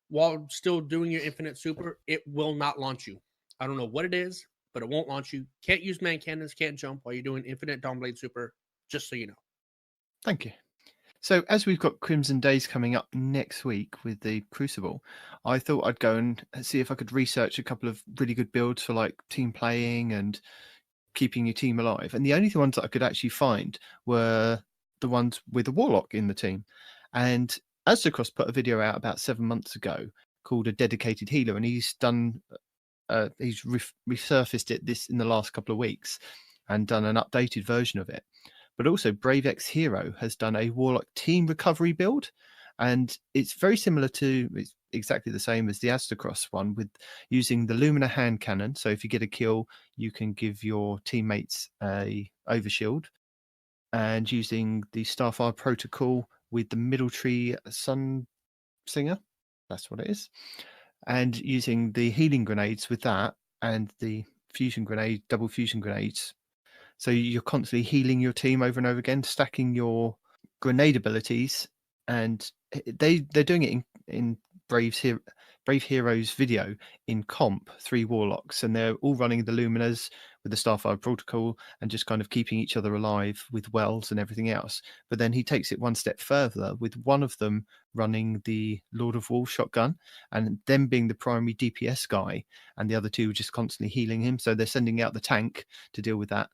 while still doing your Infinite Super, it will not launch you. I don't know what it is, but it won't launch you. Can't use man cannons, can't jump while you're doing Infinite Dawnblade Super, just so you know.
Thank you. So as we've got Crimson Days coming up next week with the Crucible, I thought I'd go and see if I could research a couple of really good builds for like team playing and keeping your team alive. And the only ones that I could actually find were the ones with a Warlock in the team. And Aztecross put a video out about 7 months ago called A Dedicated Healer, and he's done he's resurfaced it this in the last couple of weeks and done an updated version of it. But also Brave X Hero has done a Warlock team recovery build, and it's very similar to, it's exactly the same as the Aztecross one, with using the Lumina hand cannon. So if you get a kill, you can give your teammates a overshield, and using the Starfire protocol with the Middle Tree Sun Singer, that's what it is, and using the healing grenades with that and the fusion grenade, double fusion grenades. So you're constantly healing your team over and over again, stacking your grenade abilities, and they're doing it in Brave Heroes video in comp 3 Warlocks, and they're all running the Luminas with the Starfire protocol and just kind of keeping each other alive with wells and everything else. But then he takes it one step further with one of them running the Lord of War shotgun and them being the primary DPS guy, and the other two just constantly healing him. So they're sending out the tank to deal with that.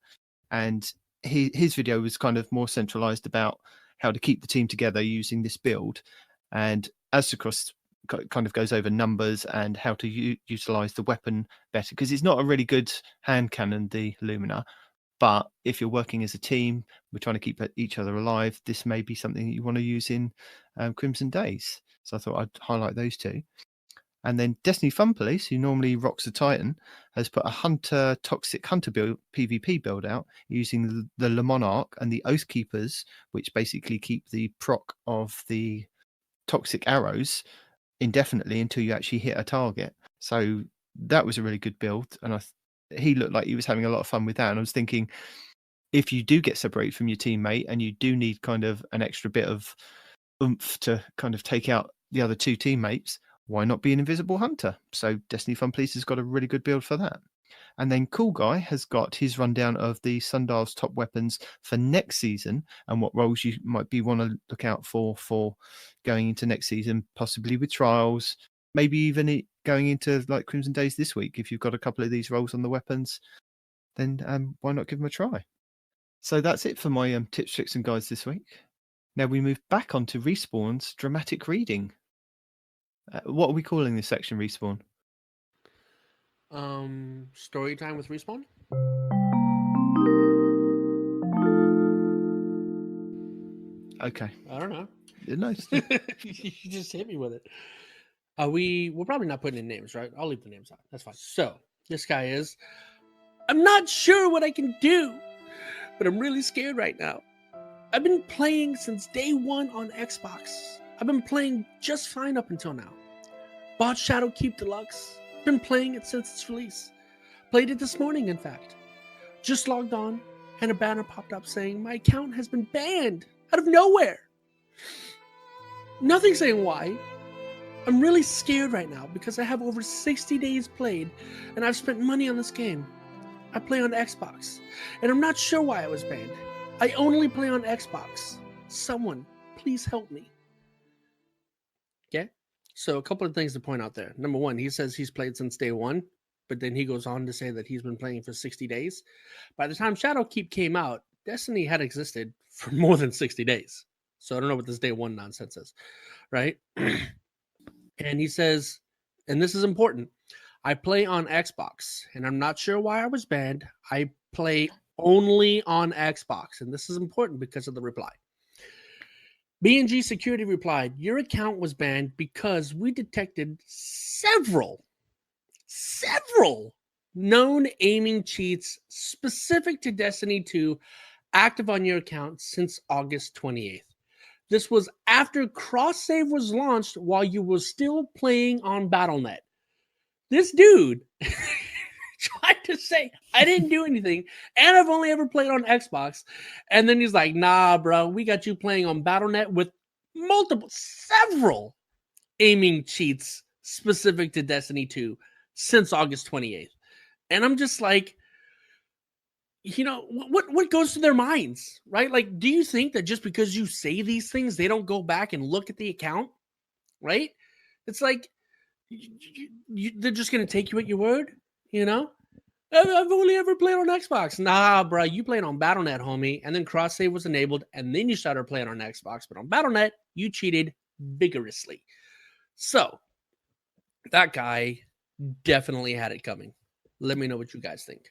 And his video was kind of more centralized about how to keep the team together using this build. And Aztecross kind of goes over numbers and how to utilize the weapon better, because it's not a really good hand cannon, the Lumina. But if you're working as a team, we're trying to keep each other alive, this may be something that you want to use in Crimson Days. So I thought I'd highlight those two. And then Destiny Fun Police, who normally rocks a Titan, has put a Toxic Hunter build, PvP build out using the Le Monarch and the Oathkeepers, which basically keep the proc of the toxic arrows indefinitely until you actually hit a target. So that was a really good build. And he looked like he was having a lot of fun with that. And I was thinking, if you do get separated from your teammate and you do need kind of an extra bit of oomph to kind of take out the other two teammates, why not be an invisible hunter? So Destiny Fun Police has got a really good build for that. And then Cool Guy has got his rundown of the Sundial's top weapons for next season and what roles you might want to look out for going into next season, possibly with trials, maybe even going into like Crimson Days this week. If you've got a couple of these roles on the weapons, then why not give them a try? So that's it for my tips, tricks and guides this week. Now we move back onto Respawn's dramatic reading. What are we calling this section, Respawn?
Story time with Respawn?
Okay.
I don't know.
Nice.
You just hit me with it. We're probably not putting in names, right? I'll leave the names out. That's fine. So this guy is, I'm not sure what I can do, but I'm really scared right now. I've been playing since day one on Xbox. I've been playing just fine up until now. Bought Shadowkeep Deluxe. Been playing it since its release. Played it this morning, in fact. Just logged on, and a banner popped up saying my account has been banned out of nowhere. Nothing saying why. I'm really scared right now because I have over 60 days played, and I've spent money on this game. I play on Xbox, and I'm not sure why I was banned. I only play on Xbox. Someone, please help me. Okay? So a couple of things to point out there. Number one, he says he's played since day one. but then he goes on to say that he's been playing for 60 days. By the time Shadowkeep came out, Destiny had existed for more than 60 days. So I don't know what this day one nonsense is, right? And he says, and this is important, I play on Xbox, and I'm not sure why I was banned. I play only on Xbox, and this is important because of the reply. B&G Security replied, your account was banned because we detected several known aiming cheats specific to Destiny 2 active on your account since August 28th. This was after cross-save was launched while you were still playing on Battle.net. This dude tried to say, I didn't do anything, and I've only ever played on Xbox. And then he's like, nah, bro, we got you playing on Battle.net with several aiming cheats specific to Destiny 2 since August 28th. And I'm just like, you know, what goes through their minds, right? Like, do you think that just because you say these things, they don't go back and look at the account, right? It's like, they're just going to take you at your word, you know? I've only ever played on Xbox. Nah, bro, you played on Battle.net, homie, and then cross-save was enabled, and then you started playing on Xbox. But on Battle.net, you cheated vigorously. So, that guy definitely had it coming. Let me know what you guys think.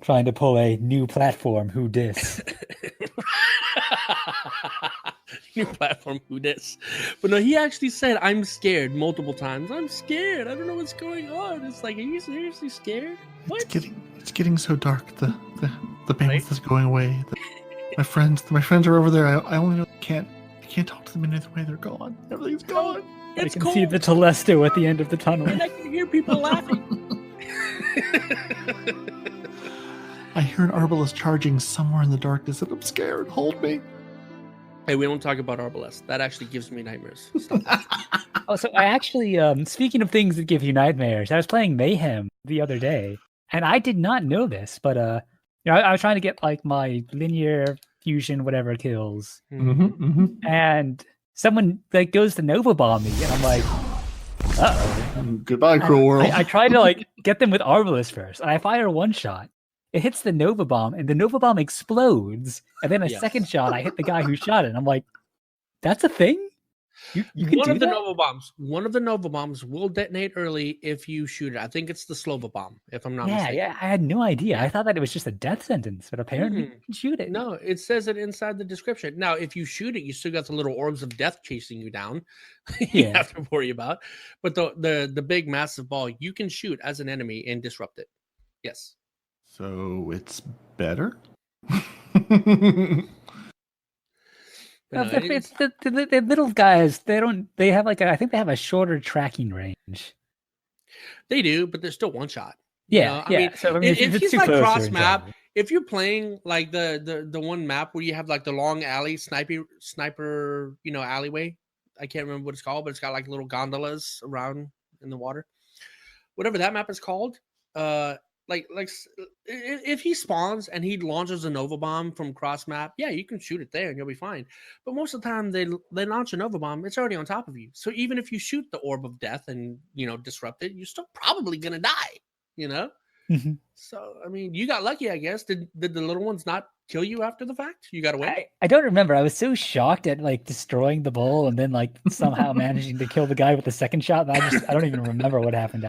Trying to pull a new platform, who dis?
New platform, who dis? But no, he actually said, I'm scared multiple times. I'm scared. I don't know what's going on. It's like, are you seriously scared? What?
It's getting so dark. The bandwidth is going away. My friends are over there. I only know I can't talk to them in any way. They're gone. Everything's gone.
I can see the Telesto at the end of the tunnel.
And I can hear people laughing.
I hear an Arbalest charging somewhere in the darkness, and I'm scared. Hold me.
Hey, we don't talk about Arbalest. That actually gives me nightmares. Stop that.
Oh, so I actually, speaking of things that give you nightmares, I was playing Mayhem the other day, and I did not know this, but I was trying to get like my linear fusion whatever kills, and someone like goes to Nova Bomb me, and I'm like, uh-oh.
Goodbye, cruel world.
I try to like get them with Arbalest first, and I fire one shot. It hits the Nova Bomb, and the Nova Bomb explodes. And then a second shot, I hit the guy who shot it. And I'm like, that's a thing? You can
One
do
of the
that?
One of the Nova Bombs will detonate early if you shoot it. I think it's the Slova Bomb, if I'm not mistaken.
Yeah, I had no idea. I thought that it was just a death sentence, but apparently you can shoot it.
No, it says it inside the description. Now, if you shoot it, you still got the little orbs of death chasing you down. You have to worry about. But the big, massive ball, you can shoot as an enemy and disrupt it. Yes.
So it's better?
It's the little guys. They have like I think they have a shorter tracking range.
They do, but they're still one shot.
Yeah,
I mean,
so I mean,
if
it's
it's
too
like
close,
cross map, if you're playing like the one map where you have like the long alley sniper, alleyway. I can't remember what it's called, but it's got like little gondolas around in the water. Whatever that map is called, like if he spawns and he launches a Nova Bomb from cross map, yeah, you can shoot it there and you'll be fine. But most of the time they launch a Nova Bomb, it's already on top of you. So even if you shoot the orb of death and disrupt it, you're still probably gonna die.
Mm-hmm.
So I mean, you got lucky, I guess. Did the little ones not kill you after the fact? You got away.
I don't remember. I was so shocked at like destroying the bull and then like somehow managing to kill the guy with the second shot. That I don't even remember what happened.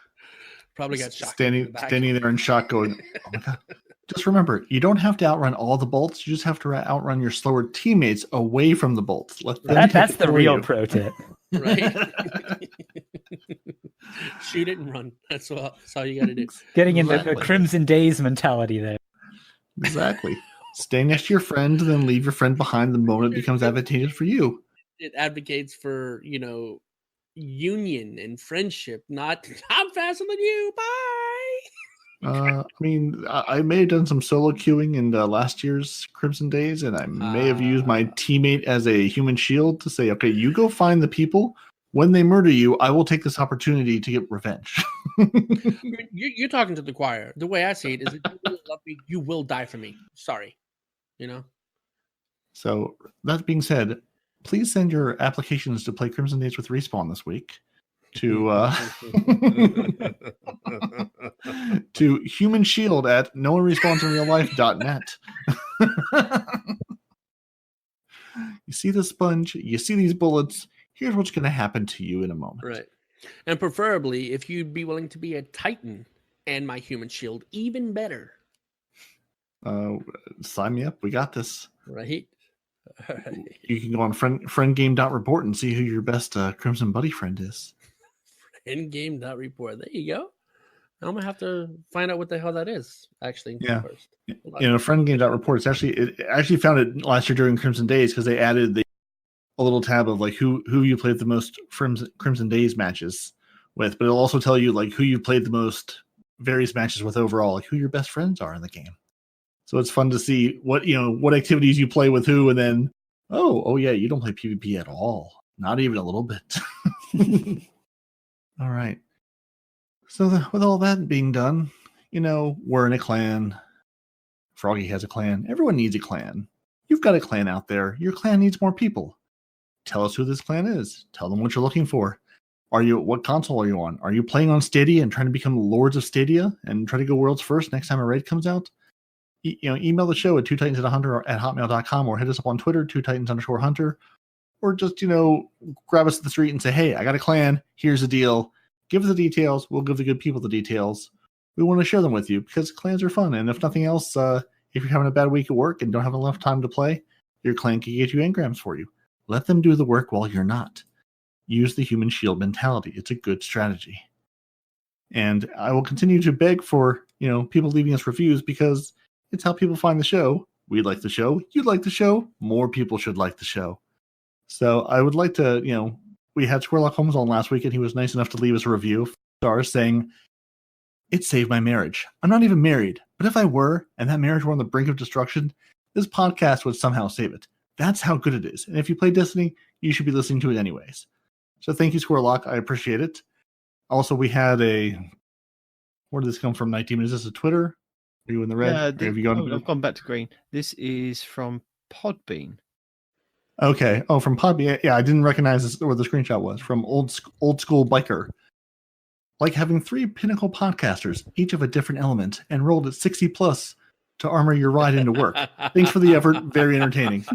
Probably got shot.
Standing there in shock, going, "Oh my god!" Just remember, you don't have to outrun all the bolts. You just have to outrun your slower teammates away from the bolts.
That's the real pro tip,
right? Shoot it and run. That's all you got to do.
Getting into the Crimson Days mentality there.
Exactly. Stay next to your friend, then leave your friend behind the moment it becomes advantageous for you.
It advocates for union and friendship, not I'm faster than you. Bye.
I mean, I may have done some solo queuing in last year's Crimson Days, and I may have used my teammate as a human shield to say, okay, you go find the people. When they murder you, I will take this opportunity to get revenge.
I mean, you're talking to the choir. The way I see it is, if you really love me, you will die for me. Sorry.
So, that being said, please send your applications to play Crimson Days with Respawn this week. to to Human Shield at noonresponsinreallife.net. You see the sponge, you see these bullets. Here's what's going to happen to you in a moment.
Right. And preferably, if you'd be willing to be a Titan and my human shield, even better.
Sign me up. We got this.
Right. All right.
You can go on friendgame.report and see who your best Crimson Buddy friend is.
Endgame.report. There you go. I'm going to have to find out what the hell that is, actually, first.
Friendgame.report. It actually found it last year during Crimson Days because they added a little tab of like who you played the most Crimson Days matches with, but it'll also tell you like who you played the most various matches with overall, like who your best friends are in the game. So it's fun to see what activities you play with who, and then oh yeah, you don't play PvP at all, not even a little bit. All right. So with all that being done, we're in a clan. Froggy has a clan. Everyone needs a clan. You've got a clan out there. Your clan needs more people. Tell us who this clan is. Tell them what you're looking for. What console are you on? Are you playing on Stadia and trying to become Lords of Stadia and try to go worlds first next time a raid comes out? Email the show at twotitansandahunter@hotmail.com or hit us up on Twitter, twotitans_hunter, or just, grab us at the street and say, hey, I got a clan. Here's the deal. Give us the details. We'll give the good people the details. We want to share them with you because clans are fun. And if nothing else, if you're having a bad week at work and don't have enough time to play, your clan can get you engrams for you. Let them do the work while you're not. Use the human shield mentality. It's a good strategy. And I will continue to beg for, people leaving us reviews because it's how people find the show. We like the show. You like the show. More people should like the show. So I would like to, we had Squirrellock Holmes on last week and he was nice enough to leave us a review of stars saying, it saved my marriage. I'm not even married, but if I were, and that marriage were on the brink of destruction, this podcast would somehow save it. That's how good it is. And if you play Destiny, you should be listening to it anyways. So thank you, Squirrellock. I appreciate it. Also, we had where did this come from, 19? Is this a Twitter? Are you in the red?
Yeah, I've gone back to green. This is from Podbean.
Okay. Oh, from Podbean. Yeah, I didn't recognize where the screenshot was. From old school biker. Like having 3 pinnacle podcasters, each of a different element, enrolled at 60 plus to armor your ride into work. Thanks for the effort. Very entertaining.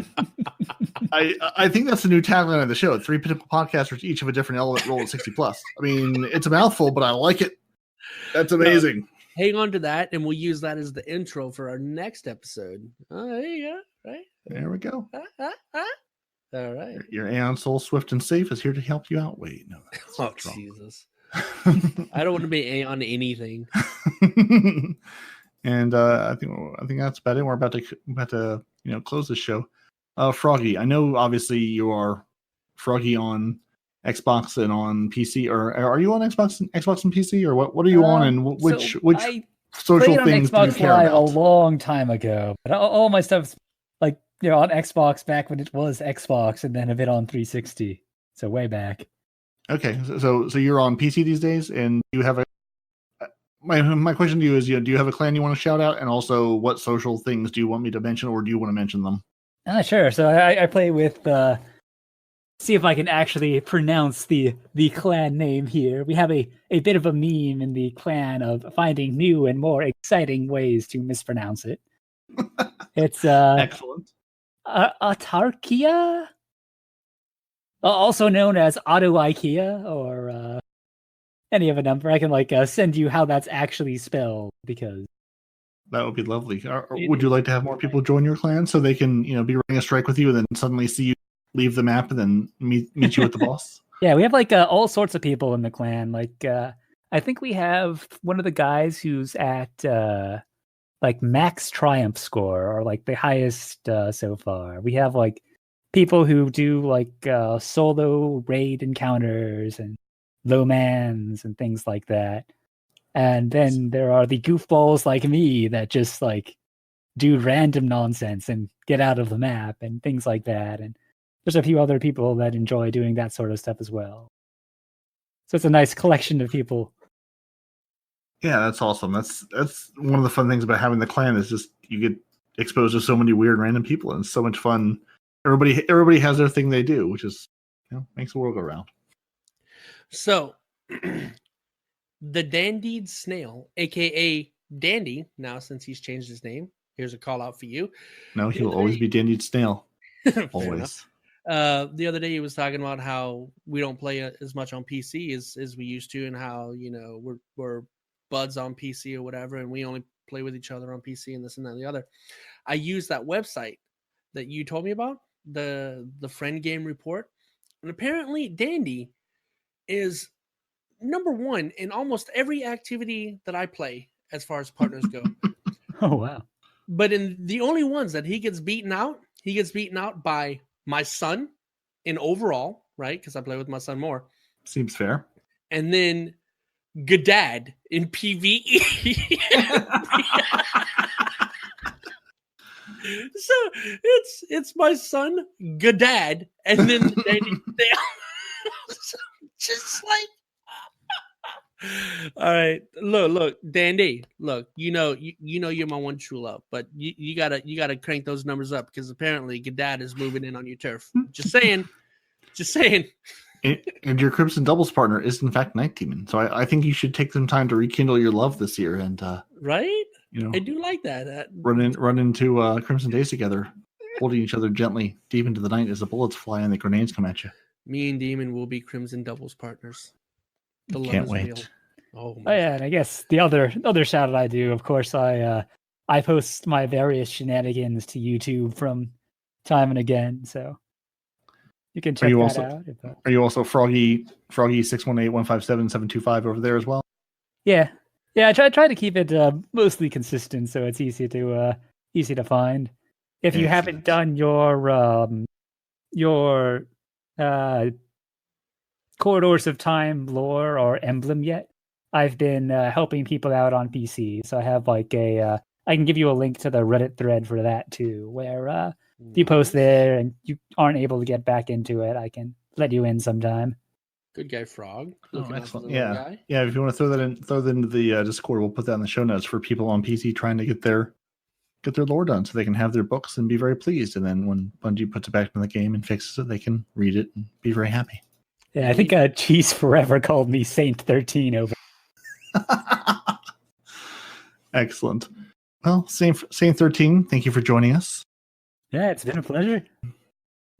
I think that's the new tagline of the show. 3 pinnacle podcasters, each of a different element, rolled at 60 plus. I mean, it's a mouthful, but I like it. That's amazing.
Hang on to that, and we'll use that as the intro for our next episode. Oh, there you go. Right?
There we go.
All right.
Your Aeon Soul Swift and Safe is here to help you out. Wait, no.
Oh, Jesus. I don't want to be on anything.
And I think that's about it. We're about to close this show. Froggy, I know obviously you are Froggy on Xbox and on PC, or are you on Xbox and PC, or what are you on, and which social things do you care
Live
about?
a long time ago, but all my stuff's like on Xbox back when it was Xbox, and then a bit on 360, so way back.
Okay, so you're on PC these days, and you have my question to you is, do you have a clan you want to shout out, and also what social things do you want me to mention, or do you want to mention them?
Sure. So I play with. See if I can actually pronounce the clan name here. We have a bit of a meme in the clan of finding new and more exciting ways to mispronounce it. It's
excellent.
Autarkia, also known as Auto IKEA, or any of a number. I can send you how that's actually spelled, because
that would be lovely. Would you like to have more people join your clan so they can be running a strike with you and then suddenly see you leave the map and then meet you with the boss?
Yeah, we have all sorts of people in the clan. I think we have one of the guys who's at max triumph score, or the highest so far. We have people who do solo raid encounters and low mans and things like that. And then there are the goofballs like me that just do random nonsense and get out of the map and things like that. And there's a few other people that enjoy doing that sort of stuff as well. So it's a nice collection of people.
Yeah, that's awesome. That's one of the fun things about having the clan, is just you get exposed to so many weird random people, and it's so much fun. Everybody has their thing they do, which is makes the world go round.
So The Dandied Snail, aka Dandy, now since he's changed his name. Here's a call out for you.
No, he will always be Dandied Snail. Always.
The other day he was talking about how we don't play as much on PC as we used to, and how we're buds on PC or whatever, and we only play with each other on PC and this and that and the other. I used that website that you told me about, the friend game report, and apparently Dandy is number one in almost every activity that I play as far as partners go.
Oh wow!
But in the only ones that he gets beaten out by my son in overall, right? Because I play with my son more.
Seems fair.
And then Gadad in PvE. So it's my son Gadad, and then they just like. All right, look, Dandy, look, you know you're my one true love, but you gotta crank those numbers up, because apparently Gadad is moving in on your turf. Just saying.
And your Crimson Doubles partner is in fact Night Demon, so I think you should take some time to rekindle your love this year, and
right, I do like that.
Run into Crimson Days together, holding each other gently deep into the night as the bullets fly and the grenades come at you.
Me and Demon will be Crimson Doubles partners. The love
Can't
is
wait.
real. Oh
yeah, and I guess the other shout out I do, of course, I post my various shenanigans to YouTube from time and again, so you can check that out.
Are you also Froggy618157725 over there as well?
Yeah. I try to keep it mostly consistent, so it's easy to find. If you haven't done your Corridors of Time lore or emblem yet, I've been helping people out on PC. So I have like I can give you a link to the Reddit thread for that too, where if you post there and you aren't able to get back into it, I can let you in sometime.
Good guy, Frog.
Oh, excellent. Yeah. If you want to throw that into the Discord, we'll put that in the show notes for people on PC trying to get their lore done, so they can have their books and be very pleased. And then when Bungie puts it back in the game and fixes it, they can read it and be very happy.
Yeah, I think Cheese Forever called me Saint 13 over.
Excellent. Well, Saint 13, thank you for joining us.
Yeah, it's been a pleasure.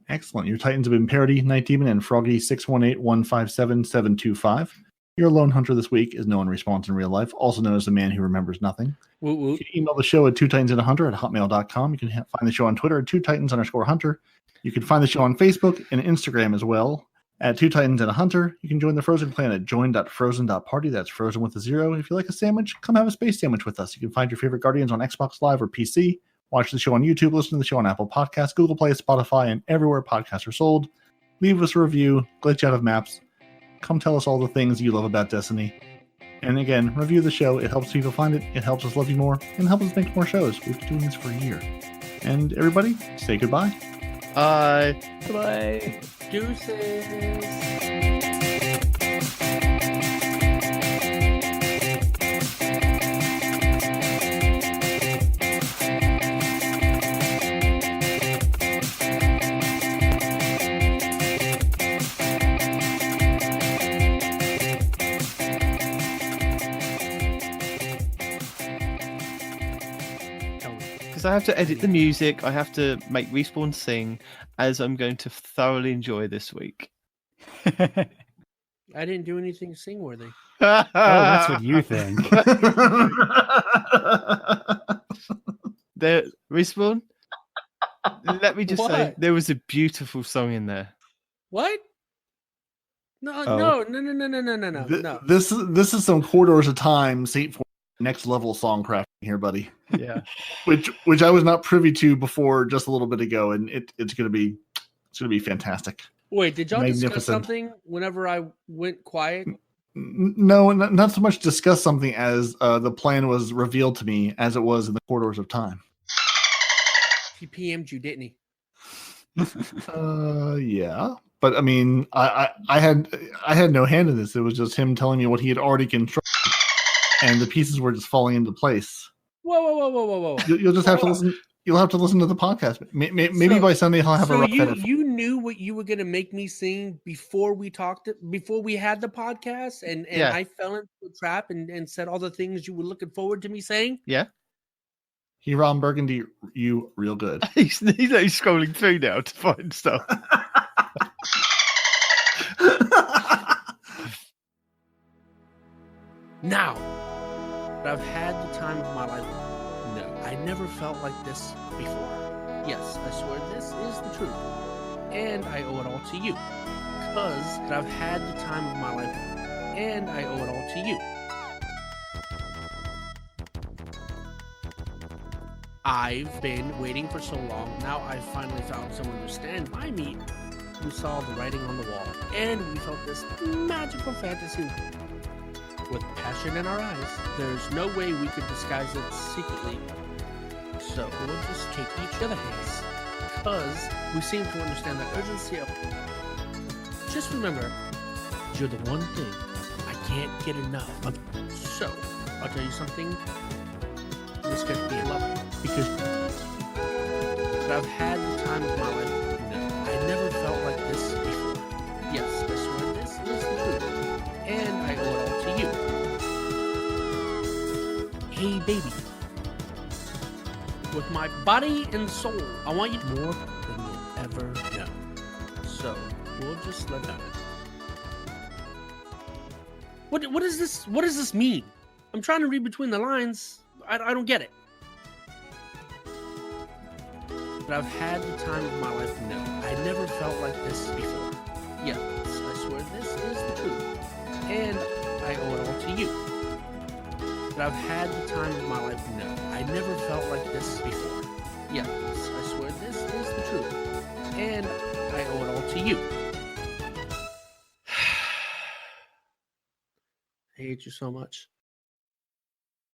Excellent. Your Titans have been Parody, Night Demon, and Froggy618157725. Your lone hunter this week is known response in real life, also known as the man who remembers nothing.
You
can email the show at twotitansandahunter@hotmail.com. You can find the show on Twitter at twotitans_hunter. You can find the show on Facebook and Instagram as well at Two Titans and a Hunter. You can join the Frozen Clan at join.frozen.party. That's Frozen with a 0. If you like a sandwich, come have a space sandwich with us. You can find your favorite Guardians on Xbox Live or PC. Watch the show on YouTube, listen to the show on Apple Podcasts, Google Play, Spotify, and everywhere podcasts are sold. Leave us a review, glitch out of maps. Come tell us all the things you love about Destiny. And again, review the show. It helps people find it. It helps us love you more and helps us make more shows. We've been doing this for a year. And everybody, say goodbye.
Bye.
Bye.
Deuces.
Because I have to edit the music, I have to make Respawn sing, as I'm going to thoroughly enjoy this week.
I didn't do anything sing-worthy.
Oh, that's what you think.
There, Respawn, let me just say, there was a beautiful song in there.
What? No.
This is some Corridors of Time, Saint next level song crafting here, buddy.
Yeah.
which I was not privy to before just a little bit ago, and it's gonna be fantastic.
Wait, did y'all discuss something whenever I went quiet?
No, not so much discuss something as the plan was revealed to me as it was in the Corridors of Time.
He PM'd you, didn't he?
Yeah. But I mean, I had no hand in this. It was just him telling me what he had already constructed, and the pieces were just falling into place.
Whoa!
You'll just have to listen. You'll have to listen to the podcast. Maybe
So-
by Sunday I'll have a
So
rough
you
edit.
you knew what you were gonna make me sing before we before we had the podcast, and
Yeah.
I fell into the trap and said all the things you were looking forward to me saying.
Yeah.
He Ron Burgundy you real good.
He's scrolling through now to find stuff.
Now that I've had the time of my life, no, I never felt like this before. Yes, I swear this is the truth, and I owe it all to you. Because I've had the time of my life, and I owe it all to you. I've been waiting for so long. Now I've finally found someone to stand by me who saw the writing on the wall, and we felt this magical fantasy. With passion in our eyes, there's no way we could disguise it secretly. So we'll just take each other's hands, because we seem to understand the urgency of it. Just remember, you're the one thing I can't get enough of. So, I'll tell you something. This could be lovely, because I've had the time of my life. No, I never felt like this before. Yes, I swear this is the truth, and I owe it all to you. Hey, baby. With my body and soul, I want you more than you'll ever know. So, we'll just let that. What is this? What does this mean? I'm trying to read between the lines. I don't get it. But I've had the time of my life. No, I never felt like this before. Yes, I swear this is the truth, and I owe it all to you. But I've had the time of my life. No, I never felt like this before. Yes, I swear this is the truth, and I owe it all to you. I hate you so much.